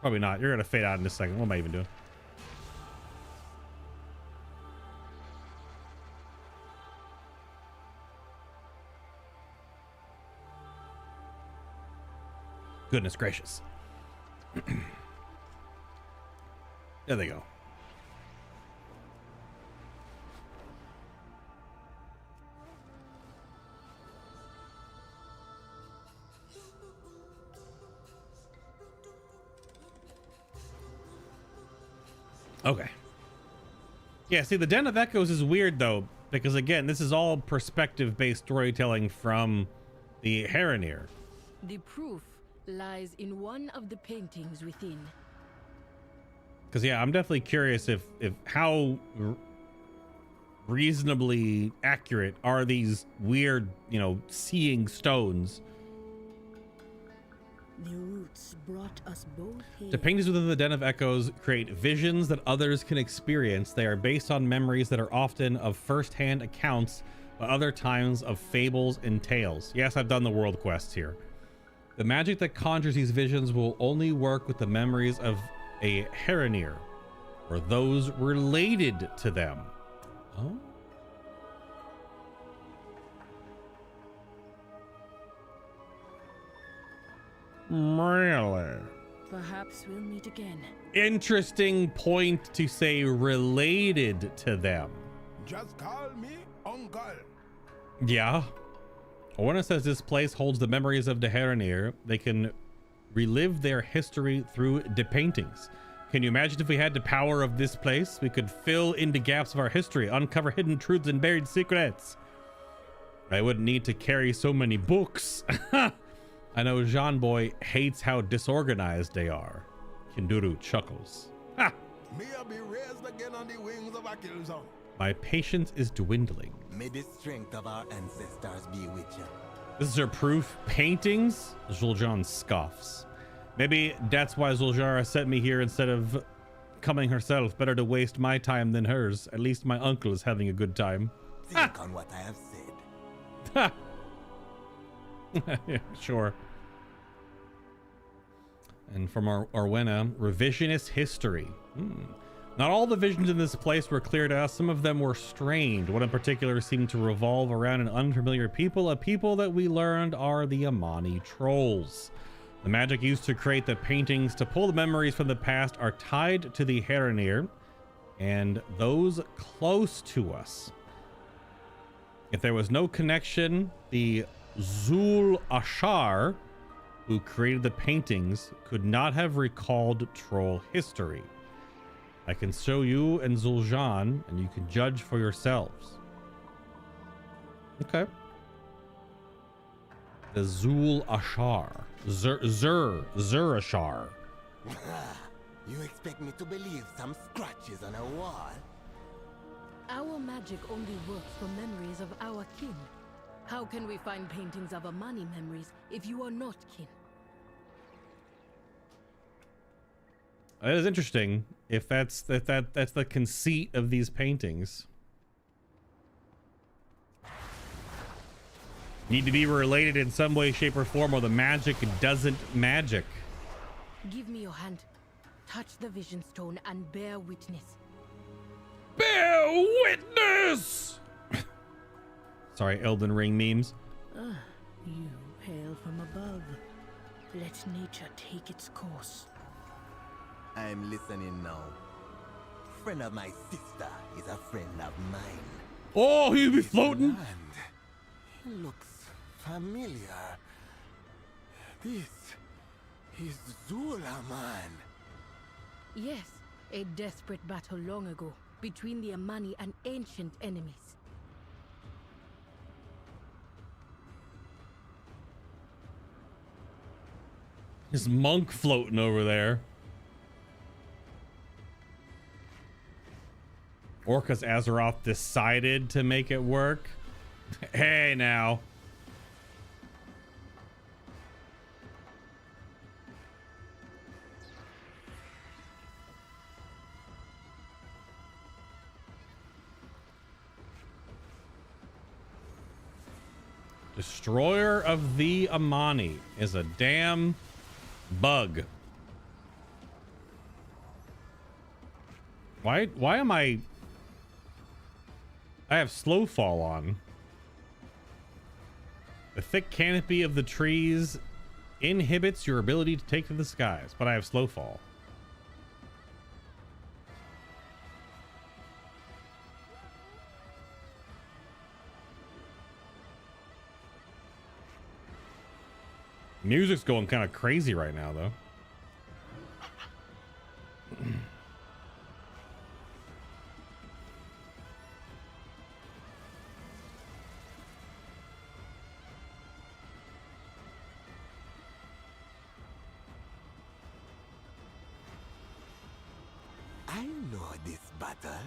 Probably not. You're gonna fade out in a second. What am I even doing? Goodness gracious. There they go. Okay. Yeah, see, the Den of Echoes is weird, though, because, again, this is all perspective-based storytelling from the Heronir. The proof lies in one of the paintings within. Because, yeah, I'm definitely curious if how reasonably accurate are these weird, you know, seeing stones. The roots brought us both here. The paintings within the Den of Echoes create visions that others can experience. They are based on memories that are often of first-hand accounts, but other times of fables and tales. Yes, I've done the world quests here. The magic that conjures these visions will only work with the memories of a Heronir, or those related to them. Oh? Really? Perhaps we'll meet again. Interesting point to say related to them. Just call me Uncle. Yeah. When it says this place holds the memories of the Heronir, they can relive their history through the paintings. Can you imagine if we had the power of this place? We could fill in the gaps of our history, uncover hidden truths and buried secrets. I wouldn't need to carry so many books. I know Jean Boy hates how disorganized they are. Kinduru chuckles. Ha! May I be raised again on the wings of a kill zone. My patience is dwindling. May the strength of our ancestors be with you. This is her proof. Paintings? Zul'Jin scoffs. Maybe that's why Zul'Jara sent me here instead of coming herself. Better to waste my time than hers. At least my uncle is having a good time. Think on what I have said. Ha! Yeah, sure. And from Orwena, revisionist history. Not all the visions in this place were clear to us. Some of them were strange. One in particular seemed to revolve around an unfamiliar people, a people that we learned are the Amani trolls. The magic used to create the paintings to pull the memories from the past are tied to the Heronir and those close to us. If there was no connection, the Zul Ashar, who created the paintings, could not have recalled troll history. I can show you and Zul'Jin, and you can judge for yourselves. Okay. The Zul Ashar. Zur Ashar. You expect me to believe some scratches on a wall? Our magic only works for memories of our kin. How can we find paintings of Amani memories if you are not kin? That is interesting. If that's the conceit of these paintings. Need to be related in some way, shape, or form, or the magic doesn't magic. Give me your hand. Touch the vision stone and bear witness. Bear witness! Sorry, Elden Ring memes. You hail from above. Let nature take its course. I'm listening now. Friend of my sister is a friend of mine. Oh, he'll be floating. He looks familiar. This is Zulaman. Yes, a desperate battle long ago between the Amani and ancient enemies. This monk floating over there. Or because Azeroth decided to make it work. Hey, now. Destroyer of the Amani is a damn bug. Why am I have slow fall on. The thick canopy of the trees inhibits your ability to take to the skies, but I have slow fall. Music's going kind of crazy right now, though. battle?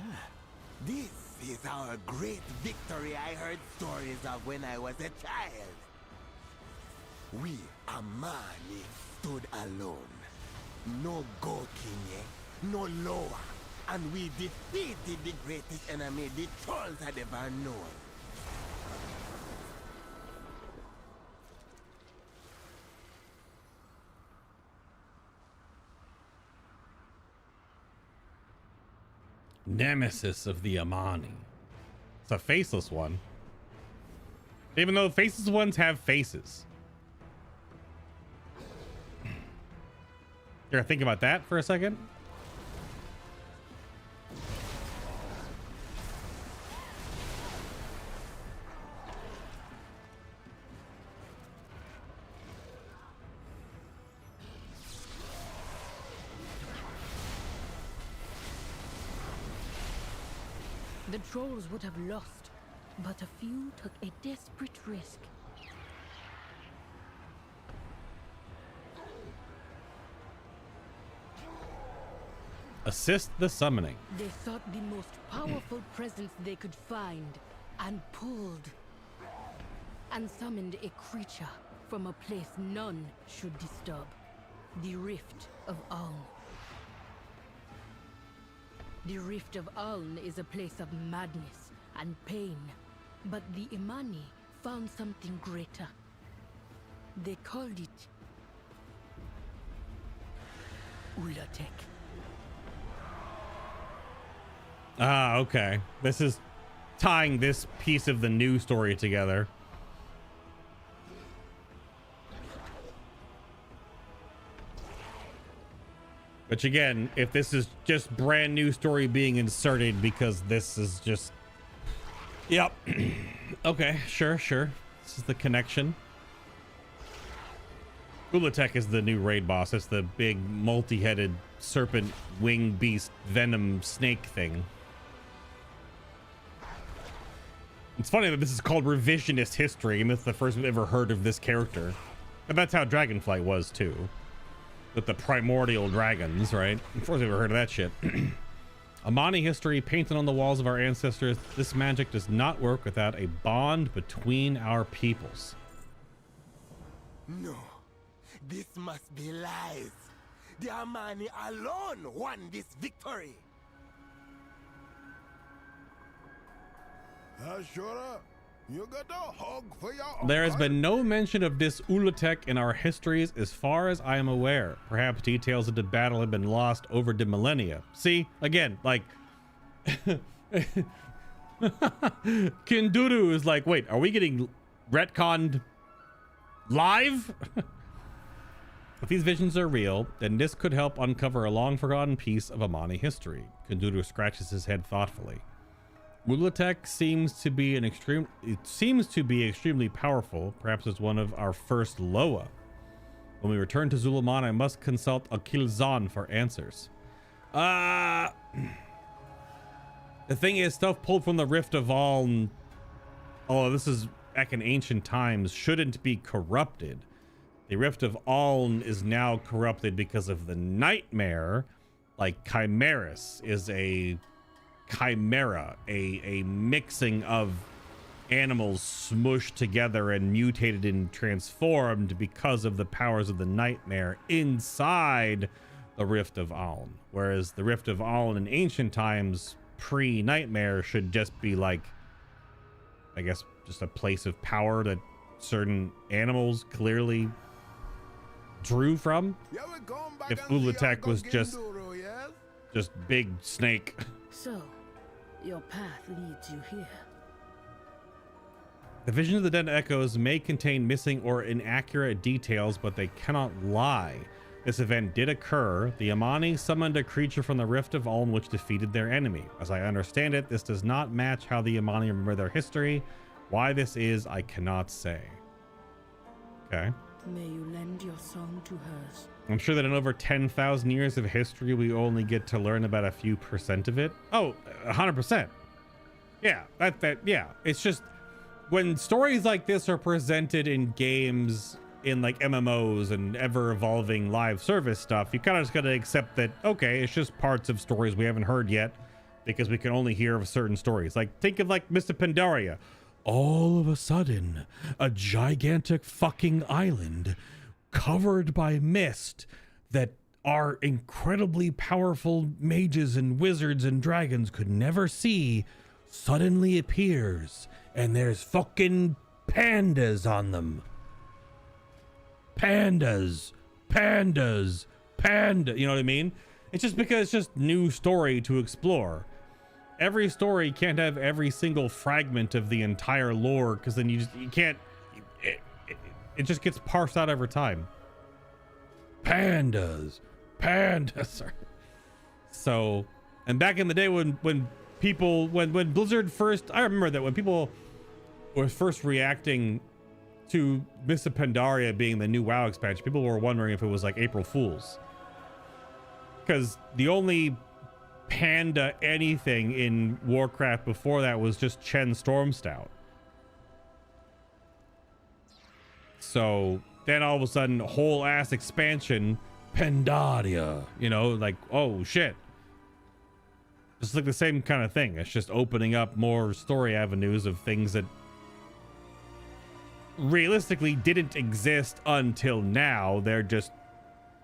This is our great victory I heard stories of when I was a child. We, Amani, stood alone. No Gokinye, no Loa, and we defeated the greatest enemy the trolls had ever known. Nemesis of the Amani. It's a faceless one. Even though faceless ones have faces. You ever think about that for a second? The trolls would have lost, but a few took a desperate risk. Assist the summoning. They sought the most powerful presence they could find and pulled and summoned a creature from a place none should disturb. The Rift of Uln. The Rift of Uln is a place of madness and pain, but the Imani found something greater. They called it Ulatek. Ah, okay. This is tying this piece of the new story together. Which again, if this is just brand new story being inserted because this is just... Yep. Okay, sure. This is the connection. Ulatek is the new raid boss. It's the big multi-headed serpent wing beast venom snake thing. It's funny that this is called revisionist history, and that's the first we've ever heard of this character. And that's how Dragonflight was too. With the primordial dragons, right? Before we ever heard of that shit. Amani history painted on the walls of our ancestors. This magic does not work without a bond between our peoples. No, this must be lies. The Amani alone won this victory. Ashura, you got a hug for your There has uncle? been no mention of this Ulatek in our histories as far as I am aware. Perhaps details of the battle have been lost over the millennia. See, again, like... Kinduru is like, wait, are we getting retconned live? If these visions are real, then this could help uncover a long-forgotten piece of Amani history. Kinduru scratches his head thoughtfully. Ulatek seems to be extremely powerful. Perhaps it's one of our first Loa. When we return to Zulaman, I must consult Akilzan for answers. The thing is, stuff pulled from the Rift of Uln, oh, this is back in ancient times, shouldn't be corrupted. The Rift of Uln is now corrupted because of the nightmare. Like Chimeras is a chimera, a mixing of animals smushed together and mutated and transformed because of the powers of the nightmare inside the Rift of Uln. Whereas the Rift of Uln in ancient times, pre-nightmare, should just be like, I guess, just a place of power that certain animals clearly drew from. If Ulatek was just big snake. So, your path leads you here. The vision of the dead echoes may contain missing or inaccurate details, but they cannot lie. This event did occur. The Amani summoned a creature from the Rift of Uln which defeated their enemy. As I understand it, this does not match how the Amani remember their history. Why this is, I cannot say. Okay. May you lend your song to hers. I'm sure that in over 10,000 years of history, we only get to learn about a few percent of it. Oh, 100%. Yeah, yeah. It's just when stories like this are presented in games, in like MMOs and ever evolving live service stuff, you kind of just got to accept that, okay, it's just parts of stories we haven't heard yet. because we can only hear of certain stories. Like, think of like Mr. Pandaria. All of a sudden, a gigantic fucking island covered by mist that our incredibly powerful mages and wizards and dragons could never see suddenly appears, and there's fucking pandas on them. Pandas, you know what I mean? It's just because it's just new story to explore. Every story can't have every single fragment of the entire lore, because then you can't, it just gets parsed out over time. Pandas. Sorry. So, and back in the day when Blizzard first, I remember that when people were first reacting to Mists of Pandaria being the new WoW expansion, people were wondering if it was like April Fools. Because the only panda anything in Warcraft before that was just Chen Stormstout. So then all of a sudden, whole ass expansion, Pandaria, you know, like, oh shit. It's like the same kind of thing. It's just opening up more story avenues of things that realistically didn't exist until now. They're just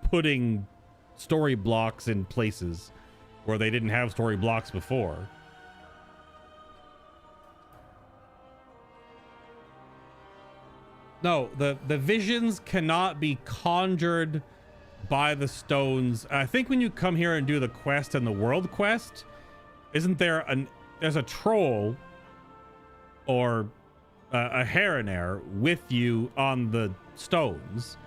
putting story blocks in places where they didn't have story blocks before. No, the visions cannot be conjured by the stones. I think when you come here and do the quest and the world quest, isn't there there's a troll or a Harrener with you on the stones.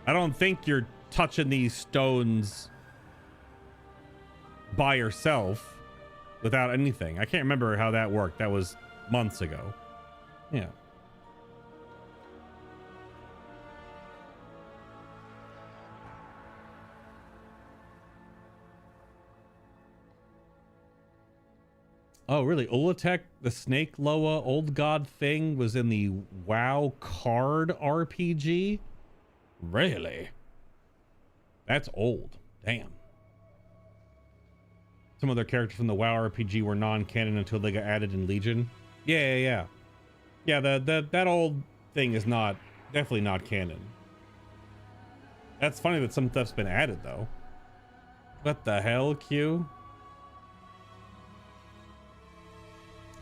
I don't think you're touching these stones by yourself without anything. I can't remember how that worked. That was months ago. Yeah. Oh, really? Ulatek, the Snake Loa old god thing was in the WoW card RPG? Really? That's old. Damn. Some of their characters from the WoW RPG were non-canon until they got added in Legion. Yeah. Yeah, that old thing is definitely not canon. That's funny that some stuff's been added, though. What the hell, Q?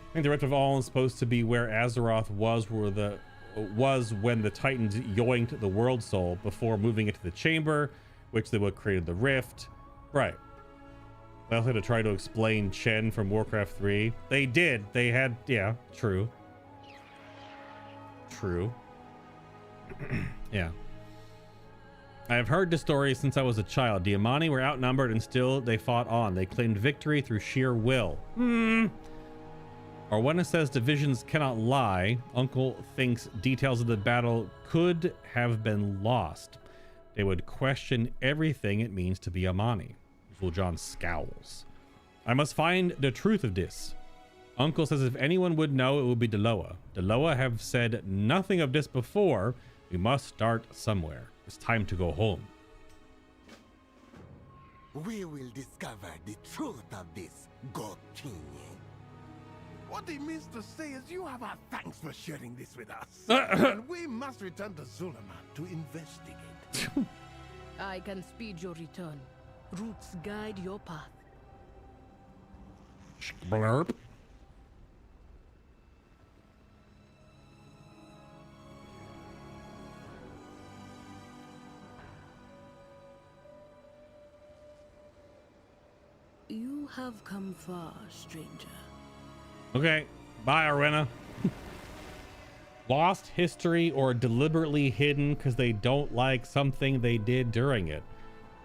I think the Rift of All is supposed to be where Azeroth was when the Titans yoinked the World Soul before moving it to the Chamber, which they would created the Rift. Right. They also had to try to explain Chen from Warcraft 3. They did. They had, yeah, true. Yeah. I have heard the story since I was a child. The Amani were outnumbered and still they fought on. They claimed victory through sheer will. Or when it says divisions cannot lie, Uncle thinks details of the battle could have been lost. They would question everything it means to be Amani. Zul'Jin scowls. I must find the truth of this. Uncle says if anyone would know, it would be Deloa. Deloa have said nothing of this before. We must start somewhere. It's time to go home. We will discover the truth of this, God King. What he means to say is you have our thanks for sharing this with us. And we must return to Zulaman to investigate. I can speed your return. Roots guide your path. Blurb. You have come far, stranger. Okay, bye, Arena. Lost history or deliberately hidden because they don't like something they did during it.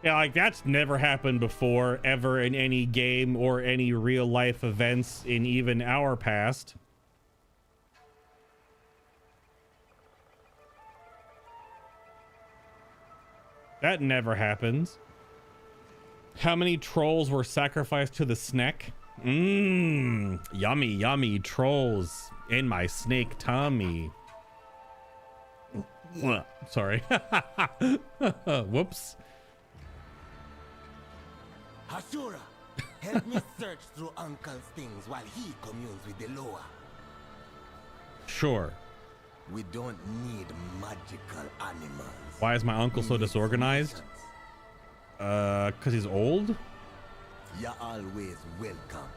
Yeah, like that's never happened before, ever in any game or any real life events in even our past. That never happens. How many trolls were sacrificed to the snake? Yummy, yummy trolls in my snake tummy. Sorry. Whoops. Hasura, Help me search through Uncle's things while he communes with the lower. Sure. We don't need magical animals. Why is my uncle so disorganized? Because he's old? You're always welcome.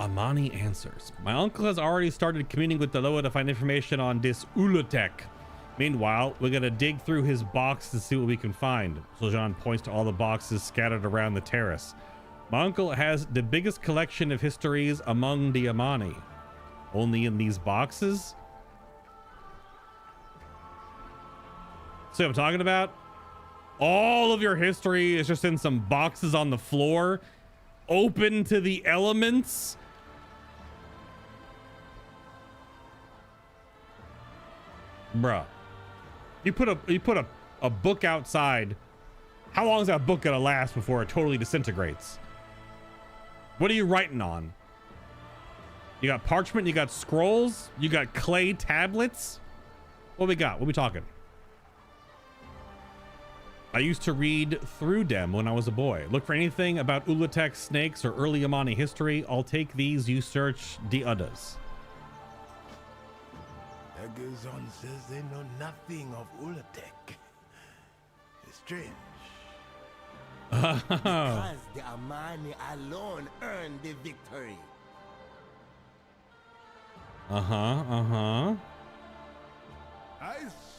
Amani answers. My uncle has already started communing with the Loa to find information on this Ulutek. Meanwhile, we're gonna dig through his box to see what we can find. Zul'Jin points to all the boxes scattered around the terrace. My uncle has the biggest collection of histories among the Amani. Only in these boxes? See what I'm talking about? All of your history is just in some boxes on the floor, open to the elements. Bruh. You put a book outside. How long is that book gonna last before it totally disintegrates? What are you writing on? You got parchment, you got scrolls, you got clay tablets. What we got? What we talking? I used to read through them when I was a boy. Look for anything about Ulutek, snakes, or early Amani history. I'll take these. You search the others. Dagazon says they know nothing of Ulutek. It's strange. Because the Amani alone earned the victory. I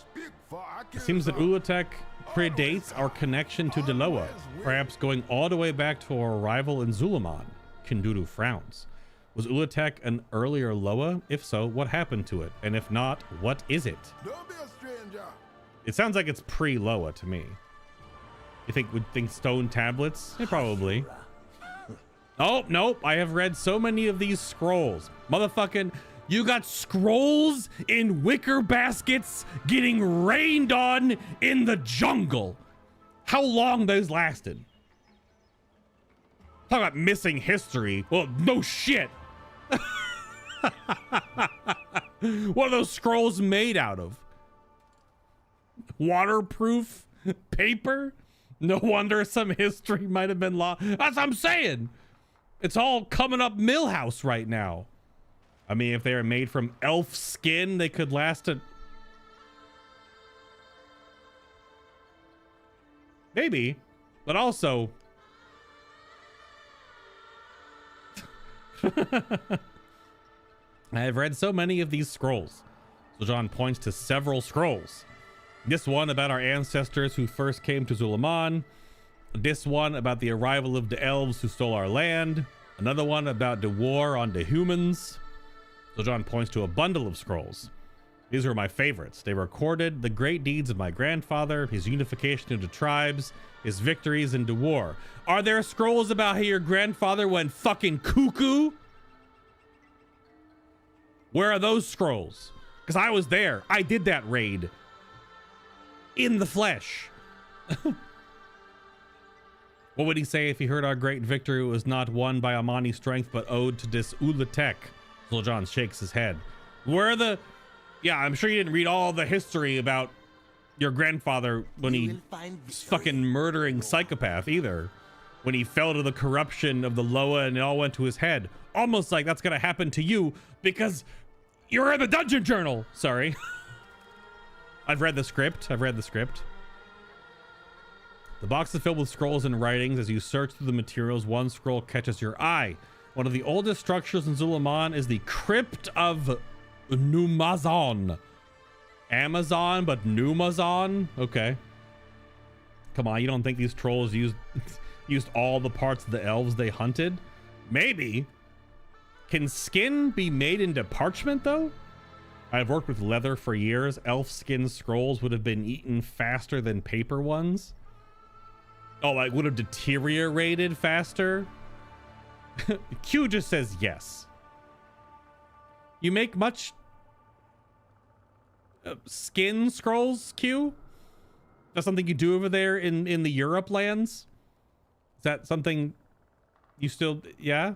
speak for It seems that Ulutek predates our connection to Deloa, perhaps going all the way back to our arrival in Zul'Aman. Kinduru frowns. Was Ulutek an earlier Loa? If so, what happened to it? And if not, what is it? Don't be a stranger. It sounds like it's pre-Loa to me. You think stone tablets? Yeah, probably. Oh, nope. I have read so many of these scrolls. Motherfucking, you got scrolls in wicker baskets getting rained on in the jungle. How long those lasted? Talk about missing history. Well, no shit. What are those scrolls made out of? Waterproof paper? No wonder some history might have been lost. That's what I'm saying. It's all coming up Millhouse right now. I mean, if they were made from elf skin, they could last a... Maybe, but also... I have read so many of these scrolls. Zul'Jin points to several scrolls. This one about our ancestors who first came to Zul'Aman. This one about the arrival of the elves who stole our land. Another one about the war on the humans. Zul'Jin points to a bundle of scrolls. These were my favorites. They recorded the great deeds of my grandfather, his unification into tribes, his victories into war. Are there scrolls about how your grandfather went fucking cuckoo? Where are those scrolls? Because I was there. I did that raid. In the flesh. What would he say if he heard our great victory was not won by Amani strength, but owed to this Ulutek? Zul'Jin shakes his head. Where are the... Yeah, I'm sure you didn't read all the history about your grandfather when he was fucking murdering psychopath either. When he fell to the corruption of the Loa and it all went to his head. Almost like that's gonna happen to you because you're in the dungeon journal. Sorry. I've read the script. The box is filled with scrolls and writings. As you search through the materials, one scroll catches your eye. One of the oldest structures in Zul'Aman is the Crypt of Numazon. Amazon, but Numazon? Okay. Come on, you don't think these trolls used all the parts of the elves they hunted? Maybe. Can skin be made into parchment, though? I've worked with leather for years. Elf skin scrolls would have been eaten faster than paper ones. Oh, like would have deteriorated faster? Q just says yes. You make much skin scrolls, Q? That's something you do over there in the Europe lands? Is that something you still... Yeah?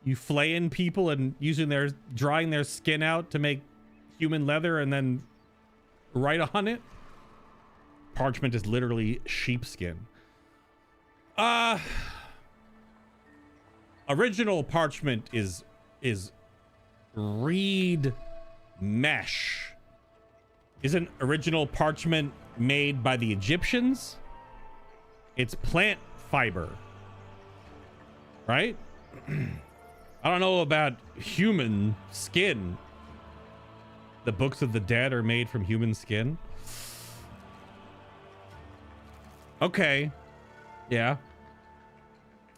You flaying people and drying their skin out to make human leather and then write on it? Parchment is literally sheepskin. original parchment is reed mesh. Isn't original parchment made by the Egyptians? It's plant fiber, right? I don't know about human skin. The books of the dead are made from human skin. Okay. Yeah.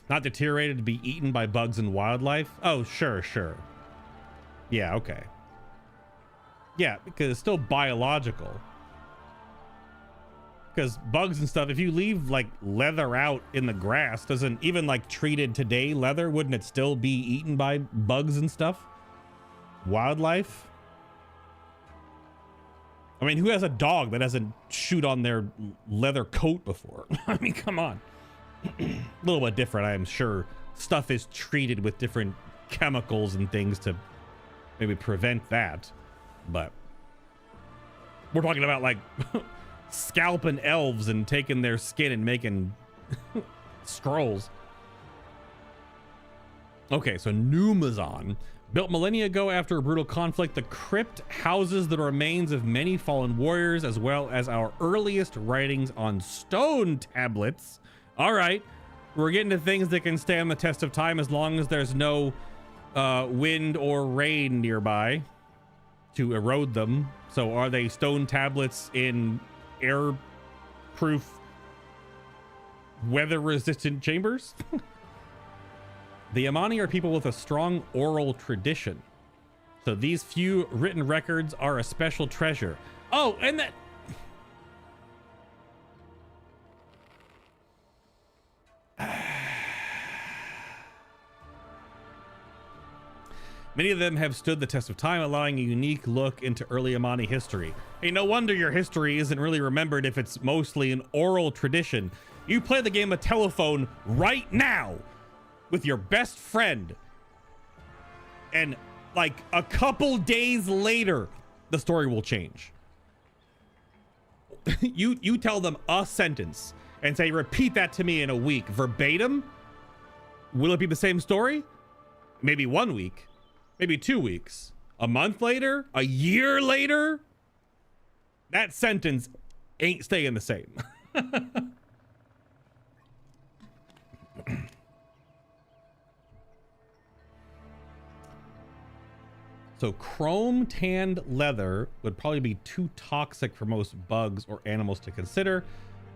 Not deteriorated to be eaten by bugs and wildlife. Oh, sure. Yeah, okay. Yeah, because it's still biological. Because bugs and stuff, if you leave like leather out in the grass, doesn't even like treated today leather, wouldn't it still be eaten by bugs and stuff? Wildlife? I mean, who has a dog that hasn't chewed on their leather coat before? I mean, come on. A little bit different, I am sure. Stuff is treated with different chemicals and things to maybe prevent that. But we're talking about like scalping elves and taking their skin and making scrolls. Okay, so Numazon, built millennia ago after a brutal conflict, the crypt houses the remains of many fallen warriors as well as our earliest writings on stone tablets. All right, we're getting to things that can stand the test of time as long as there's no wind or rain nearby to erode them. So are they stone tablets in air-proof, weather-resistant chambers? The Amani are people with a strong oral tradition. So these few written records are a special treasure. Oh, and that... Many of them have stood the test of time, allowing a unique look into early Amani history. Hey, no wonder your history isn't really remembered if it's mostly an oral tradition. You play the game of telephone right now with your best friend, and like a couple days later, the story will change. You tell them a sentence and say, repeat that to me in a week, verbatim. Will it be the same story? Maybe 1 week. Maybe 2 weeks, a month later, a year later, that sentence ain't staying the same. So chrome tanned leather would probably be too toxic for most bugs or animals to consider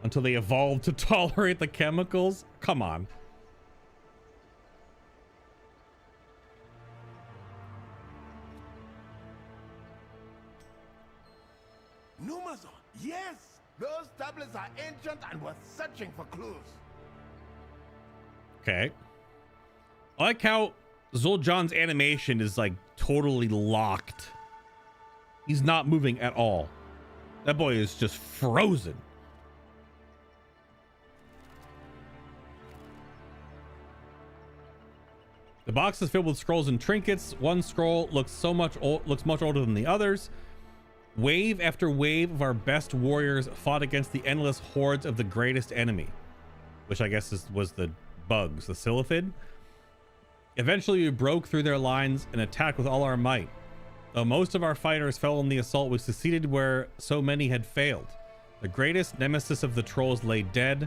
until they evolved to tolerate the chemicals. Come on. Numazon, yes! Those tablets are ancient and we're searching for clues. Okay. I like how Zul'Jon's animation is like totally locked. He's not moving at all. That boy is just frozen. The box is filled with scrolls and trinkets. One scroll looks much older than the others. Wave after wave of our best warriors fought against the endless hordes of the greatest enemy, which I guess was the bugs, the Silithid. Eventually we broke through their lines and attacked with all our might. Though most of our fighters fell in the assault, we succeeded where so many had failed. The greatest nemesis of the trolls lay dead.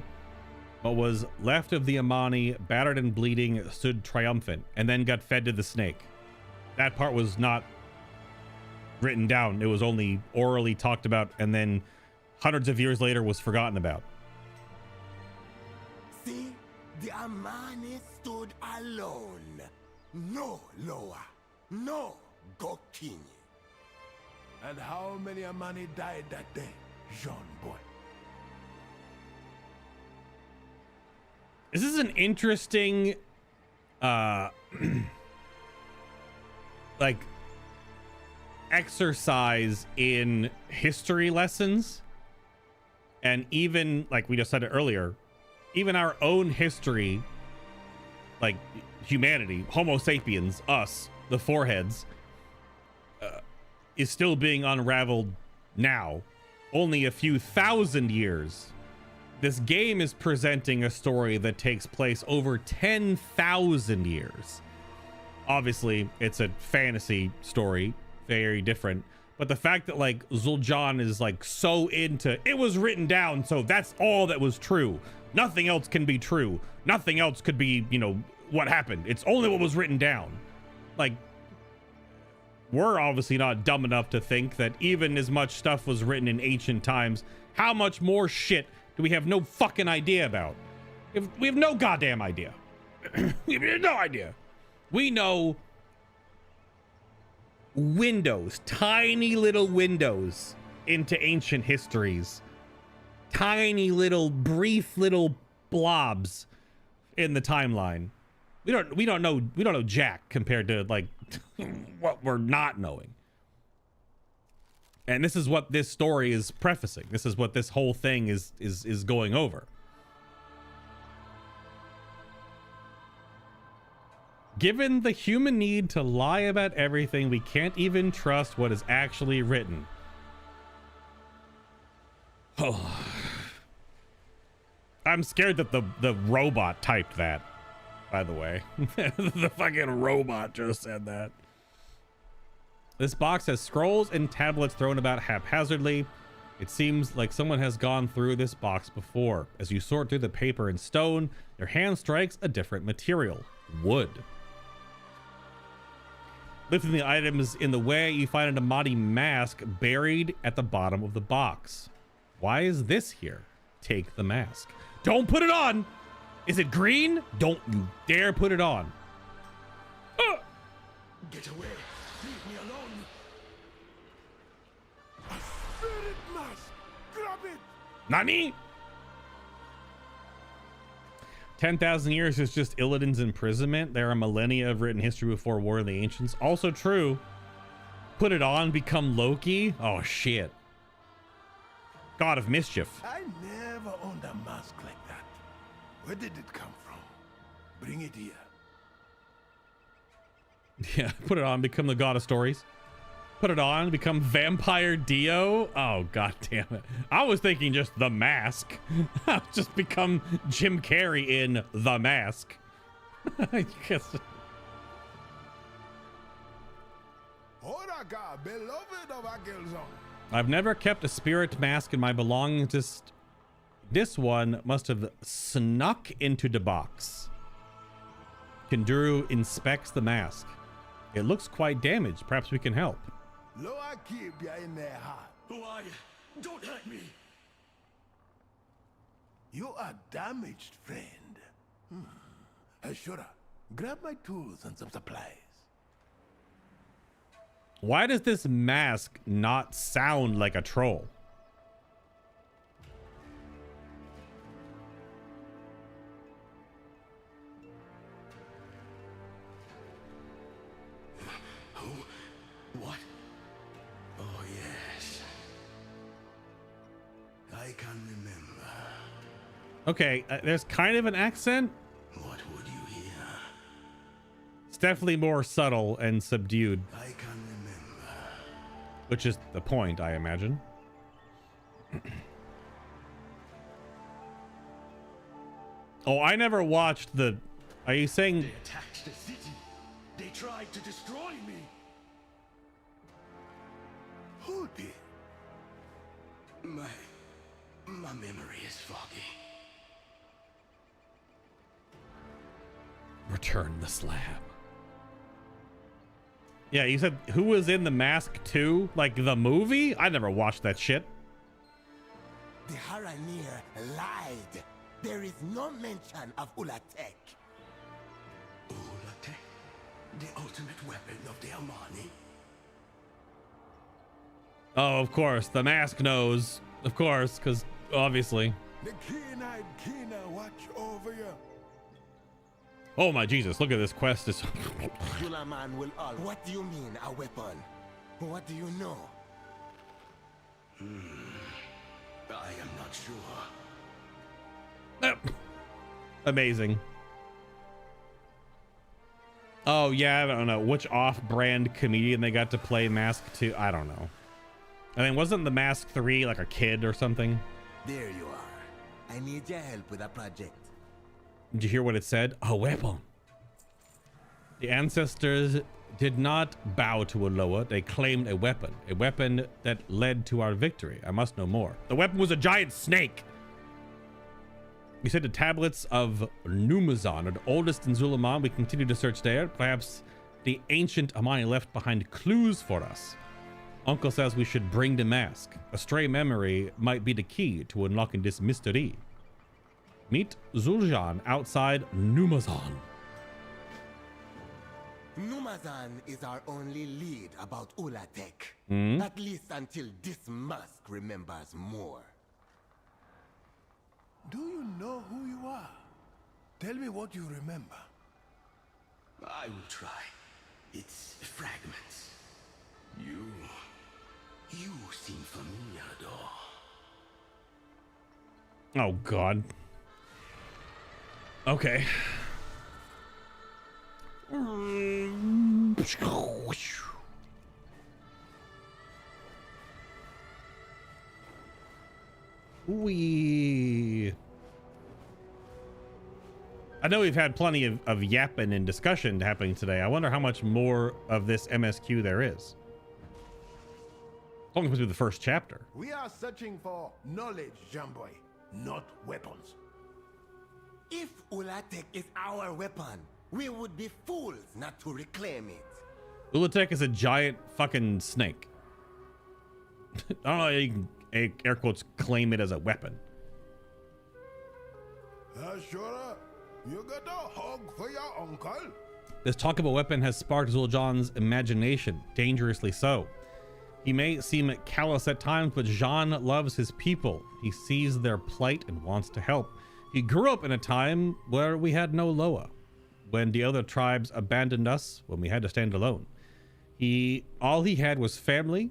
What was left of the Amani, battered and bleeding, stood triumphant and then got fed to the snake. That part was not written down. It was only orally talked about and then hundreds of years later was forgotten about. See, the Amani stood alone. No Loa, no Gokini. And how many Amani died that day, Jean boy? This is an interesting like exercise in history lessons, and even like we just said it earlier, even our own history, like humanity, Homo sapiens, us, the foreheads, is still being unraveled now, only a few thousand years This game is presenting a story that takes place over 10,000 years. Obviously, it's a fantasy story, very different. But the fact that like Zul'Jin is like so into it was written down, so that's all that was true. Nothing else can be true. Nothing else could be, you know, what happened. It's only what was written down. Like, we're obviously not dumb enough to think that even as much stuff was written in ancient times, how much more shit do we have no fucking idea about? We have no goddamn idea. We have no idea. We know windows, tiny little windows into ancient histories, tiny little brief little blobs in the timeline. We don't know jack compared to like what we're not knowing. And this is what this story is prefacing. This is what this whole thing is going over. Given the human need to lie about everything, we can't even trust what is actually written. Oh. I'm scared that the robot typed that, by the way. The fucking robot just said that. This box has scrolls and tablets thrown about haphazardly. It seems like someone has gone through this box before. As you sort through the paper and stone, your hand strikes a different material, wood. Lifting the items in the way, you find an Amani mask buried at the bottom of the box. Why is this here? Take the mask. Don't put it on! Is it green? Don't you dare put it on. Get away! Leave me alone! A spirit mask! Grab it! Nani? 10,000 years is just Illidan's imprisonment. There are millennia of written history before War of the Ancients. Also true. Put it on, become Loki. Oh shit. God of mischief. I never owned a mask like that. Where did it come from? Bring it here. Yeah, put it on, become the god of stories. Put it on, become Vampire Dio. Oh, god damn it. I was thinking just The Mask. I'll just become Jim Carrey in The Mask. I've never kept a spirit mask in my belongings. This one must have snuck into the box. Kinduru inspects the mask. It looks quite damaged. Perhaps we can help. Who are you? Don't hurt me. You are damaged, friend. Ashura, grab my tools and some supplies. Why does this mask not sound like a troll? What? Oh, yes. I can remember. Okay, there's kind of an accent. What would you hear? It's definitely more subtle and subdued. I can remember. Which is the point, I imagine. Oh, I never watched the... Are you saying... They attacked the city. They tried to destroy me. Who did? My memory is foggy. Return the slab. Yeah, you said who was in The Mask 2? Like the movie? I never watched that shit. The Haranir lied. There is no mention of Ulatek. Ulatek? The ultimate weapon of the Amani? Oh, of course. The Mask knows. Of course, because obviously. The keen-eyed Kina watch over you. Oh my Jesus, look at this quest. Zulaman will all. What do you mean, a weapon? What do you know? I am not sure. Amazing. Oh yeah, I don't know which off-brand comedian they got to play Mask 2. I don't know. I mean, wasn't The Mask 3 like a kid or something? There you are. I need your help with a project. Did you hear what it said? A weapon. The ancestors did not bow to Aloha. They claimed a weapon that led to our victory. I must know more. The weapon was a giant snake. You said the tablets of Numazon are the oldest in Zulaman. We continue to search there. Perhaps the ancient Amani left behind clues for us. Uncle says we should bring the mask. A stray memory might be the key to unlocking this mystery. Meet Zul'Jin outside Numazon. Numazon is our only lead about Ulatek. At least until this mask remembers more. Do you know who you are? Tell me what you remember. I will try. It's fragments. You seem familiar, though. Oh, God. Okay. I know we've had plenty of yapping and discussion happening today. I wonder how much more of this MSQ there is. It's only supposed to be the first chapter. We are searching for knowledge, Jamboy, not weapons. If Ulatek is our weapon, we would be fools not to reclaim it. Ulatek is a giant fucking snake. I don't know how you can, air quotes, claim it as a weapon. Sure. You got a hug for your uncle? This talk of a weapon has sparked Zul'Jon's imagination, dangerously so. He may seem callous at times, but Jean loves his people. He sees their plight and wants to help. He grew up in a time where we had no Loa, when the other tribes abandoned us, when we had to stand alone. All he had was family.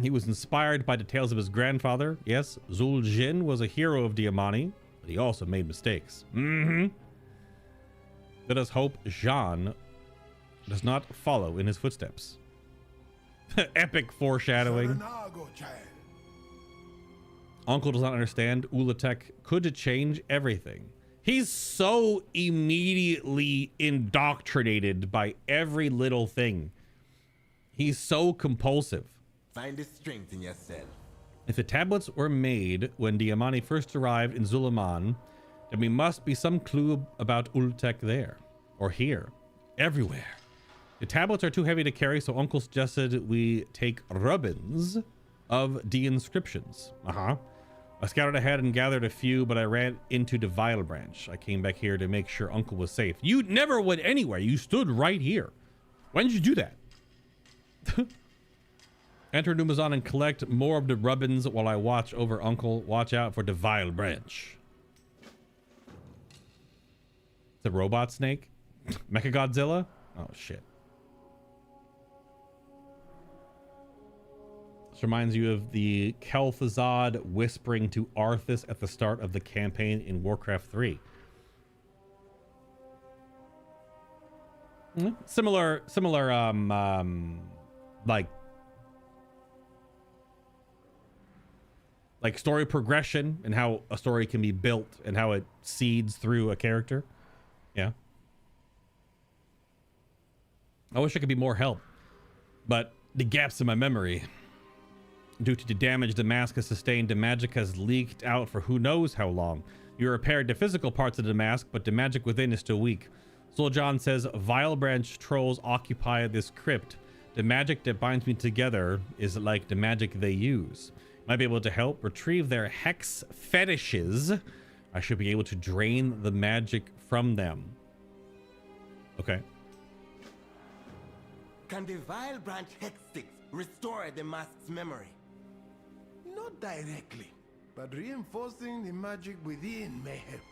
He was inspired by the tales of his grandfather. Yes, Zul'Jin was a hero of Diamani, but he also made mistakes. Let us hope Jean does not follow in his footsteps. Epic foreshadowing. Uncle does not understand. Ulatek could change everything. He's so immediately indoctrinated by every little thing. He's so compulsive. Find the strength in yourself. If the tablets were made when Diamani first arrived in Zulaman, then we must be some clue about Ulatek there, or here, everywhere. The tablets are too heavy to carry, so Uncle suggested we take rubbins of the inscriptions. I scouted ahead and gathered a few, but I ran into the Vile Branch. I came back here to make sure Uncle was safe. You never went anywhere. You stood right here. When did you do that? Enter Numazon and collect more of the rubbins while I watch over Uncle. Watch out for the Vile Branch. The robot snake? Mechagodzilla? Oh, shit. This reminds you of the Kel'Thuzad whispering to Arthas at the start of the campaign in Warcraft 3. Similar, like story progression and how a story can be built and how it seeds through a character. Yeah. I wish I could be more help, but the gaps in my memory. Due to the damage the mask has sustained, the magic has leaked out for who knows how long. You repaired the physical parts of the mask, but the magic within is still weak. Zul'Jin says Vile Branch trolls occupy this crypt. The magic that binds me together is like the magic they use. Might be able to help retrieve their hex fetishes. I should be able to drain the magic from them. Okay. Can the Vile Branch hex sticks restore the mask's memory? Not directly, but reinforcing the magic within may help.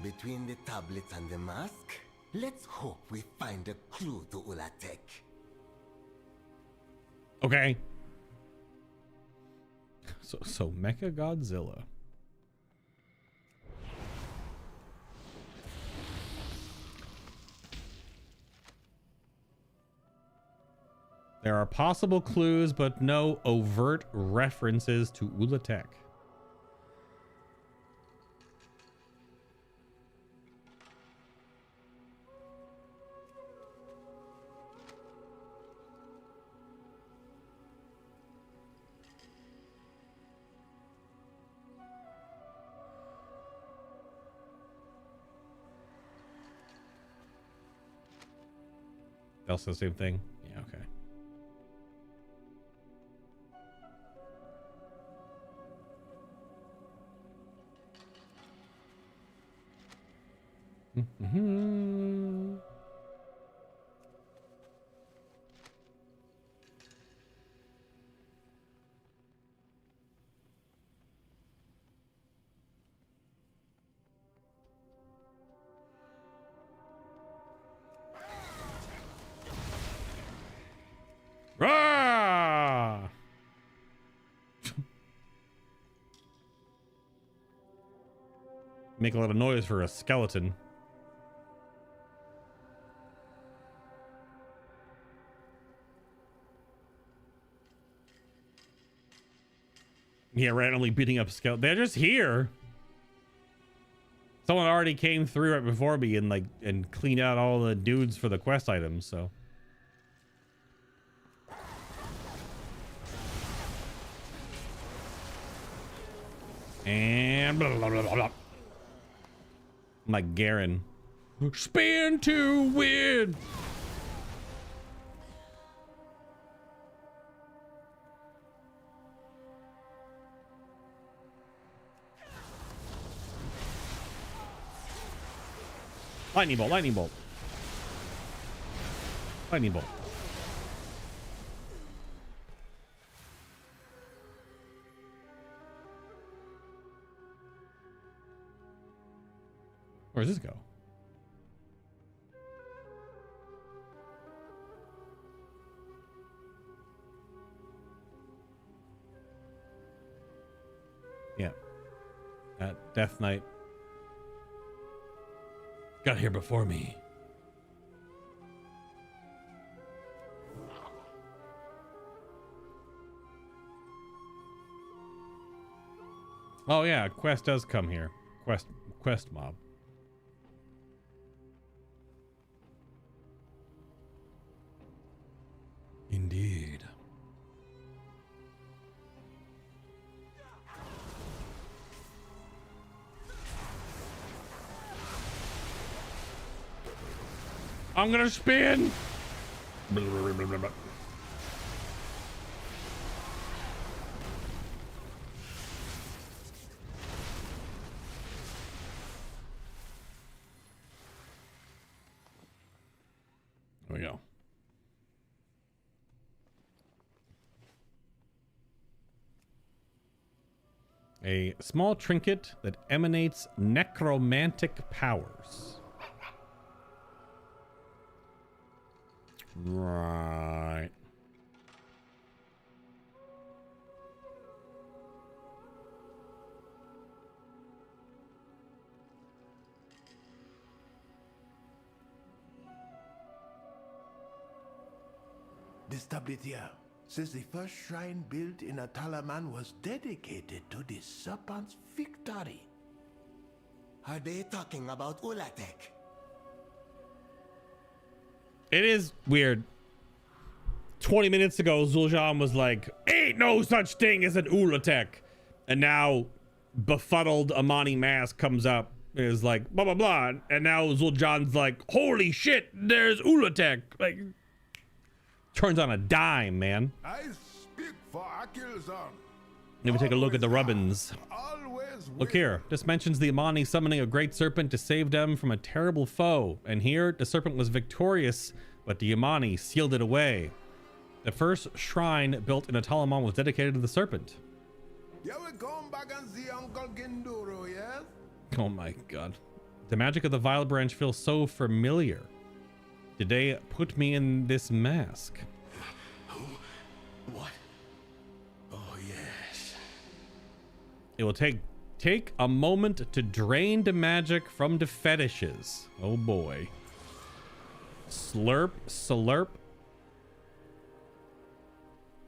Between the tablets and the mask, let's hope we find a clue to Ulatek. Okay. So Mechagodzilla. There are possible clues, but no overt references to Ulatek. They'll say the same thing. Yeah, okay. Mm-hmm. Rah! Make a lot of noise for a skeleton. Yeah, randomly beating up skeleton. They're just here. Someone already came through right before me and cleaned out all the dudes for the quest items, so. And blah, blah, blah, blah, blah. I'm like Garen. Spin to win. Lightning bolt, lightning bolt. Lightning bolt. Where does this go? Yeah. That Death Knight got here before me. Oh yeah, quest does come here. Quest mob. Indeed. I'm gonna spin. Blah, blah, blah, blah, blah. There we go. A small trinket that emanates necromantic powers. Right. This tablet here says the first shrine built in Atalaman was dedicated to the serpent's victory. Are they talking about Ulatek? It is weird. 20 minutes ago, Zul'jahn was like, ain't no such thing as an Ulatek. And now befuddled Amani Mask comes up and is like, blah, blah, blah. And now Zul'jahn's like, holy shit, there's Ulatek. Like, turns on a dime, man. I speak for Akilzan. Let me take a look at the rubbins. Look here. This mentions the Amani summoning a great serpent to save them from a terrible foe. And here, the serpent was victorious, but the Amani sealed it away. The first shrine built in Atalaman was dedicated to the serpent. Yeah, we come back and see Uncle Ginduro, yes? Oh my god. The magic of the Violet Branch feels so familiar. Did they put me in this mask? What? Oh, yes. It will take a moment to drain the magic from the fetishes. Oh boy. Slurp, slurp.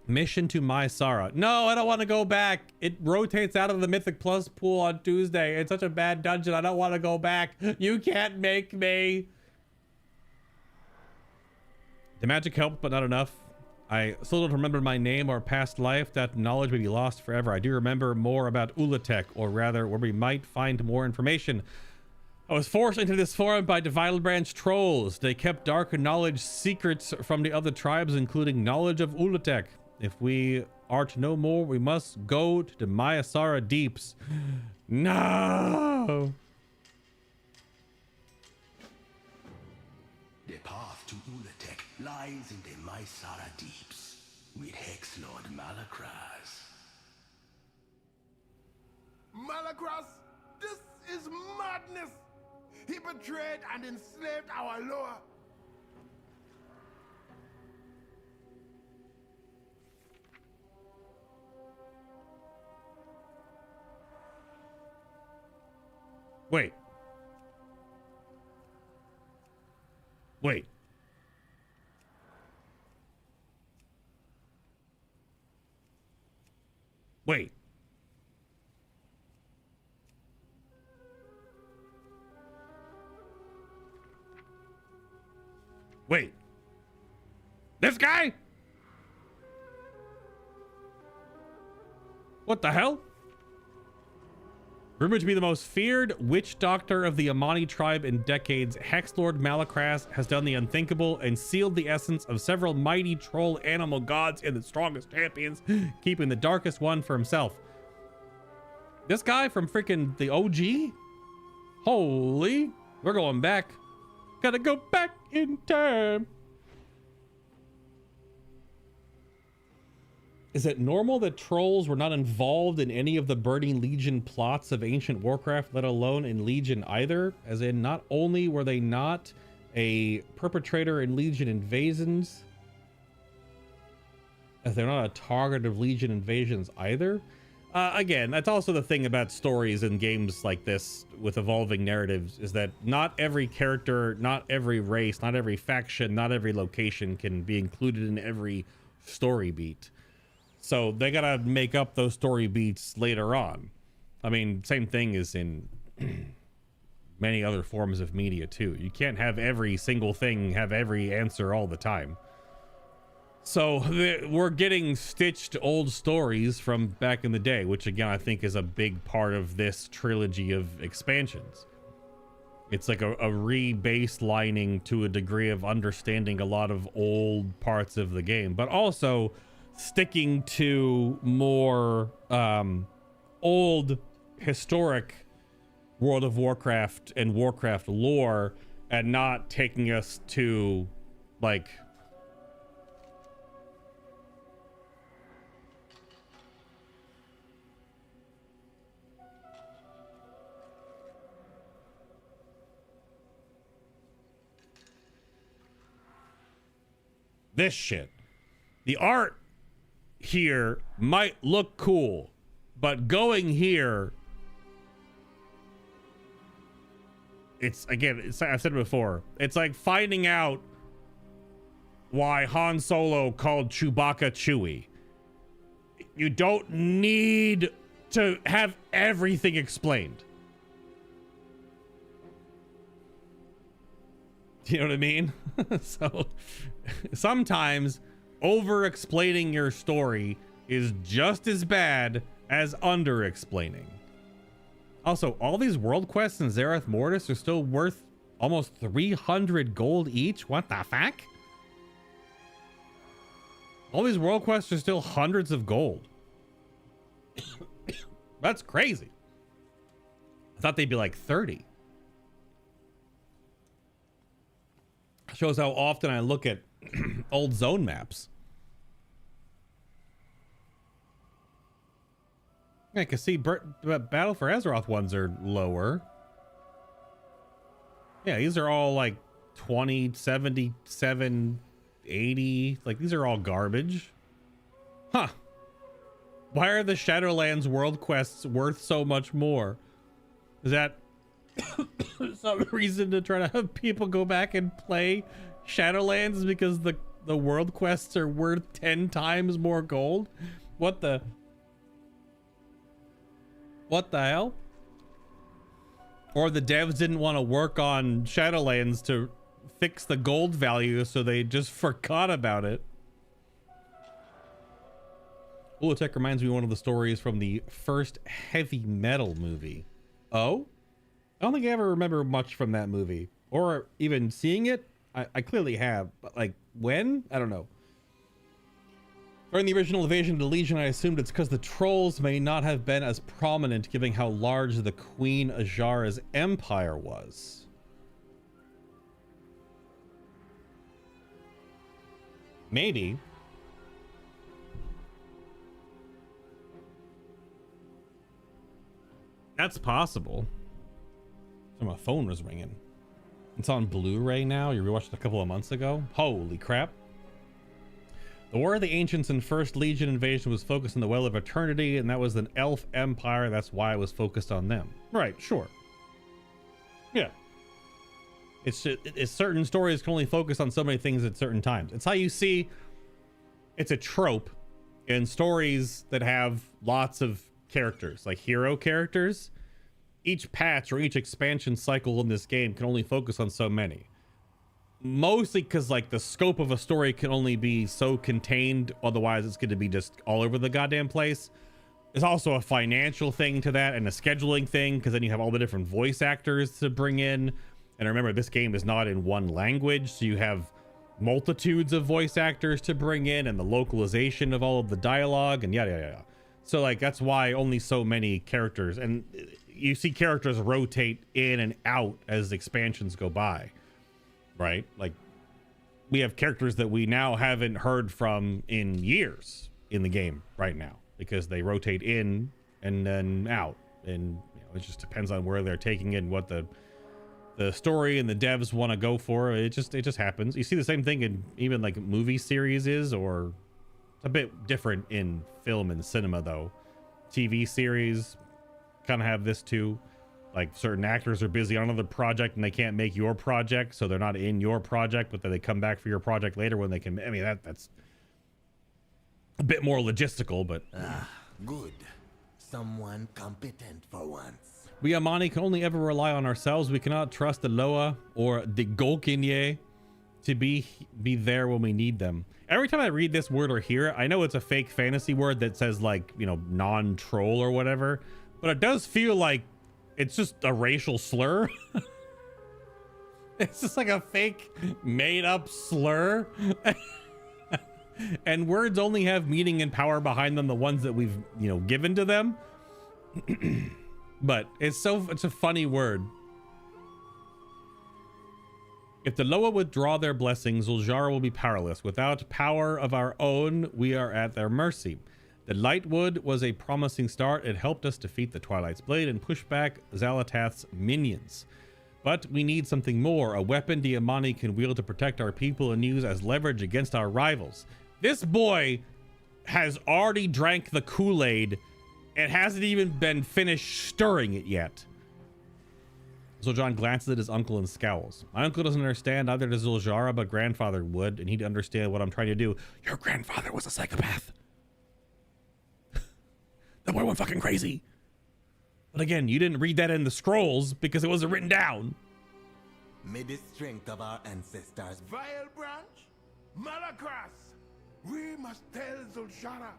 Mission to Mysara. No, I don't want to go back. It rotates out of the Mythic Plus pool on Tuesday. It's such a bad dungeon. I don't want to go back. You can't make me. The magic helped, but not enough. I still don't remember my name or past life. That knowledge may be lost forever. I do remember more about Ulatek, or rather where we might find more information. I was forced into this forum by the Vile Branch trolls. They kept dark knowledge secrets from the other tribes, including knowledge of Ulatek. If we are to know more, we must go to the Mayasara deeps. No! The path to Ulatek lies in the Mayasara deeps with Hexlord Malakraz. Malakraz, this is madness! He betrayed and enslaved our lore. Wait. Wait. Wait. Wait. This guy? What the hell? Rumored to be the most feared witch doctor of the Amani tribe in decades, Hexlord Malakraz has done the unthinkable and sealed the essence of several mighty troll animal gods and the strongest champions, keeping the darkest one for himself. This guy from freaking the OG? Holy, we're going back. Gotta go back in time. Is it normal that trolls were not involved in any of the Burning Legion plots of ancient Warcraft, let alone in Legion either? As in, not only were they not a perpetrator in Legion invasions, as they're not a target of Legion invasions either. Again, that's also the thing about stories in games like this with evolving narratives, is that not every character, not every race, not every faction, not every location can be included in every story beat. So they gotta make up those story beats later on. I mean, same thing is in many other forms of media too. You can't have every single thing have every answer all the time. So we're getting stitched old stories from back in the day, which again, I think is a big part of this trilogy of expansions. It's like a re-baselining to a degree of understanding a lot of old parts of the game, but also sticking to more old historic World of Warcraft and Warcraft lore, and not taking us to like this shit. The art here might look cool, but going here, it's again, I've said it before, it's like finding out why Han Solo called Chewbacca Chewie. You don't need to have everything explained. You know what I mean? So sometimes over explaining your story is just as bad as under explaining. Also, all these world quests in Zereth Mortis are still worth almost 300 gold each. What the fuck? All these world quests are still hundreds of gold. That's crazy. I thought they'd be like 30. Shows how often I look at old zone maps. I can see Battle for Azeroth ones are lower. Yeah, these are all like 20, 77, 80. Like, these are all garbage. Huh. Why are the Shadowlands world quests worth so much more? Is that some reason to try to have people go back and play Shadowlands because the world quests are worth 10 times more gold? What the hell? Or the devs didn't want to work on Shadowlands to fix the gold value, so they just forgot about it. Ulatek reminds me of one of the stories from the first Heavy Metal movie. Oh? I don't think I ever remember much from that movie, or even seeing it. I clearly have, but like when? I don't know. During the original invasion of the Legion, I assumed it's because the trolls may not have been as prominent, given how large the Queen Azshara's empire was. Maybe. That's possible. So my phone was ringing. It's on Blu-ray now. You rewatched it a couple of months ago. Holy crap. The War of the Ancients and First Legion invasion was focused on the Well of Eternity, and that was an elf empire. That's why I was focused on them. Right, sure. Yeah. It's certain stories can only focus on so many things at certain times. It's how you see, it's a trope in stories that have lots of characters, like hero characters. Each patch or each expansion cycle in this game can only focus on so many. Mostly because like the scope of a story can only be so contained, otherwise it's going to be just all over the goddamn place. There's also a financial thing to that and a scheduling thing, because then you have all the different voice actors to bring in. And remember, this game is not in one language, so you have multitudes of voice actors to bring in, and the localization of all of the dialogue and yada yada yada. So like that's why only so many characters, and you see characters rotate in and out as expansions go by, right? Like we have characters that we now haven't heard from in years in the game right now, because they rotate in and then out, and you know, it just depends on where they're taking it and what the story and the devs want to go for. It just happens. You see the same thing in even like movie series, or it's a bit different in film and cinema though. TV series kind of have this too. Like certain actors are busy on another project and they can't make your project, so they're not in your project, but then they come back for your project later when they can. I mean, that's a bit more logistical, but good. Someone competent for once. We Amani can only ever rely on ourselves. We cannot trust the Loa or the Golkinye to be there when we need them. Every time I read this word or hear it, I know it's a fake fantasy word that says like, you know, non-troll or whatever, but it does feel like it's just a racial slur. It's just like a fake made up slur. And words only have meaning and power behind them, the ones that we've, you know, given to them. But it's a funny word. If the Loa withdraw their blessings, Zul'jara will be powerless. Without power of our own, we are at their mercy. The Lightwood was a promising start. It helped us defeat the Twilight's Blade and push back Xal'atath's minions. But we need something more, a weapon Diamani can wield to protect our people and use as leverage against our rivals. This boy has already drank the Kool-Aid. It hasn't even been finished stirring it yet. Zul'jara glances at his uncle and scowls. My uncle doesn't understand, neither does Zul'jara, but grandfather would, and he'd understand what I'm trying to do. Your grandfather was a psychopath. The boy went fucking crazy. But again, you didn't read that in the scrolls because it wasn't written down. May the strength of our ancestors. Vile branch? Malakras! We must tell Zul'jara.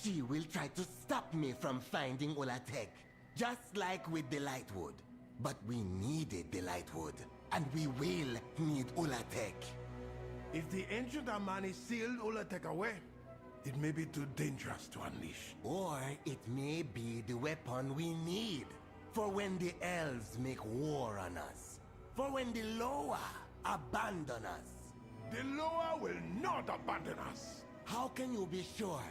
She will try to stop me from finding Ulatek, just like with the Lightwood. But we needed the Lightwood, and we will need Ulatek. If the ancient Amani sealed Ulatek away, it may be too dangerous to unleash. Or it may be the weapon we need for when the elves make war on us. For when the Loa abandon us. The Loa will not abandon us. How can you be sure?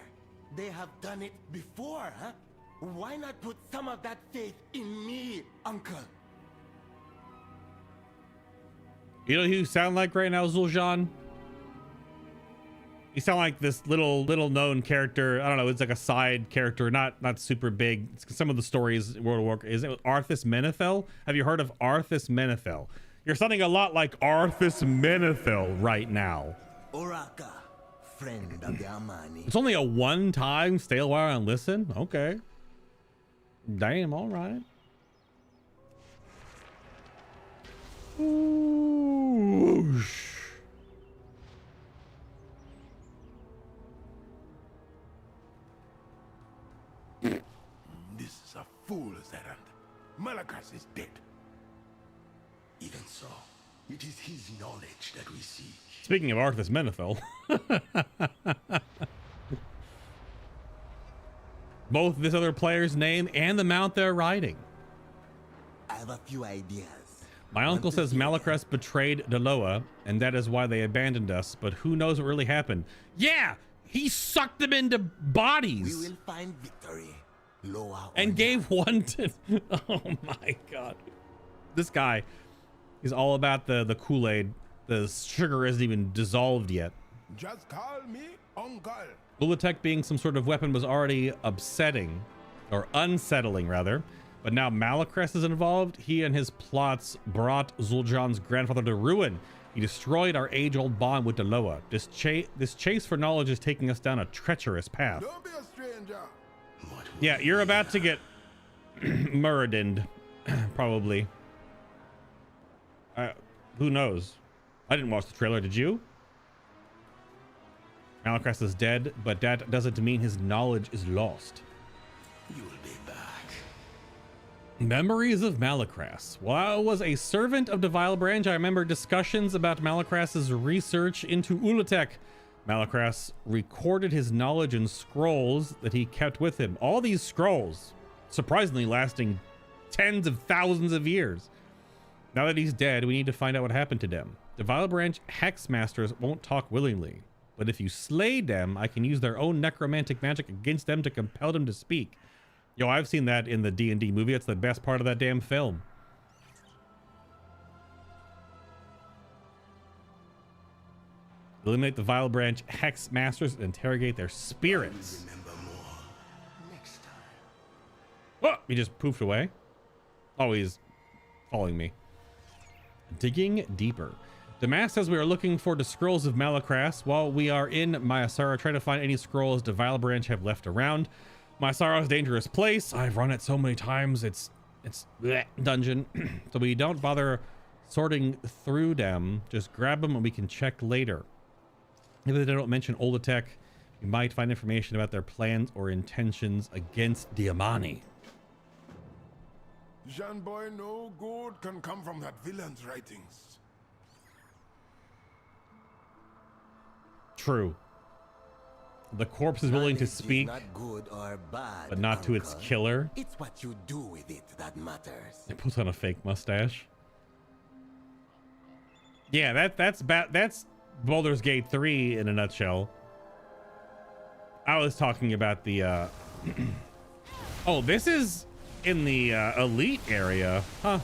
They have done it before, huh? Why not put some of that faith in me, Uncle? You know who you sound like right now, Zul'jara? You sound like this little known character. I don't know. It's like a side character, not super big. Some of the stories in World of Warcraft. Is it Arthas Menethil? Have you heard of Arthas Menethil? You're sounding a lot like Arthas Menethil right now. Oraka, friend of the Amani. It's only a one-time stay a while and listen. Okay. Damn. All right. Whoosh. This is a fool's errand. Malakras is dead. Even so, it is his knowledge that we seek. Speaking of Arthas Menethil, both this other player's name and the mount they're riding. I have a few ideas. My uncle says Malacrest betrayed Deloa, and that is why they abandoned us, but who knows what really happened. Yeah, he sucked them into bodies. We will find victory. Loa and gave one to... Oh my god. This guy is all about the Kool-Aid. The sugar isn't even dissolved yet. Just call me Uncle. Ulutek being some sort of weapon was already upsetting, or unsettling rather, but now Malacrest is involved. He and his plots brought Zul'Jan's grandfather to ruin. He destroyed our age-old bond with Deloa. This chase for knowledge is taking us down a treacherous path. Don't be a stranger. Yeah, you're about to get Muradined, probably. Who knows? I didn't watch the trailer, did you? Malacrest is dead, but that doesn't mean his knowledge is lost. You'll be back. Memories of Malacrest. While I was a servant of Devile Branch, I remember discussions about Malacrest's research into Ulutek. Malacrest recorded his knowledge in scrolls that he kept with him. All these scrolls, surprisingly lasting tens of thousands of years. Now that he's dead, we need to find out what happened to them. Devile Branch Hex Masters won't talk willingly, but if you slay them, I can use their own necromantic magic against them to compel them to speak. Yo, I've seen that in the D&D movie. It's the best part of that damn film. Eliminate the Vile Branch Hex Masters and interrogate their spirits. Next time. Oh, he just poofed away. Oh, he's following me. Digging deeper. Damask says we are looking for the scrolls of Malacrest. While we are in Myasara, trying to find any scrolls the Vile Branch have left around. Myasara is a dangerous place. I've run it so many times. It's bleh, dungeon. So we don't bother sorting through them. Just grab them and we can check later. If they don't mention Ulutek, we might find information about their plans or intentions against the Amani. Jean boy, no good can come from that villain's writings. True. The corpse is willing to speak, not good or bad, but not to its killer. It's what you do with it that matters. It puts on a fake mustache. Yeah, that's Baldur's Gate 3 in a nutshell. I was talking about the oh, this is in the elite area, huh?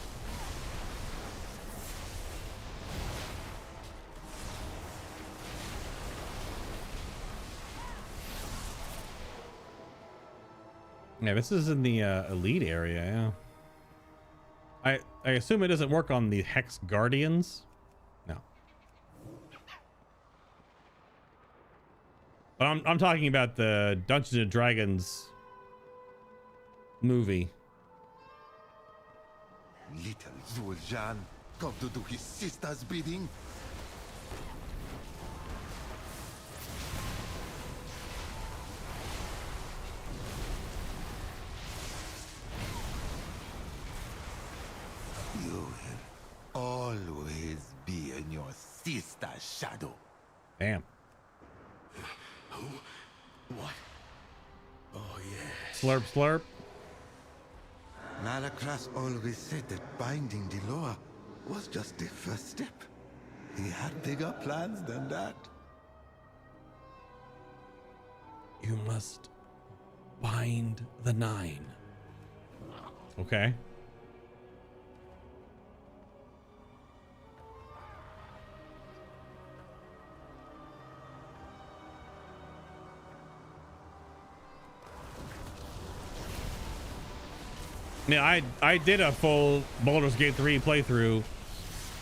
Yeah, this is in the elite area, yeah. I assume it doesn't work on the Hex Guardians. No. But I'm talking about the Dungeons and Dragons movie. Little Zul'Jan, come to do his sister's bidding. You will always be in your sister's shadow. Damn. Who? What? Oh, yeah. Slurp, slurp. Malacrest always said that binding Deloa was just the first step. He had bigger plans than that. You must bind the 9. Okay. Yeah, I did a full Baldur's Gate 3 playthrough.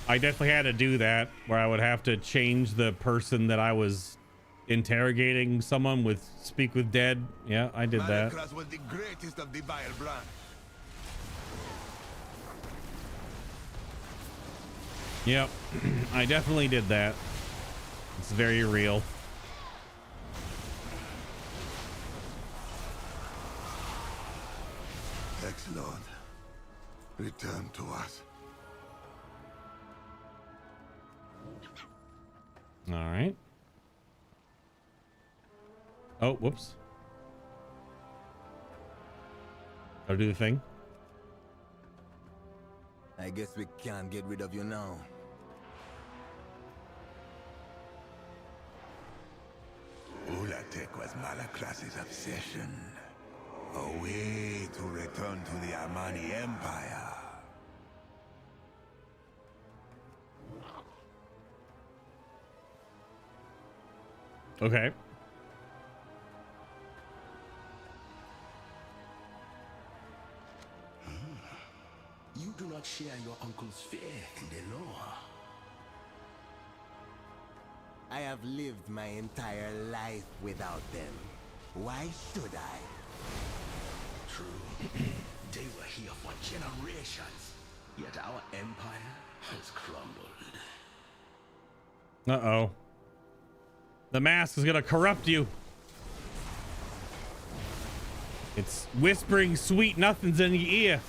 I definitely had to do that, where I would have to change the person that I was interrogating someone with Speak with Dead. Yeah, I did that. Malacrest was the greatest of the Vile Branch. Yep, I definitely did that. It's very real. Ex-Lord, return to us. All right. Oh, whoops. Gotta do the thing. I guess we can't get rid of you now. Ulatek was Malakras' obsession. A way to return to the Amani Empire. Okay. You do not share your uncle's faith in the law. I have lived my entire life without them. Why should I? True. They were here for generations, yet our empire has crumbled. Uh-oh. The mask is gonna corrupt you. It's whispering sweet nothings in your ear.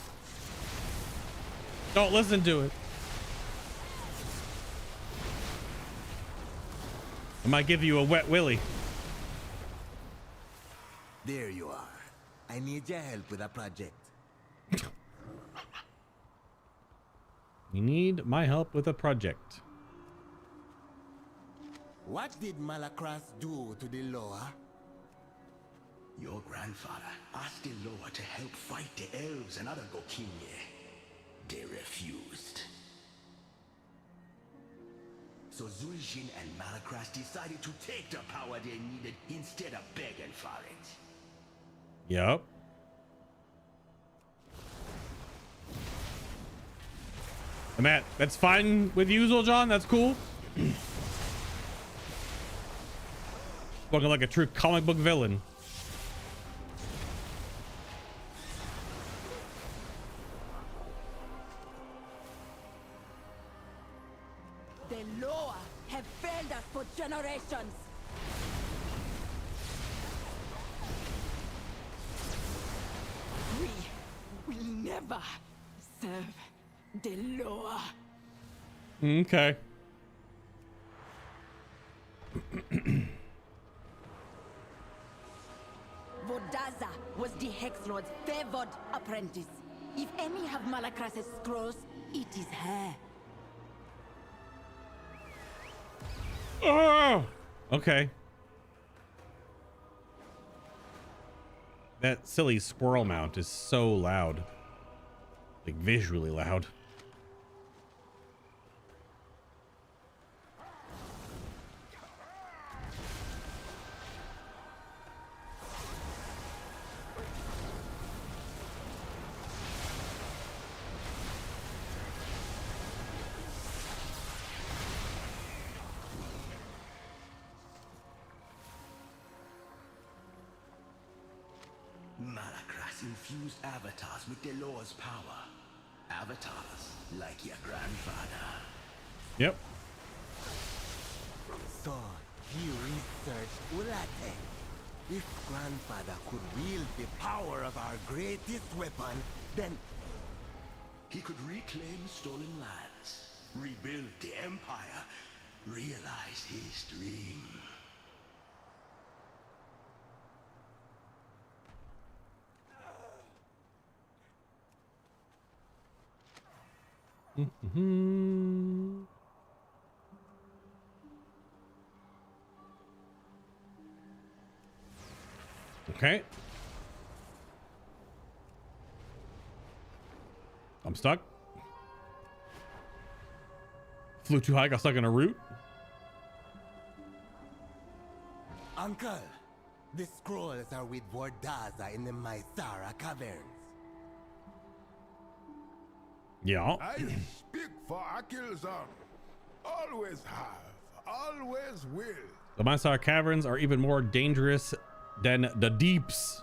Don't listen to it. I might give you a wet willy. There you are. I need your help with a project. You need my help with a project. What did Malakras do to the Loa? Your grandfather asked the Loa to help fight the elves and other Gokinye. They refused. So Zuljin and Malakras decided to take the power they needed instead of begging for it. Yep. Matt, that's fine with you, Zul'Jin? That's cool? Looking like a true comic book villain. The Loa have failed us for generations. We will never serve the Loa. Okay. Vordaza was the Hex Lord's favored apprentice. If any have Malakras' scrolls, it is her. Oh! Okay. That silly squirrel mount is so loud. Like visually loud. Malakras infused avatars with the Loa's power. Avatars like your grandfather. Yep. So, he researched Ulatek. If grandfather could wield the power of our greatest weapon, then he could reclaim stolen lands, rebuild the empire, realize his dream. Okay. I'm stuck. Flew too high, got stuck in a root. Uncle, the scrolls are with Vordaza in the Mysara caverns. Yeah. I speak for Akilzon. Always have, always will. The Mysara caverns are even more dangerous than the deeps.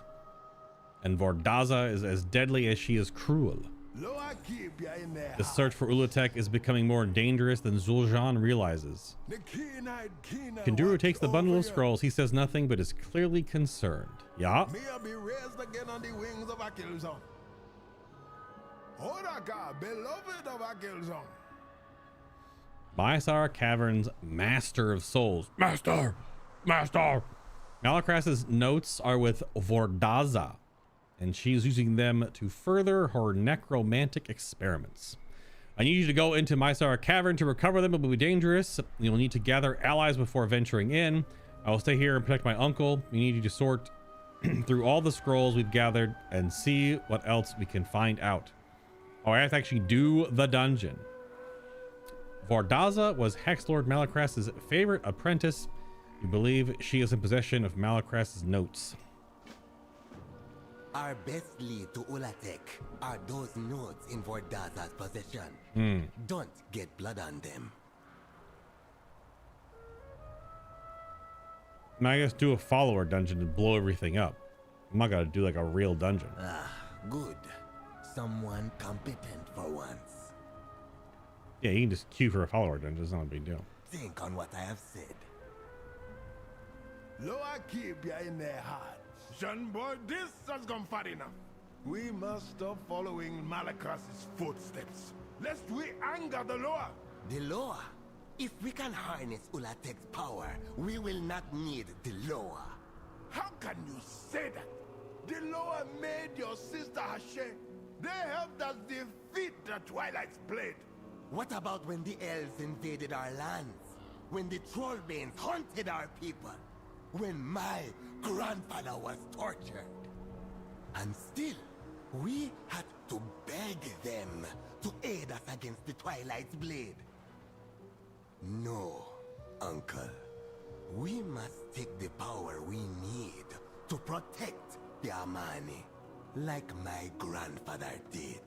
And Vordaza is as deadly as she is cruel. The search for Ulatek is becoming more dangerous than Zul'Jin realizes. Kanduru takes the bundle of scrolls. He says nothing, but is clearly concerned. Yeah. May I be raised again on the wings of Akilzon. Odaka, beloved of Akilzon. Mysar Cavern's Master of Souls. Master! Malacrass's notes are with Vordaza, and she's using them to further her necromantic experiments. I need you to go into Mysar Cavern to recover them. It will be dangerous. You'll need to gather allies before venturing in. I will stay here and protect my uncle. We need you to sort through all the scrolls we've gathered and see what else we can find out. Oh, I have to actually do the dungeon. Vordaza was Hexlord Malacrass's favorite apprentice. We believe she is in possession of Malacrass's notes. Our best lead to Ulatek are those notes in Vordaza's possession. Don't get blood on them. Now I guess do a follower dungeon and blow everything up. I'm not gonna do like a real dungeon. Good. Someone competent for once. Yeah, you can just queue for a follower dungeon. It's not a big deal. Think on what I have said. Lower keep ya in their hearts. John boy, this has gone far enough. We must stop following Malacrass's footsteps, lest we anger the Loa. The Loa? If we can harness Ulatek's power, we will not need the Loa. How can you say that? The Loa made your sister Hashe. They helped us defeat the Twilight's Blade. What about when the elves invaded our lands? When the Trollbanes hunted our people? When my grandfather was tortured? And still, we had to beg them to aid us against the Twilight's Blade. No, Uncle. We must take the power we need to protect the Amani, like my grandfather did.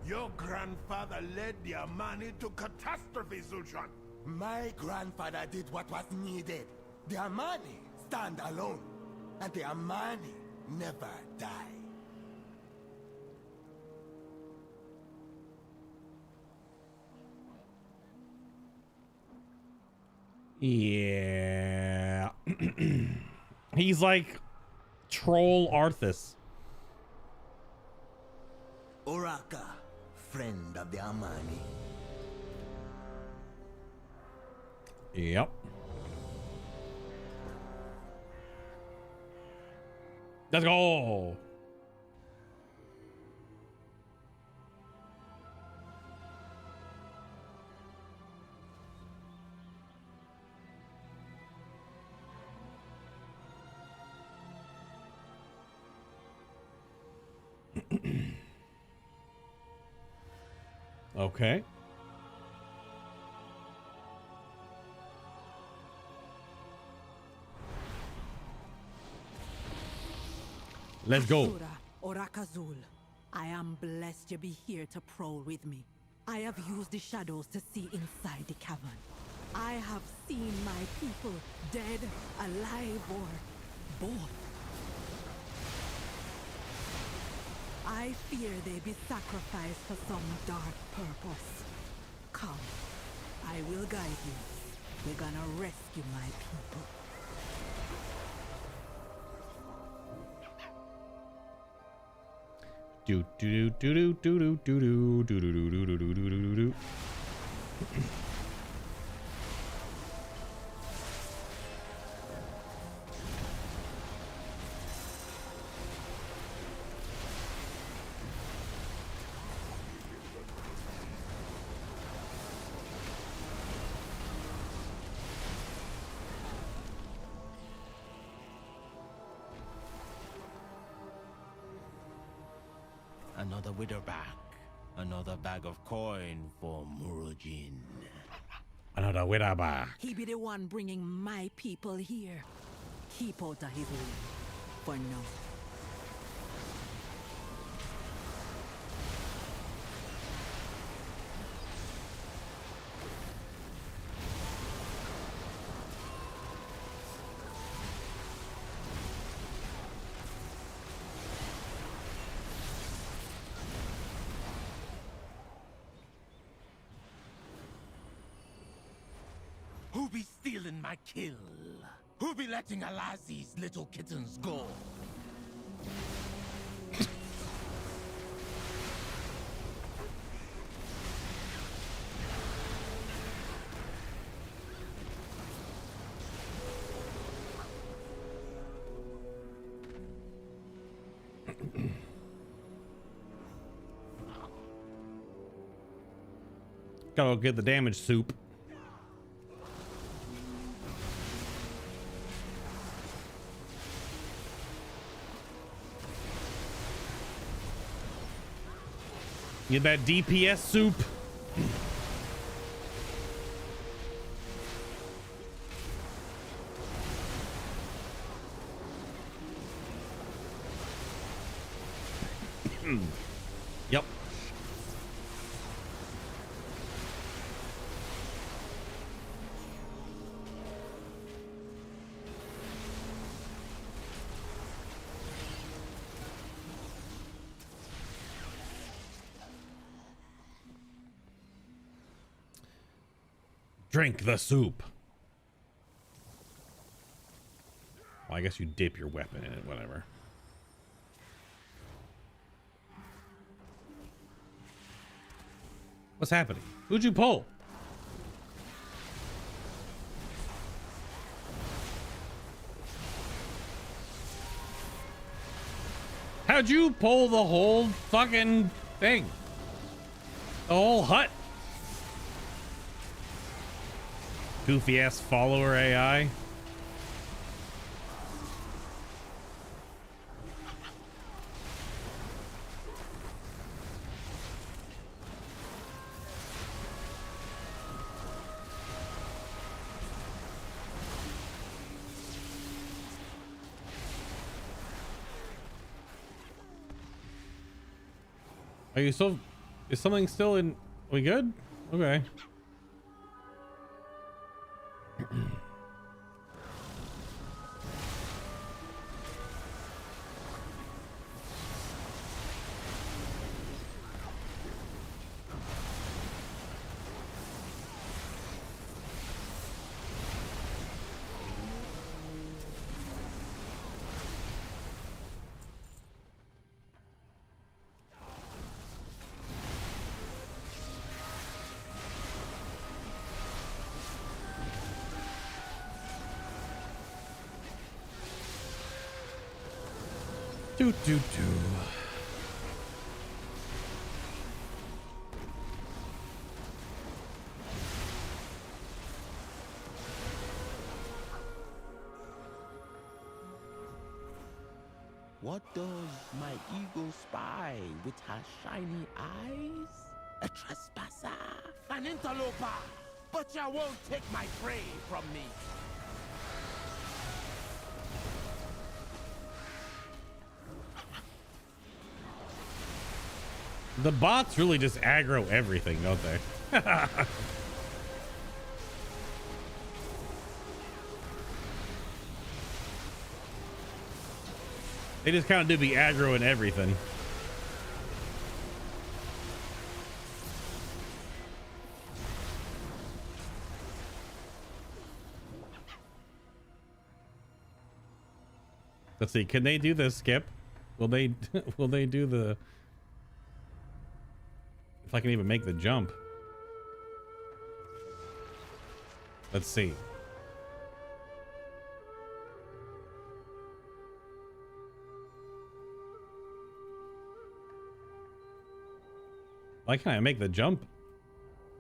Your grandfather led the Amani to catastrophe, Zulshan. My grandfather did what was needed. The Amani stand alone, and the Amani never die. Yeah. He's like Troll Arthas. Oraka, friend of the Amani. Yep. Let's go. Okay. Let's go. Orakazul, I am blessed to be here to prowl with me. I have used the shadows to see inside the cavern. I have seen my people dead, alive, or both. I fear they be sacrificed for some dark purpose. Come, I will guide you. We're gonna rescue my people. Do do do do do do do do do do do do do do do do. Another widow back. Another bag of coin for Murujin. Another widow back. He be the one bringing my people here. Keep out of his way. For now. Who be stealing my kill? Who be letting Alazi's little kittens go? Gotta get the damage soup. Get that DPS soup. Yep. Drink the soup. Well, I guess you dip your weapon in it, whatever. What's happening? Who'd you pull? How'd you pull the whole fucking thing? The whole hut? Goofy ass follower AI. Are you still? Is something still in? We good? Okay. Do. What does my eagle spy with her shiny eyes? A trespasser, an interloper, but you won't take my prey from me. The bots really just aggro everything, don't they? They just kind of do be aggro and everything. Let's see. Can they do the skip? Will they? Will they do the? If I can even make the jump. Let's see. Why can't I make the jump?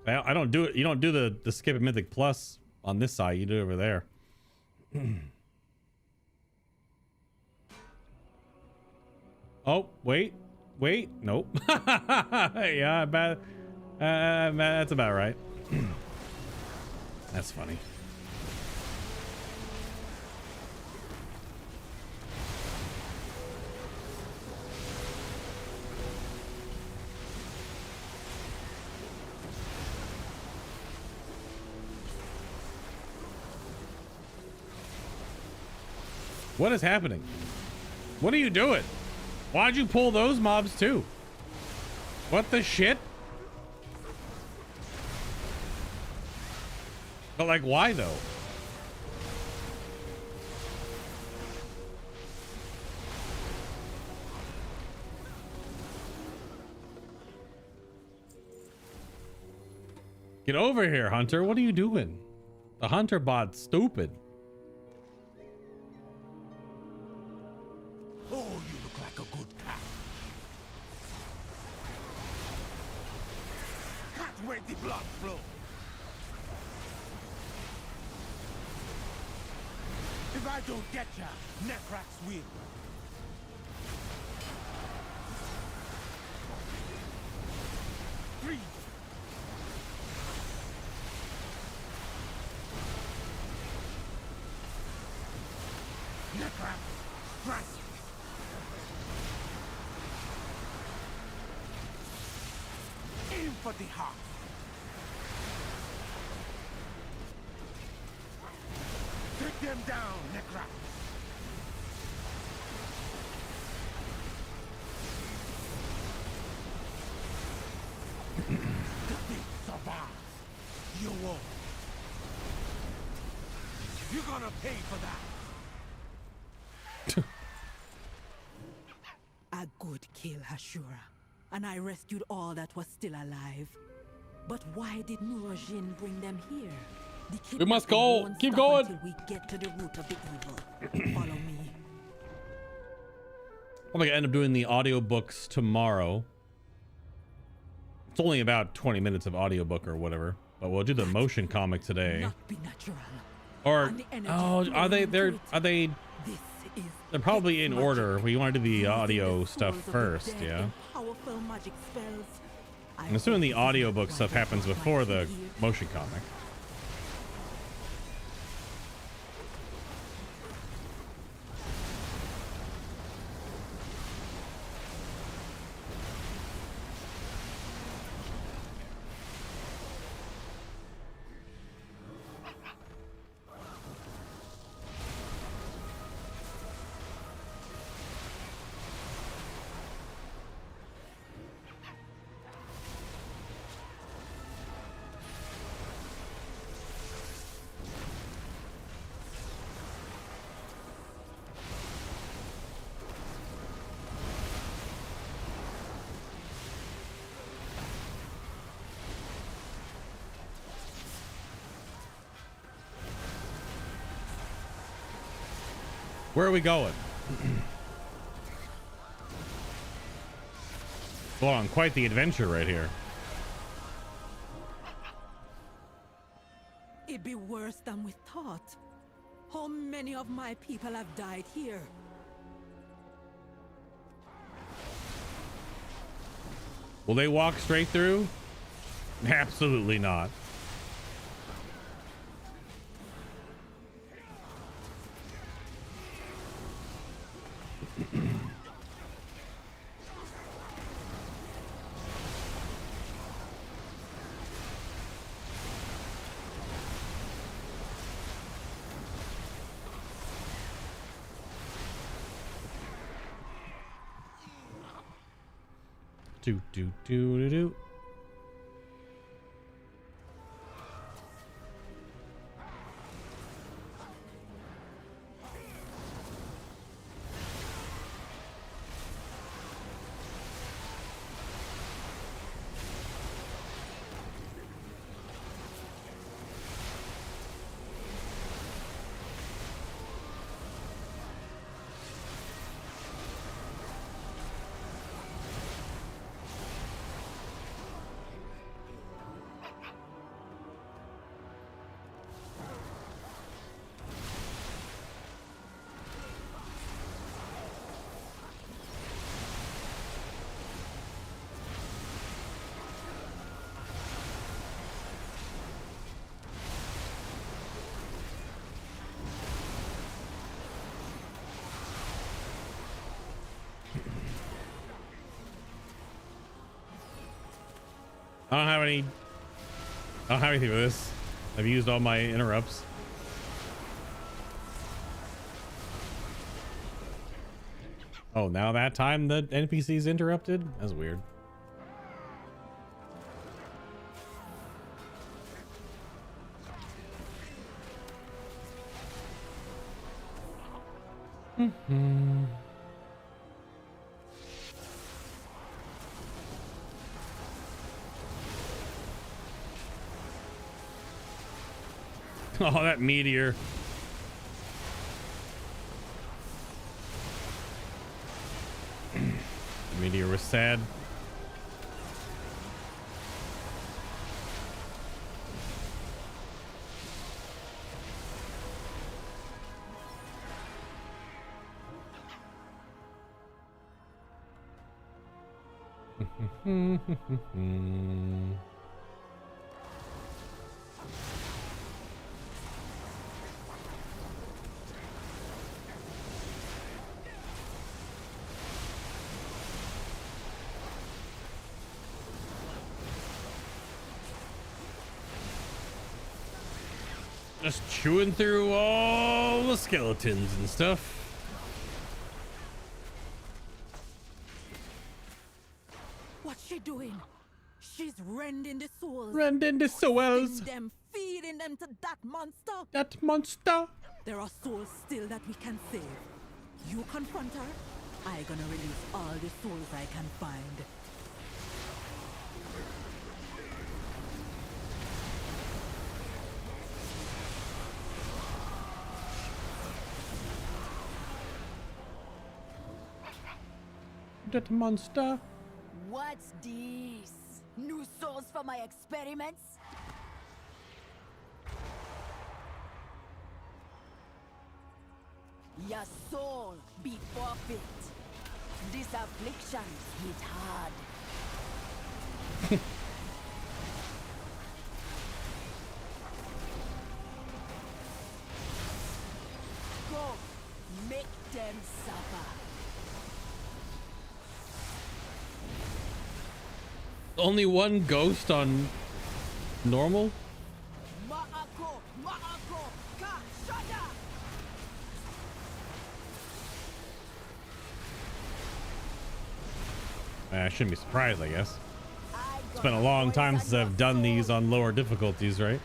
I don't do it. You don't do the skip and mythic plus on this side. You do it over there. Oh, wait. Nope. Yeah, that's about right. That's funny. What is happening? What are you doing? Why'd you pull those mobs too? What the shit? But like, why though? Get over here, Hunter. What are you doing? The Hunter bot's stupid. Oh, you look like a good cat. Cat where the blood flows. If I don't get ya, Necrax will. Freeze! Necrax, strike! Aim for the heart. Take them down, Necrax. Defeat survive. You won't. You're gonna pay for that. A good kill, Hashura. And I rescued all that was still alive. But why did Nurajin bring them here? We must go. Keep going. Until we get to the root of the evil. Follow me. I'm gonna end up doing the audiobooks tomorrow. It's only about 20 minutes of audiobook or whatever, but we'll do the motion comic today. Not be natural. Or oh, are they? They're probably in order. We want to do the audio stuff first, yeah. Powerful magic spells. I'm assuming the audiobook stuff happens before the motion comic. Where are we going? Go on, quite the adventure right here. It'd be worse than we thought. How many of my people have died here? Will they walk straight through? Absolutely not. Do do do do do. I don't have anything for this. I've used all my interrupts. Oh, now that time the NPC's interrupted? That's weird. Oh, that meteor. The meteor was sad. Just chewing through all the skeletons and stuff. What's she doing? She's rending the souls. Rending the souls. Feeding them to that monster. That monster. There are souls still that we can save. You confront her, I gonna release all the souls I can find. That monster. What's this? New souls for my experiments? Your soul be forfeit. This affliction hit hard. Go, make them suffer. Only one ghost on normal? Ma'ako, Ma'ako, Ka, Shada! I shouldn't be surprised, I guess. It's been a long time since I've done these on lower difficulties, right?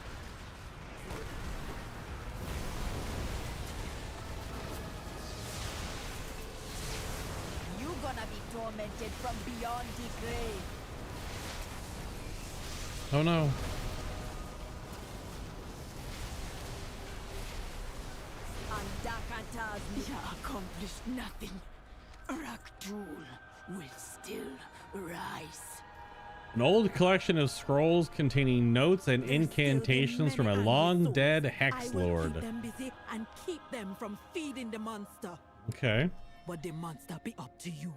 You gonna be tormented from beyond the grave. Oh no. You accomplished nothing. Rak'tul will still rise. An old collection of scrolls containing notes and incantations from a long dead hex lord. Keep them busy and keep them from feeding the monster. Okay. But the monster be up to you.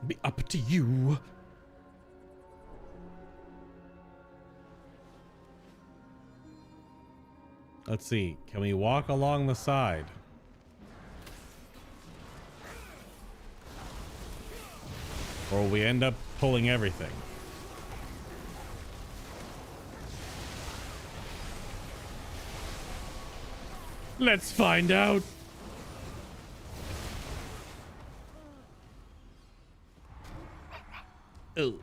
Be up to you. Let's see. Can we walk along the side? Or will we end up pulling everything? Let's find out. Oh.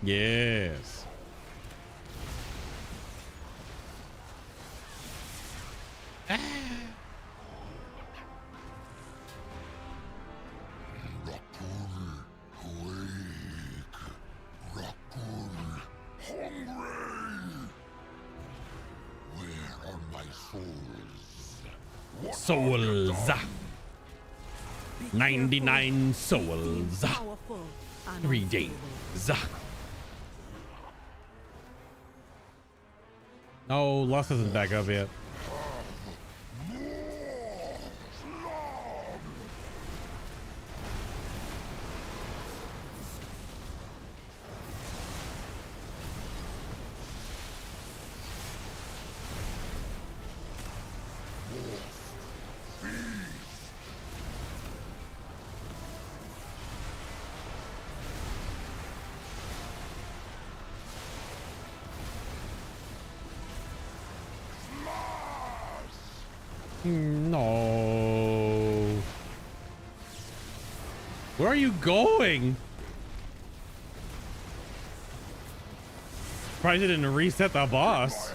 Yes. Souls. 99 souls. 3 days. No, Lust isn't back up yet. No. Where are you going? Probably didn't reset the boss.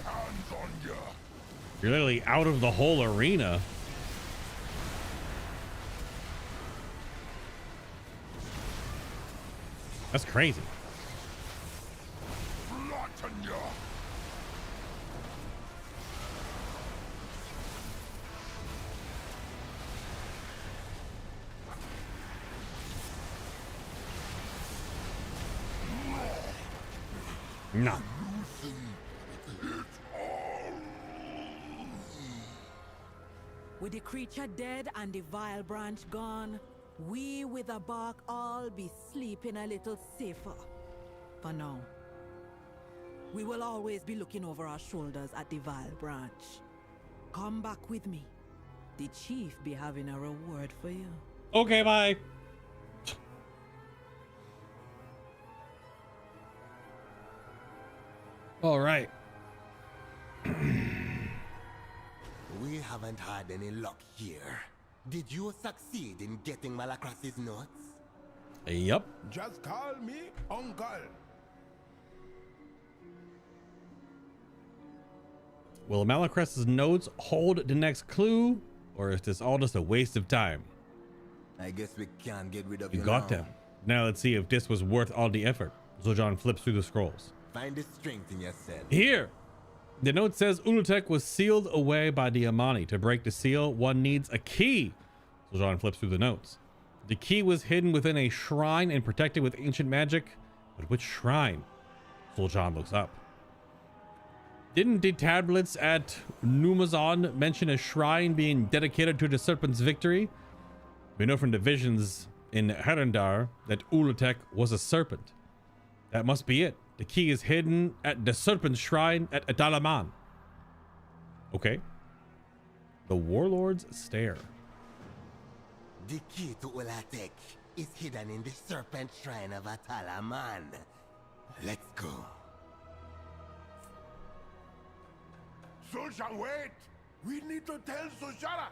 You're literally out of the whole arena. That's crazy. No. With the creature dead and the vile branch gone, we with the bark all be sleeping a little safer. For now. We will always be looking over our shoulders at the vile branch. Come back with me. The chief be having a reward for you. Okay, bye. All right. We haven't had any luck here. Did you succeed in getting Malacras's notes? Yep. Just call me Uncle. Will Malacras's notes hold the next clue, or is this all just a waste of time? I guess we can't get rid of You you got now. them. Now let's see if this was worth all the effort. Zul'Jin flips through the scrolls. Find the strength in yourself. Here! The note says Ulutek was sealed away by the Amani. To break the seal, one needs a key. Zul'Jin flips through the notes. The key was hidden within a shrine and protected with ancient magic. But which shrine? Zul'Jin looks up. Didn't the tablets at Numazon mention a shrine being dedicated to the serpent's victory? We know from the visions in Herendar that Ulutek was a serpent. That must be it. The key is hidden at the serpent shrine at Adalaman. Okay. The warlords stare. The key to Ulatek is hidden in the serpent shrine of Atalaman. Let's go. Zul'Jin, wait! We need to tell Zul'Jin!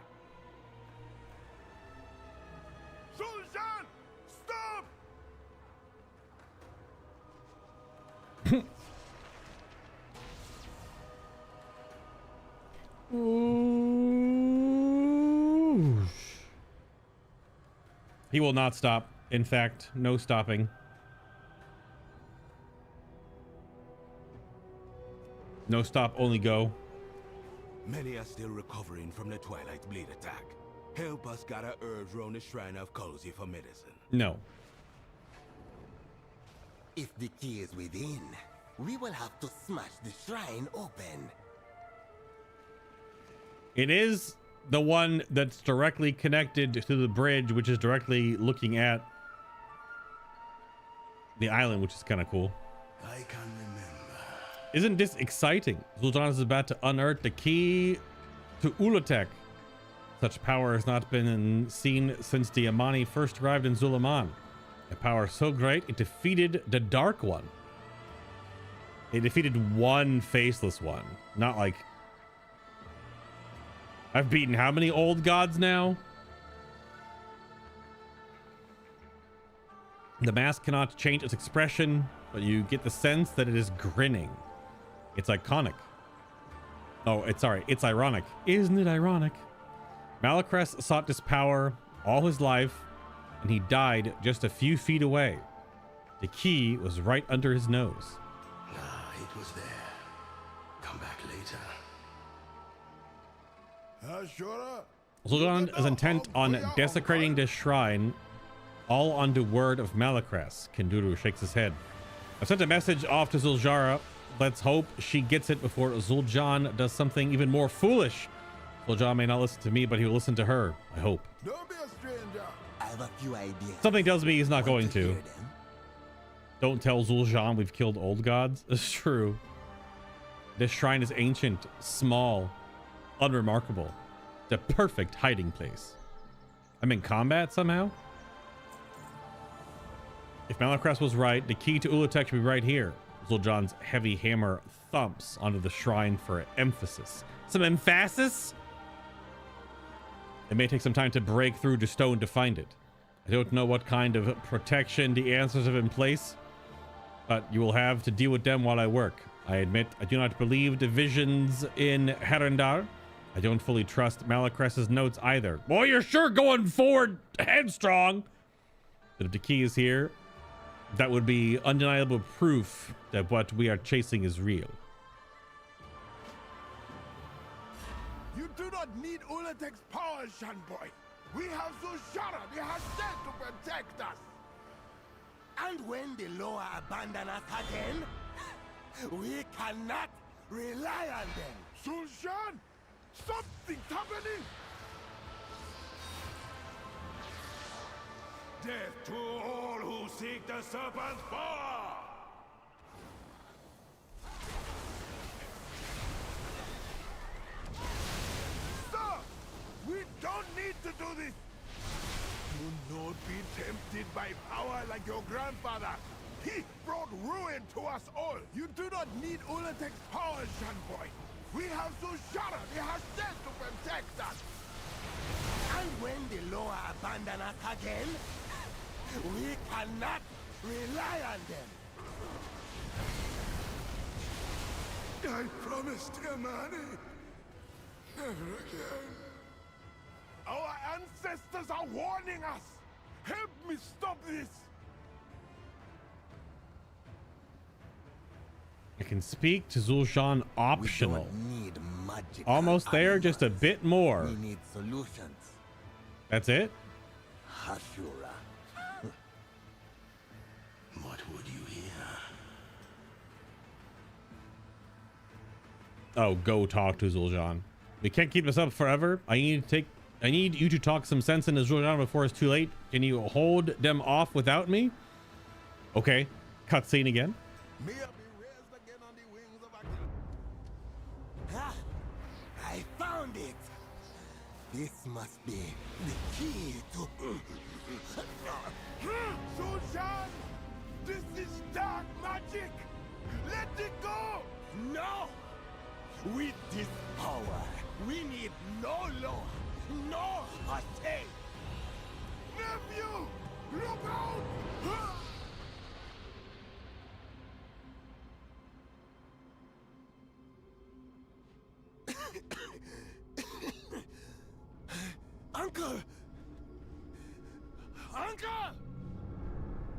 Zul'Jin! Stop! He will not stop. In fact, no stopping. No stop, only go. Many are still recovering from the Twilight's bleed attack. Help us gather herbs round the shrine of Cozy for medicine. No. If the key is within, we will have to smash the shrine open. It is the one that's directly connected to the bridge, which is directly looking at the island, which is kind of cool. I can remember. Isn't this exciting? Zul'Jin is about to unearth the key to Ulutek. Such power has not been seen since the Amani first arrived in Zulaman. A power so great it defeated the Dark One. It defeated one faceless one, not like... I've beaten how many old gods now? The mask cannot change its expression, but you get the sense that it is grinning. It's iconic. Oh, it's ironic. Isn't it ironic? Malacras sought this power all his life, and he died just a few feet away. The key was right under his nose. Ah, it was there. Come back later. Sure. Zul'Jin is intent on desecrating this shrine, all on the word of Malacras. Kenduru shakes his head. I've sent a message off to Zul'Jara. Let's hope she gets it before Zul'Jin does something even more foolish. Zul'Jin may not listen to me, but he will listen to her. I hope. Don't be a stranger. I have a few ideas. Something tells me he's not going to. Don't tell Zul'Jin we've killed old gods. It's true. This shrine is ancient, small, unremarkable. The perfect hiding place. I'm in combat somehow? If Malacras was right, the key to Ulutek should be right here. Zul'Jin's heavy hammer thumps onto the shrine for emphasis. Some emphasis? It may take some time to break through the stone to find it. I don't know what kind of protection the answers have in place, but you will have to deal with them while I work. I admit I do not believe divisions in Herendar. I don't fully trust Malacrest's notes either. Boy, you're sure going forward headstrong. But if the key is here, that would be undeniable proof that what we are chasing is real. You do not need Ulatek's powers, Shanboy. We have Zushara, the Hashed, to protect us. And when the Loa abandon us again, we cannot rely on them. Zul'Shan, something's happening. Death to all who seek the Serpent's power! Sir, we don't need to do this. Do not be tempted by power like your grandfather. He brought ruin to us all. You do not need Ulatek's powers, Shanboy. We have Zushara, the Hashed, to protect us. And when the Loa abandon us again, we cannot rely on them. I promised Amani. Never again. Our ancestors are warning us. Help me stop this. I can speak to Zul'Shan optional. We don't need magic. Almost there, just a bit more. We need solutions. That's it? Hashura. What would you hear? Oh, go talk to Zul'Shan. We can't keep this up forever. I need you to talk some sense into Zul'Shan before it's too late. Can you hold them off without me? Okay. Cutscene again. I found it. This must be the key to... Zul'Shan, this is dark magic. Let it go. No! With this power, we need no law, no Hashed. Nephew, look out! Uncle! Uncle!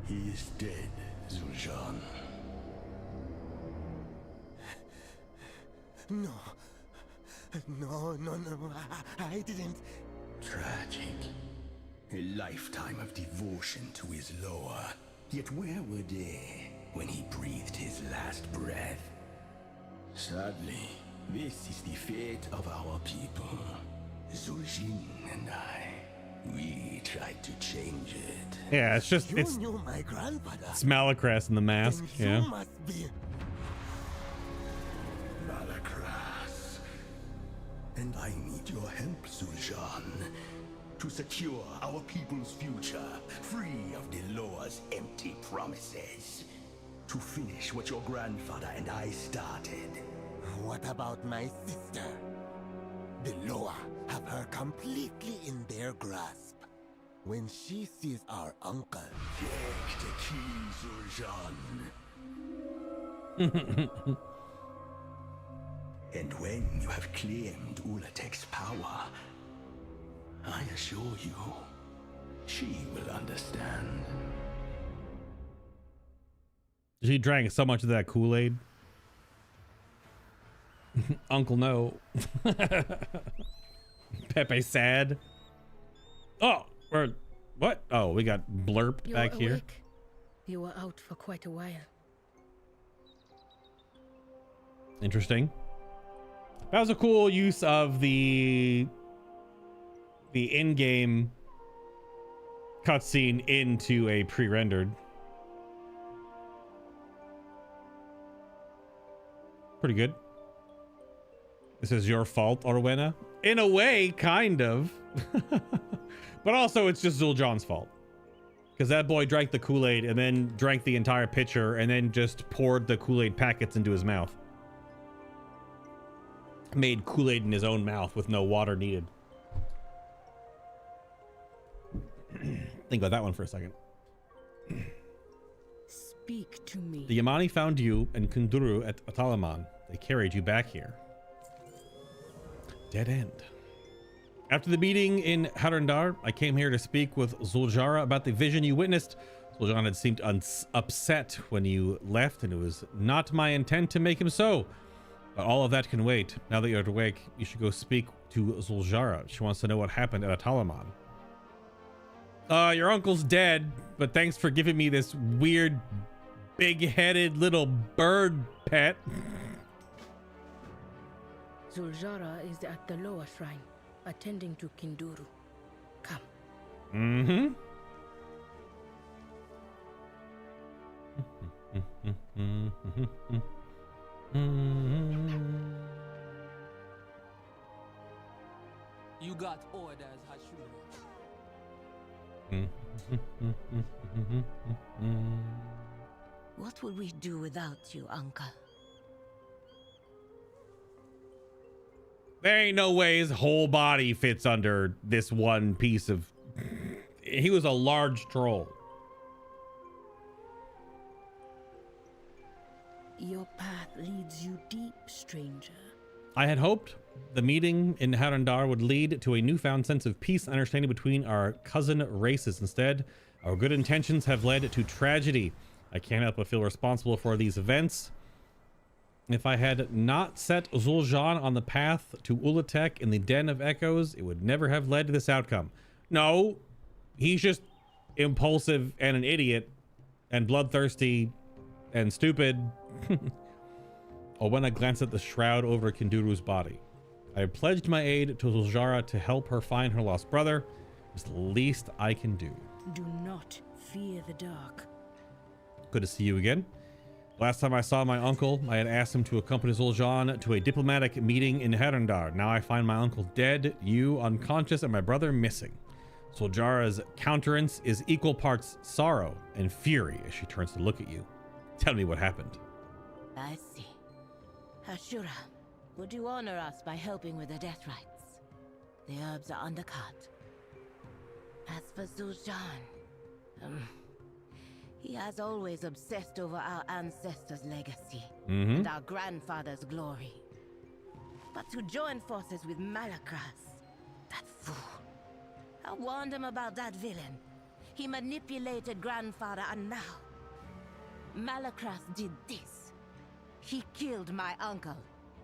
He is dead, Zul'Shan. No. No. I didn't. Tragic. A lifetime of devotion to his Loa. Yet where were they when he breathed his last breath? Sadly, this is the fate of our people. Zul'Jin and I, we tried to change it. Yeah, it's just, it's knew my grandfather. It's Malacrest in the mask. Then Yeah. you must be... Malacras. And I need your help, Zul'Shan, to secure our people's future, free of the Loa's empty promises. To finish what your grandfather and I started. What about my sister? The Loa have her completely in their grasp. When she sees our uncle... Take the key, Zul'Shan. And when you have claimed Ulatek's power, I assure you, she will understand. She drank so much of that Kool-Aid. Uncle no. Pepe sad. Oh, what? Oh, we got Blurp You're back here. awake. You were out for quite a while. Interesting. That was a cool use of the in-game cutscene into a pre-rendered. Pretty good. This is your fault, Orwena. In a way, kind of. But also, it's just Zul'Jan's fault. Because that boy drank the Kool-Aid and then drank the entire pitcher and then just poured the Kool-Aid packets into his mouth. Made Kool-Aid in his own mouth with no water needed. Speak Speak to me. The Yamani found you and Kunduru at Atalaman. They carried you back here. Dead end. After the meeting in Harundar, I came here to speak with Zuljara about the vision you witnessed. Zuljan had seemed upset when you left, and it was not my intent to make him so. But all of that can wait. Now that you're awake, you should go speak to Zuljara. She wants to know what happened at Atalaman. Your uncle's dead, but thanks for giving me this weird, big-headed little bird pet. Zuljara is at the lower shrine, attending to Kinduru. Come. Mm-hmm. You got orders, Hashura. What would we do without you, Uncle? There ain't no way his whole body fits under this one piece of... He was a large troll. Your path leads you deep, stranger. I had hoped the meeting in Harundar would lead to a newfound sense of peace and understanding between our cousin races. Instead, our good intentions have led to tragedy. I can't help but feel responsible for these events. If I had not set Zul'Jin on the path to Ulatek in the Den of Echoes, it would never have led to this outcome. No, he's just impulsive and an idiot and bloodthirsty and stupid. Or when I glanced at the shroud over Kinduru's body, I had pledged my aid to Zuljara to help her find her lost brother. It's the least I can do. Do not fear the dark. Good to see you again. Last time I saw my uncle, I had asked him to accompany Zul'Jin to a diplomatic meeting in Harundar. Now I find my uncle dead, you unconscious, and my brother missing. Zuljara's countenance is equal parts sorrow and fury as she turns to look at you. Tell me what happened. I see. Hashura, would you honor us by helping with the death rites? The herbs are undercut. As for Zul'Jin, he has always obsessed over our ancestors' legacy and our grandfather's glory. But to join forces with Malakras, that fool. I warned him about that villain. He manipulated grandfather, and now Malakras did this. He killed my uncle.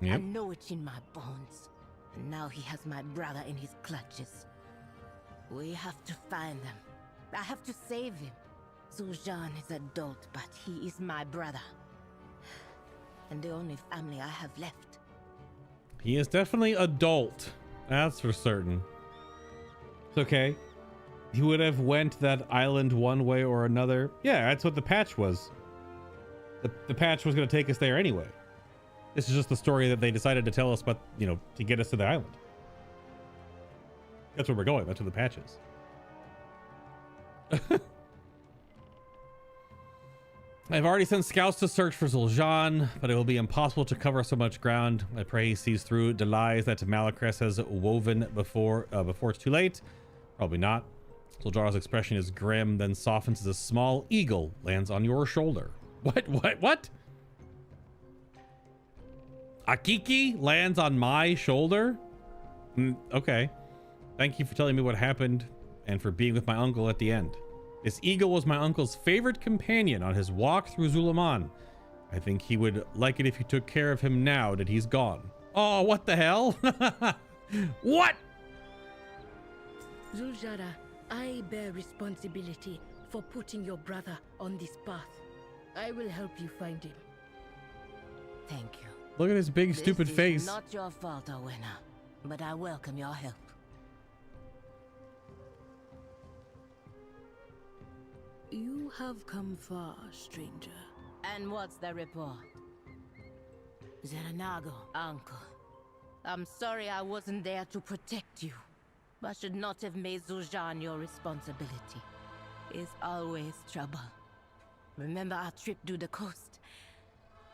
Yep. I know it in my bones. And now he has my brother in his clutches. We have to find them. I have to save him. Zul'Jin is adult, but he is my brother. And the only family I have left. He is definitely adult. That's for certain. It's okay. He would have went that island one way or another. Yeah, that's what the patch was. The patch was going to take us there anyway. This is just the story that they decided to tell us, but, you know, to get us to the island. That's where we're going. That's where the patch is. I've already sent scouts to search for Zul'Jin, but it will be impossible to cover so much ground. I pray he sees through the lies that Malakras has woven before it's too late. Probably not. Zul'Jara's expression is grim, then softens as a small eagle lands on your shoulder. What? Akiki lands on my shoulder? Okay. Thank you for telling me what happened and for being with my uncle at the end. This eagle was my uncle's favorite companion on his walk through Zulaman. I think he would like it if you took care of him now that he's gone. Oh, what the hell? What? Zuljara, I bear responsibility for putting your brother on this path. I will help you find him. Thank you. Look at his big stupid face. This is not your fault, Owena, but I welcome your help. You have come far, stranger. And what's the report? Zeranago, uncle. I'm sorry I wasn't there to protect you, but should not have made Zul'Jin your responsibility. It's always trouble. Remember our trip to the coast?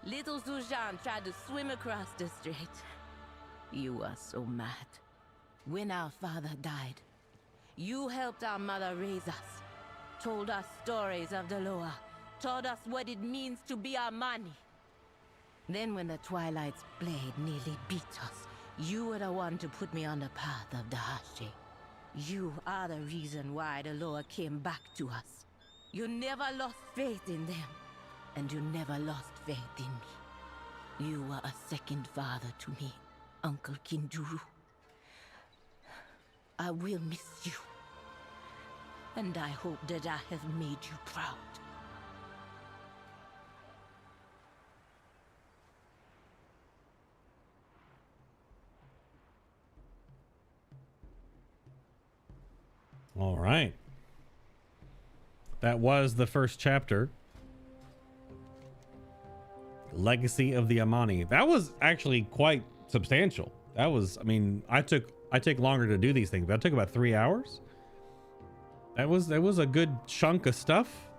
Little Zul'Jin tried to swim across the strait. You were so mad. When our father died, you helped our mother raise us, told us stories of the Loa, taught us what it means to be Amani. Then when the Twilight's blade nearly beat us, you were the one to put me on the path of the Hashi. You are the reason why the Loa came back to us. You never lost faith in them, and you never lost faith in me. You were a second father to me, Uncle Kinduru. I will miss you, and I hope that I have made you proud. All right. That was the first chapter. Legacy of the Amani. That was actually quite substantial. That was, I mean, I take longer to do these things, but that took about 3 hours. That was a good chunk of stuff.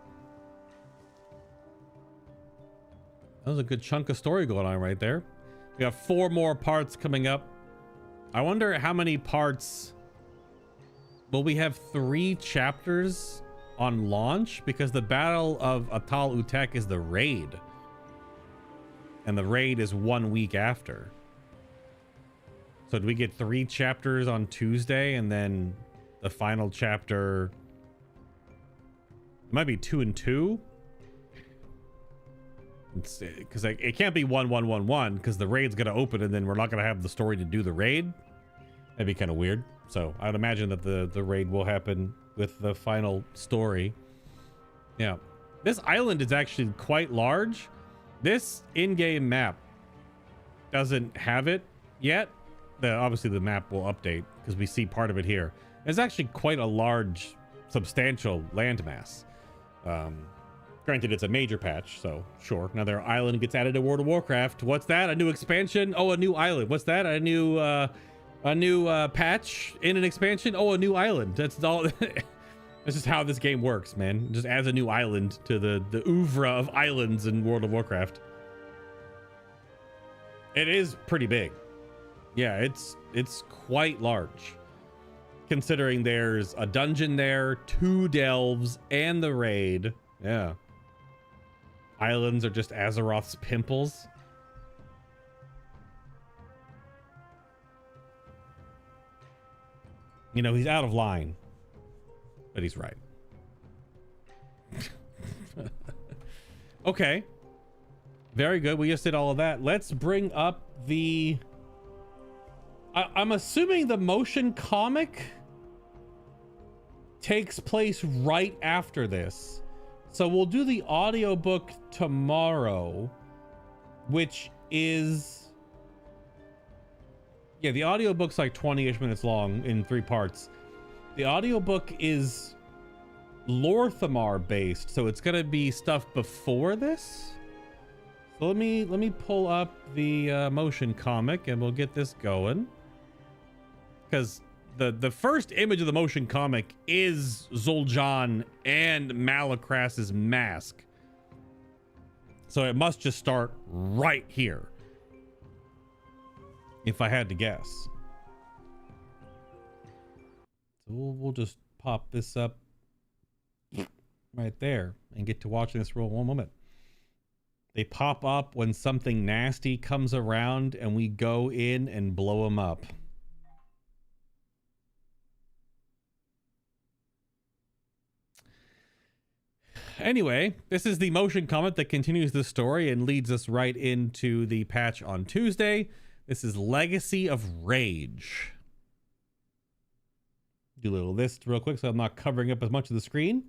That was a good chunk of story going on right there. We have 4 more parts coming up. I wonder how many parts. Will we have 3 chapters on launch? Because the Battle of Atal Utek is the raid. And the raid is 1 week after. So do we get 3 chapters on Tuesday and then the final chapter? It might be 2 and 2. Because it can't be 1, 1, 1, 1 because the raid's going to open and then we're not going to have the story to do the raid. That'd be kind of weird. So I'd imagine that the raid will happen with the final story. Yeah. This island is actually quite large. This in-game map doesn't have it yet. Obviously the map will update because we see part of it here. It's actually quite a large, substantial landmass. Granted, it's a major patch, so sure. Another island gets added to World of Warcraft. What's that? A new expansion? Oh, a new island. What's that? A new patch in an expansion? Oh, a new island. That's all. That's just how this game works, man. It just adds a new island to the oeuvre of islands in World of Warcraft. It is pretty big. Yeah, it's quite large. Considering there's a dungeon there, 2 delves, and the raid. Yeah. Islands are just Azeroth's pimples. You know, he's out of line, but he's right. Okay. Very good. We just did all of that. Let's bring up the... I'm assuming the motion comic takes place right after this. So we'll do the audiobook tomorrow, which is... Yeah, the audiobook's like 20-ish minutes long in 3 parts. The audiobook is Lorthamar based, so it's gonna be stuff before this. So let me pull up the motion comic and we'll get this going. Because the first image of the motion comic is Zul'Jin and Malacras's mask. So it must just start right here, if I had to guess. So we'll just pop this up right there and get to watching this roll. One moment. They pop up when something nasty comes around and we go in and blow them up. Anyway, this is the motion comic that continues the story and leads us right into the patch on Tuesday. This is Legacy of Rage. Do a little list real quick so I'm not covering up as much of the screen.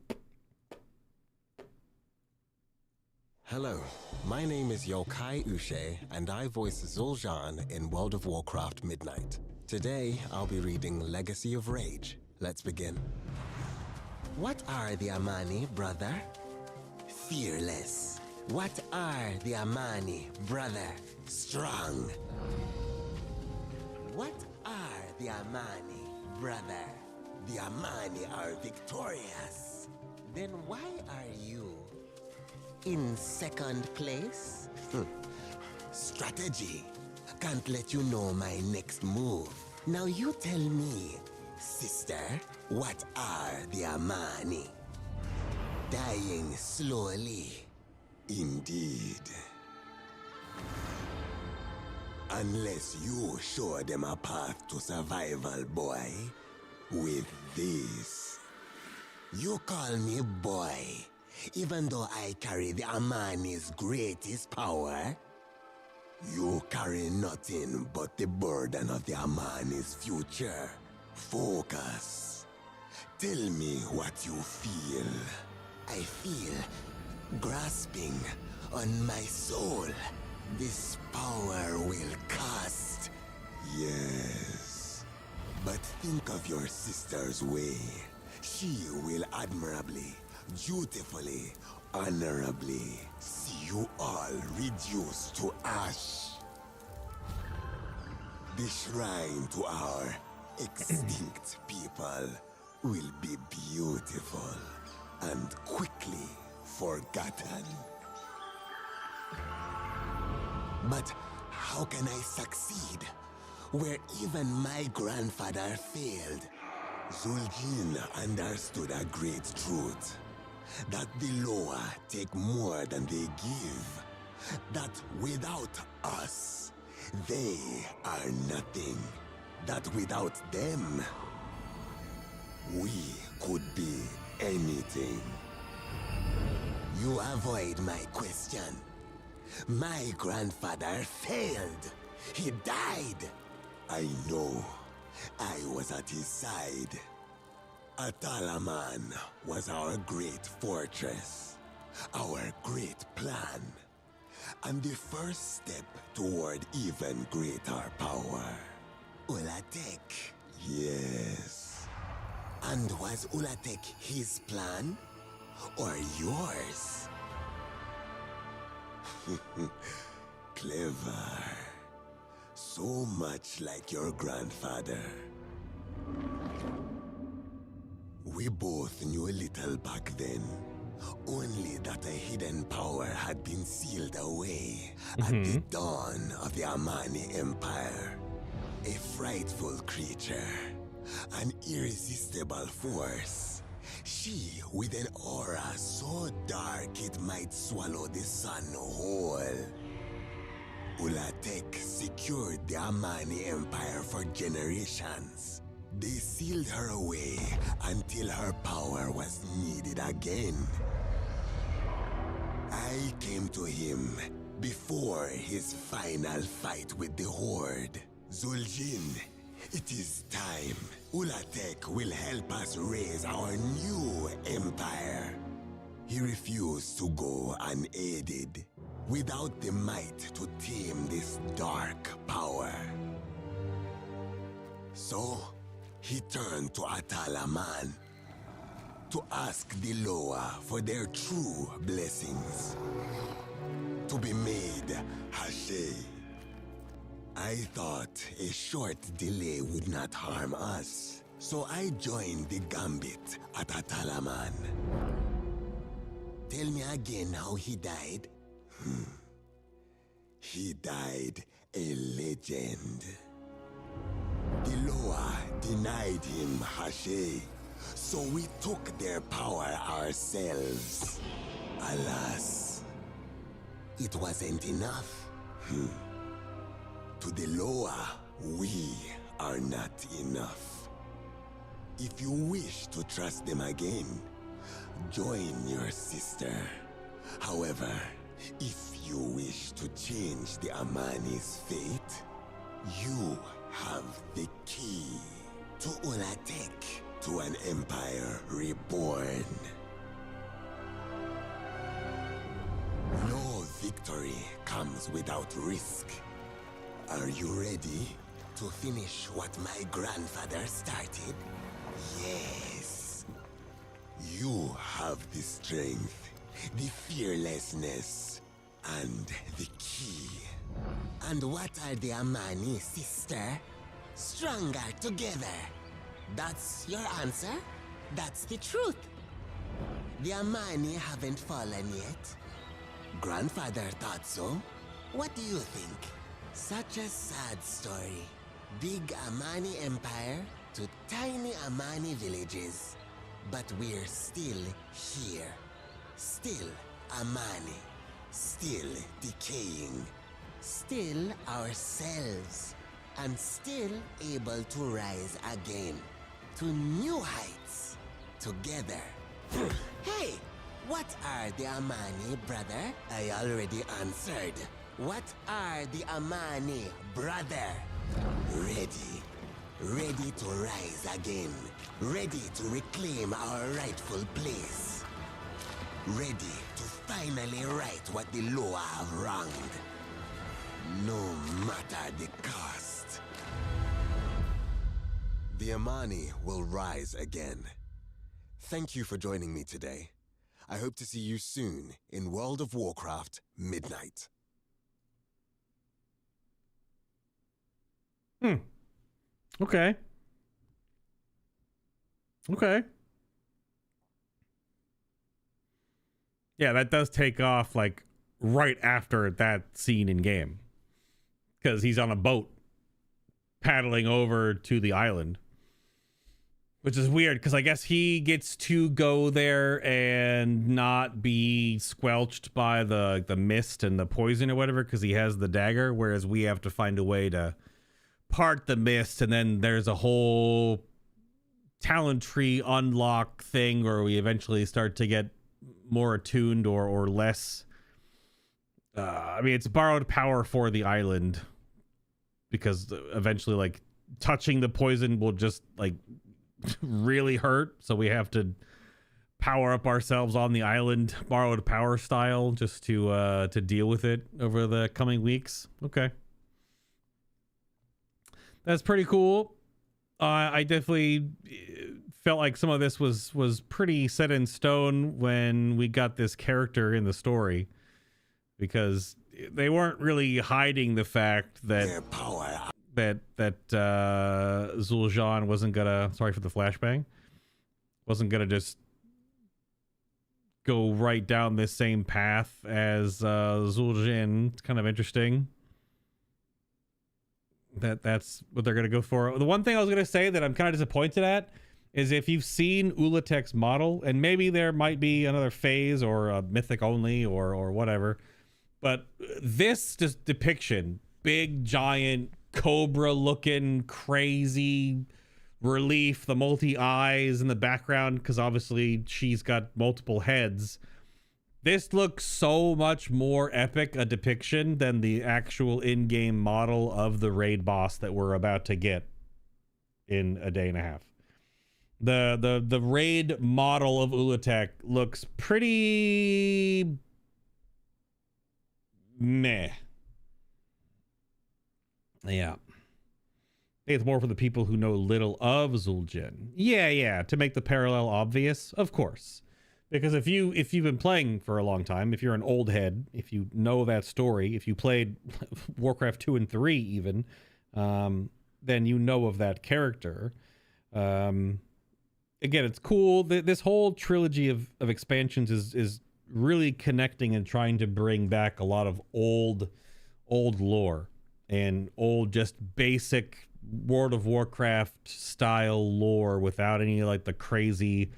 Hello, my name is Yokai Ushe, and I voice Zul'Jin in World of Warcraft Midnight. Today, I'll be reading Legacy of Rage. Let's begin. What are the Amani, brother? Fearless. What are the Amani, brother? Strong. What are the Amani, brother? The Amani are victorious. Then why are you in second place? Strategy. Can't let you know my next move. Now you tell me, sister, what are the Amani? dying slowly. Indeed. Unless you show them a path to survival, boy, with this. You call me boy, even though I carry the Amani's greatest power? You carry nothing but the burden of the Amani's future. Focus. Tell me what you feel. I feel grasping on my soul. This power will cast. Yes. But think of your sister's way. She will admirably, dutifully, honorably see you all reduced to ash. The shrine to our extinct people will be beautiful and quickly forgotten. But how can I succeed where even my grandfather failed? Zul'jin understood a great truth, that the lower take more than they give, that without us, they are nothing, that without them, we could be anything. You avoid my question. My grandfather failed. He died. I know. I was at his side. Atalaman was our great fortress, our great plan, and the first step toward even greater power. Ulatek, yes. And was Ulatek his plan, or yours? Clever. So much like your grandfather. We both knew a little back then, only that a hidden power had been sealed away at the dawn of the Amani Empire. A frightful creature, an irresistible force. She with an aura so dark it might swallow the sun whole. Ulatek secured the Amani Empire for generations. They sealed her away until her power was needed again. I came to him before his final fight with the Horde. Zul'jin, it is time. Ulatek will help us raise our new empire. He refused to go unaided, without the might to tame this dark power. So, he turned to Atalaman to ask the Loa for their true blessings, to be made Hashe. I thought a short delay would not harm us, so I joined the gambit at Atalaman. Tell me again how he died. He died a legend. The Loa denied him Hashe, so we took their power ourselves. Alas, it wasn't enough. To the Loa, we are not enough. If you wish to trust them again, join your sister. However, if you wish to change the Amani's fate, you have the key to Ulatek, to an empire reborn. No victory comes without risk. Are you ready to finish what my grandfather started? Yes. You have the strength, the fearlessness, and the key. And what are the Amani, sister? Stronger together. That's your answer? That's the truth. The Amani haven't fallen yet. Grandfather thought so. What do you think? Such a sad story. Big Amani Empire to tiny Amani villages. But we're still here. Still Amani. Still decaying. Still ourselves. And still able to rise again. To new heights. Together. Hey! What are the Amani, brother? I already answered. What are the Amani, brother? Ready. Ready to rise again. Ready to reclaim our rightful place. Ready to finally right what the Loa have wronged. No matter the cost. The Amani will rise again. Thank you for joining me today. I hope to see you soon in World of Warcraft Midnight. Okay. Okay. Yeah, that does take off like right after that scene in game. Because he's on a boat paddling over to the island. Which is weird because I guess he gets to go there and not be squelched by the mist and the poison or whatever because he has the dagger, whereas we have to find a way to part the mist, and then there's a whole talent tree unlock thing where we eventually start to get more attuned or less. I mean, it's borrowed power for the island because eventually, like, touching the poison will just like really hurt, so we have to power up ourselves on the island, borrowed power style, just to deal with it over the coming weeks. Okay. That's pretty cool. I definitely felt like some of this was pretty set in stone when we got this character in the story, because they weren't really hiding the fact that Zul'Jin wasn't gonna, sorry for the flashbang, wasn't gonna just go right down this same path as Zul'Jin. It's kind of interesting that's what they're gonna go for. The one thing I was gonna say that I'm kind of disappointed at is if you've seen Ulatek's model, and maybe there might be another phase or a mythic only or whatever, but this just depiction, big giant cobra looking crazy relief, the multi eyes in the background because obviously she's got multiple heads. This looks so much more epic a depiction than the actual in-game model of the raid boss that we're about to get in a day and a half. The raid model of Ulatek looks pretty meh. Yeah. I think it's more for the people who know little of Zul'Jin. Yeah, to make the parallel obvious, of course. Because if you've been playing for a long time, if you're an old head, if you know that story, if you played Warcraft 2 and 3 even, then you know of that character. Again, it's cool. This whole trilogy of expansions is really connecting and trying to bring back a lot of old lore and old just basic World of Warcraft style lore without any like the crazy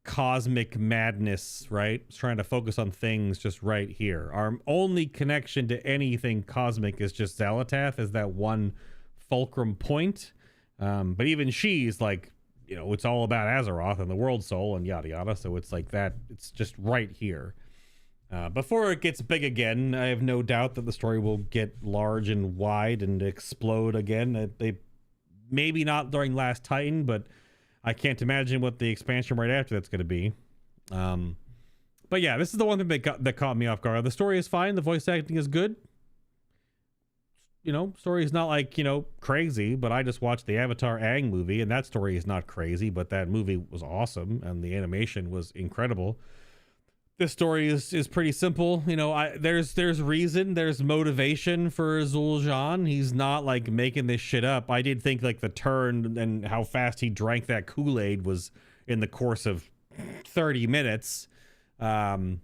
cosmic madness, right? It's trying to focus on things just right here. Our only connection to anything cosmic is just Xal'atath as that one fulcrum point. But even she's like, you know, it's all about Azeroth and the World Soul and yada yada. So it's like that. It's just right here. Before it gets big again, I have no doubt that the story will get large and wide and explode again. They maybe not during Last Titan, but I can't imagine what the expansion right after that's going to be. But yeah, this is the one thing that caught me off guard. The story is fine. The voice acting is good. You know, story is not like, you know, crazy, but I just watched the Avatar Aang movie, and that story is not crazy, but that movie was awesome, and the animation was incredible. This story is pretty simple. You know, there's reason, there's motivation for Zul'Jin. He's not like making this shit up. I did think like the turn and how fast he drank that Kool-Aid was in the course of 30 minutes. But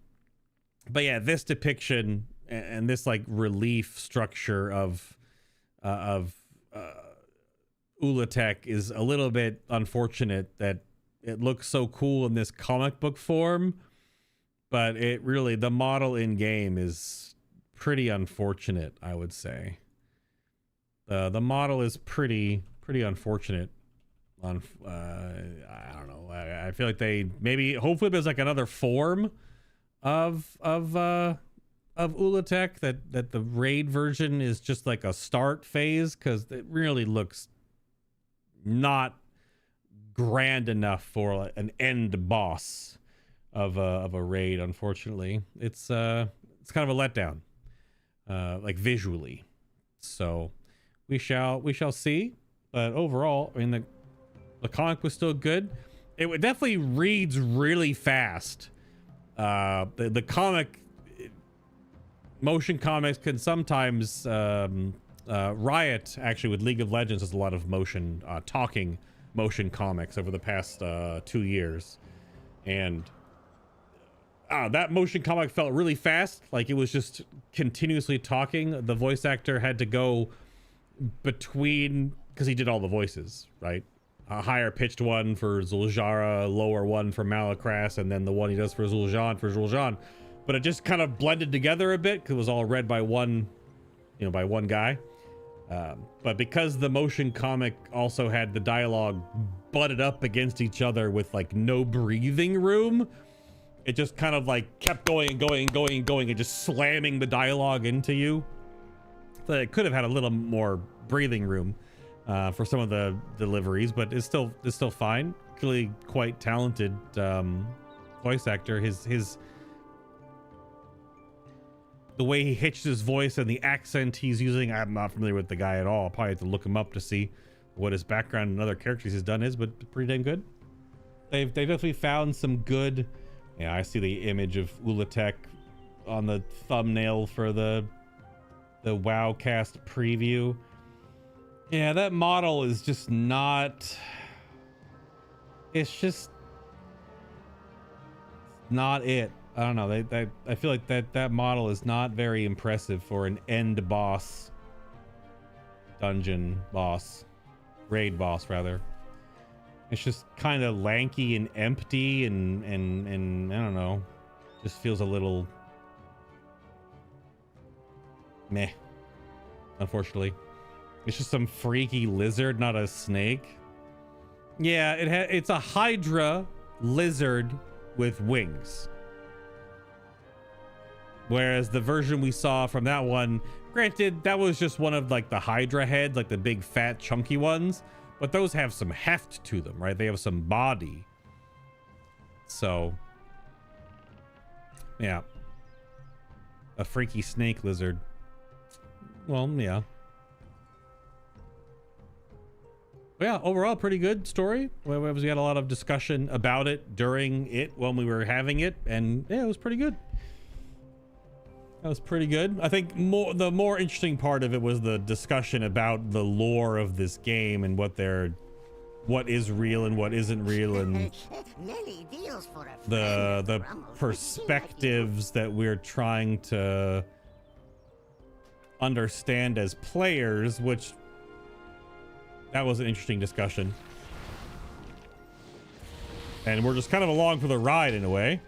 yeah, this depiction and this like relief structure of Ulatek is a little bit unfortunate that it looks so cool in this comic book form, but it really, the model in game is pretty unfortunate, I would say. The model is pretty unfortunate. On I don't know. I feel like they hopefully there's like another form of Ulatek that the raid version is just like a start phase, because it really looks not grand enough for an end boss of a raid. Unfortunately, it's kind of a letdown, like visually. So we shall see. But overall, I mean, the comic was still good. It definitely reads really fast. The comic, motion comics can sometimes Riot actually with League of Legends has a lot of motion talking motion comics over the past 2 years, and that motion comic felt really fast, like it was just continuously talking. The voice actor had to go between, because he did all the voices, right? A higher pitched one for Zul'Jara, a lower one for Malakras, and then the one he does for Zul'Jan. But it just kind of blended together a bit because it was all read by one guy. But because the motion comic also had the dialogue butted up against each other with like no breathing room, it just kind of like kept going and just slamming the dialogue into you. So it could have had a little more breathing room for some of the deliveries, but it's still fine. Clearly quite talented voice actor. His the way he hitches his voice and the accent he's using, I'm not familiar with the guy at all. I'll probably have to look him up to see what his background and other characters he's done is, but pretty damn good. They've definitely found some good. Yeah, I see the image of Ulatek on the thumbnail for the WoWcast preview. Yeah, that model is just not. It's just not it. I don't know. I feel like that model is not very impressive for an end boss, dungeon boss, raid boss rather. It's just kind of lanky and empty and I don't know. Just feels a little meh. Unfortunately, it's just some freaky lizard, not a snake. Yeah, it's a Hydra lizard with wings. Whereas the version we saw from that one, granted, that was just one of like the Hydra heads, like the big fat chunky ones, but those have some heft to them, right? They have some body. So, yeah. A freaky snake lizard. Well, yeah. But yeah, overall, pretty good story. We had a lot of discussion about it during it when we were having it, and yeah, it was pretty good. That was pretty good. I think the more interesting part of it was the discussion about the lore of this game and what is real and what isn't real, and the perspectives that we're trying to understand as players, which that was an interesting discussion. And we're just kind of along for the ride in a way.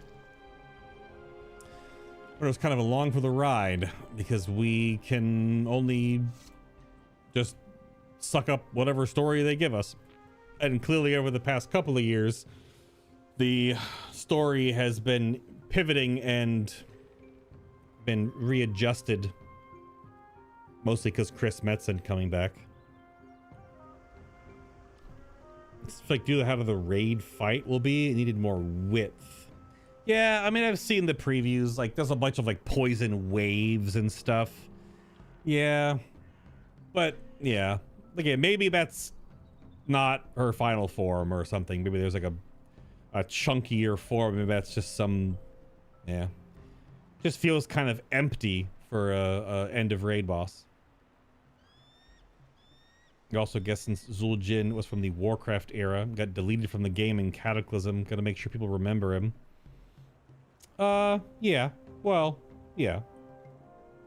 We're just kind of along for the ride because we can only just suck up whatever story they give us. And clearly over the past couple of years, the story has been pivoting and been readjusted, mostly because Chris Metzen coming back. It's like, do how the raid fight will be? It needed more width. Yeah, I mean, I've seen the previews. Like, there's a bunch of like poison waves and stuff. Yeah, but yeah, again, maybe that's not her final form or something. Maybe there's like a chunkier form. Maybe that's just some, yeah, just feels kind of empty for a end of raid boss. You also guess since Zul'Jin was from the Warcraft era, got deleted from the game in Cataclysm, gotta make sure people remember him. Yeah. Well, yeah.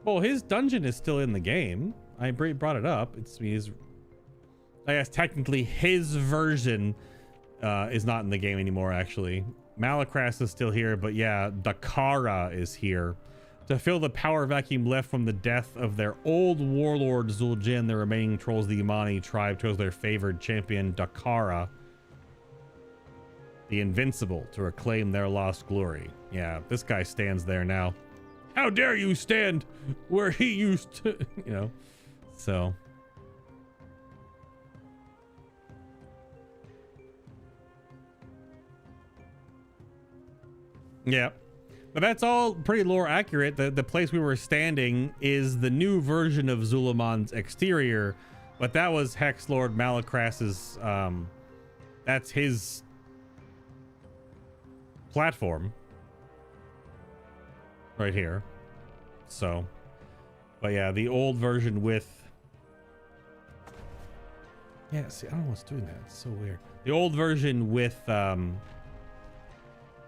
Well, his dungeon is still in the game. I brought it up. I guess technically his version is not in the game anymore, actually. Malakras is still here, but yeah, Dakara is here. To fill the power vacuum left from the death of their old warlord Zul'jin, the remaining trolls of the Yamani tribe chose their favored champion Dakara, the Invincible, to reclaim their lost glory. Yeah, this guy stands there now. How dare you stand where he used to, you know, so. Yeah. But that's all pretty lore accurate. The place we were standing is the new version of Zulamon's exterior, but that was Hex Lord Malakras's, that's his platform right here. So, but yeah, the old version with, yeah, see, I don't know what's doing that. It's so weird. The old version with,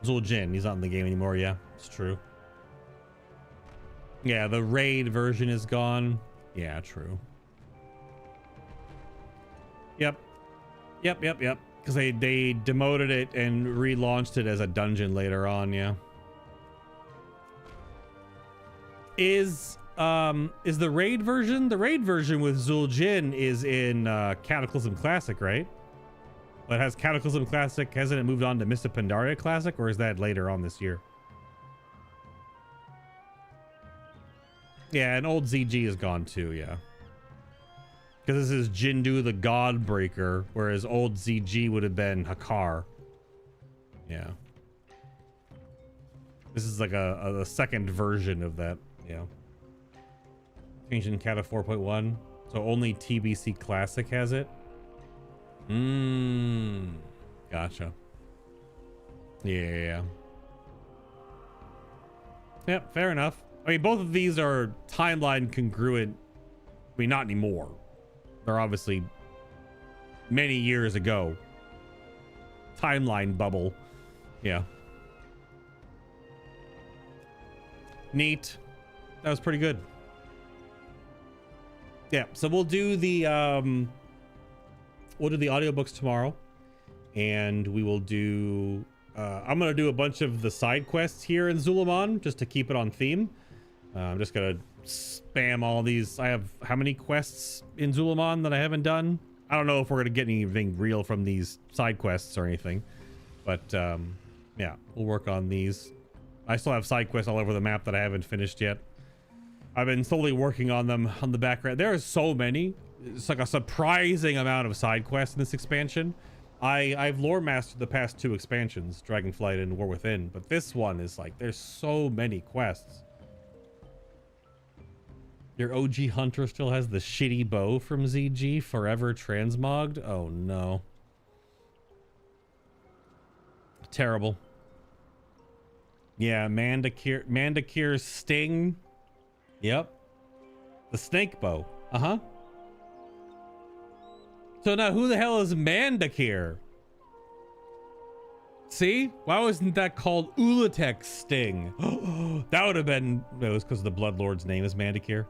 Zul'jin, he's not in the game anymore. Yeah, it's true. Yeah, the raid version is gone. Yeah, true. Yep. Because they demoted it and relaunched it as a dungeon later on. Yeah. Is the raid version? The raid version with Zul'jin is in Cataclysm Classic, right? But has Cataclysm Classic, hasn't it moved on to Mists of Pandaria Classic, or is that later on this year? Yeah, and old ZG is gone too, yeah. Because this is Jindu the Godbreaker, whereas old ZG would have been Hakar. Yeah. This is like a second version of that, yeah. Changed in Cata 4.1, so only TBC Classic has it. Gotcha. Yeah. Yep, fair enough. I mean, both of these are timeline congruent. I mean, not anymore. They're obviously many years ago. Timeline bubble. Yeah. Neat. That was pretty good. Yeah, so we'll do the audiobooks tomorrow, and we will do I'm gonna do a bunch of the side quests here in Zul'Aman just to keep it on theme. I'm just gonna spam all these. I have how many quests in Zul'Aman that I haven't done? I don't know if we're gonna get anything real from these side quests or anything, but yeah, we'll work on these. I still have side quests all over the map that I haven't finished yet. I've been slowly working on them on the background. There are so many. It's like a surprising amount of side quests in this expansion. I've lore mastered the past two expansions, Dragonflight and War Within, but this one is like, there's so many quests. Your OG hunter still has the shitty bow from ZG, forever transmogged. Oh no. Terrible. Yeah, Mandakire's sting. Yep. The snake bow. Uh-huh. So now who the hell is Mandakir? See? Why wasn't that called Ulatek's sting? That would have been... It was because the Bloodlord's name is Mandakir.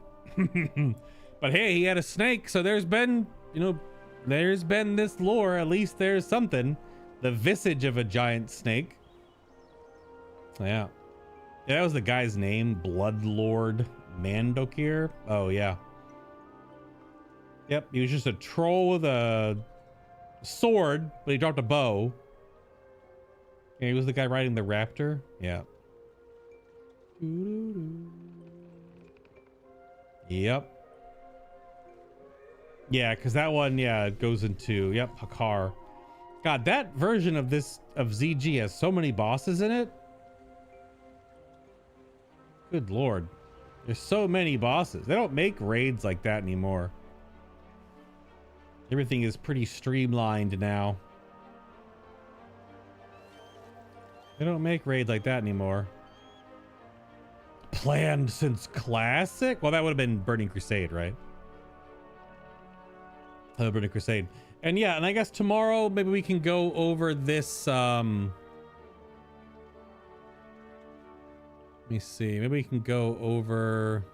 But hey, he had a snake, so there's been, you know, there's been this lore. At least there's something. The visage of a giant snake. Yeah. Yeah, that was the guy's name. Bloodlord Mandokir. Oh, yeah. Yep, he was just a troll with a sword, but he dropped a bow. Yeah, he was the guy riding the raptor. Yeah. Yep. Yeah, because that one, yeah, goes into, yep, Hakar. God, that version of this, of ZG has so many bosses in it. Good lord. There's so many bosses. They don't make raids like that anymore. Everything is pretty streamlined now. They don't make raids like that anymore. Planned since Classic? Well, that would have been Burning Crusade, right? Burning Crusade. And yeah, and I guess tomorrow maybe we can go over this. Let me see. Maybe we can go over.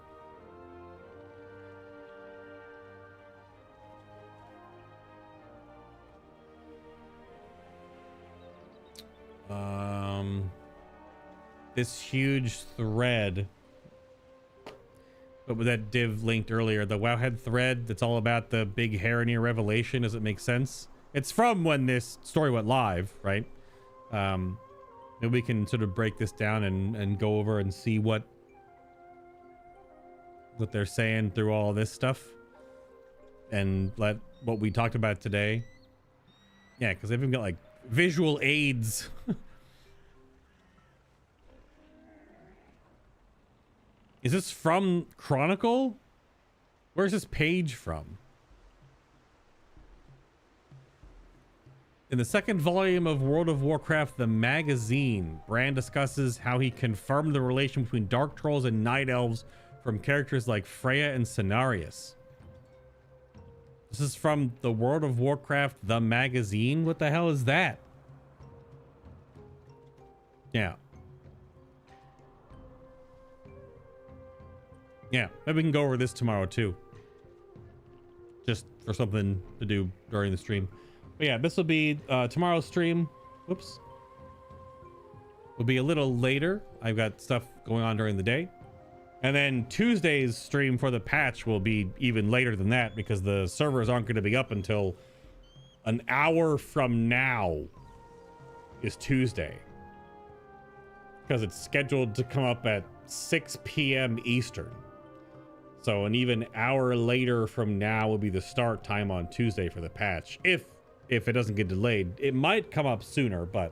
this huge thread, but with that div linked earlier, the Wowhead thread that's all about the big Haranir revelation. Does it make sense? It's from when this story went live, right? Maybe we can sort of break this down and go over and see what they're saying through all this stuff, and let what we talked about today. Yeah, because they've even got like visual aids. Is this from Chronicle? Where's this page from? In the second volume of World of Warcraft, the magazine, Bran discusses how he confirmed the relation between Dark Trolls and Night Elves from characters like Freya and Cenarius. This is from the World of Warcraft, the magazine? What the hell is that? Yeah. Yeah, maybe we can go over this tomorrow too. Just for something to do during the stream. But yeah, this will be tomorrow's stream. Whoops. Will be a little later. I've got stuff going on during the day. And then Tuesday's stream for the patch will be even later than that, because the servers aren't going to be up until an hour from now is Tuesday. Because it's scheduled to come up at 6 p.m. Eastern. So an even hour later from now will be the start time on Tuesday for the patch. If it doesn't get delayed. It might come up sooner, but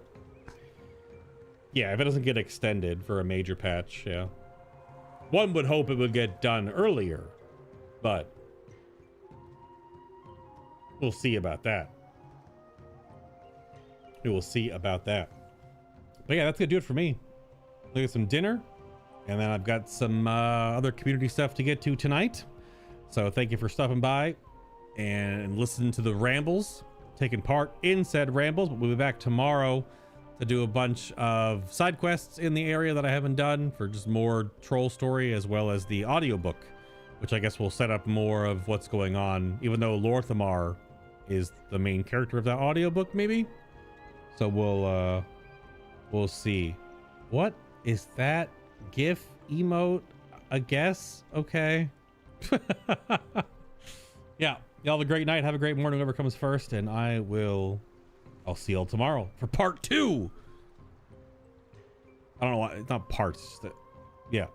yeah, if it doesn't get extended for a major patch, yeah. One would hope it would get done earlier, but we'll see about that. We will see about that. But yeah, that's gonna do it for me. Look at some dinner, and then I've got some other community stuff to get to tonight. So thank you for stopping by and listening to the rambles, taking part in said rambles. But we'll be back tomorrow to do a bunch of side quests in the area that I haven't done for just more troll story, as well as the audiobook, which I guess will set up more of what's going on, even though Lorthamar is the main character of that audiobook, maybe. So we'll see. What is that GIF emote? I guess. Okay. Yeah, y'all have a great night, have a great morning, whoever comes first, and I'll see y'all tomorrow for part 2. I don't know why it's not parts. Yeah.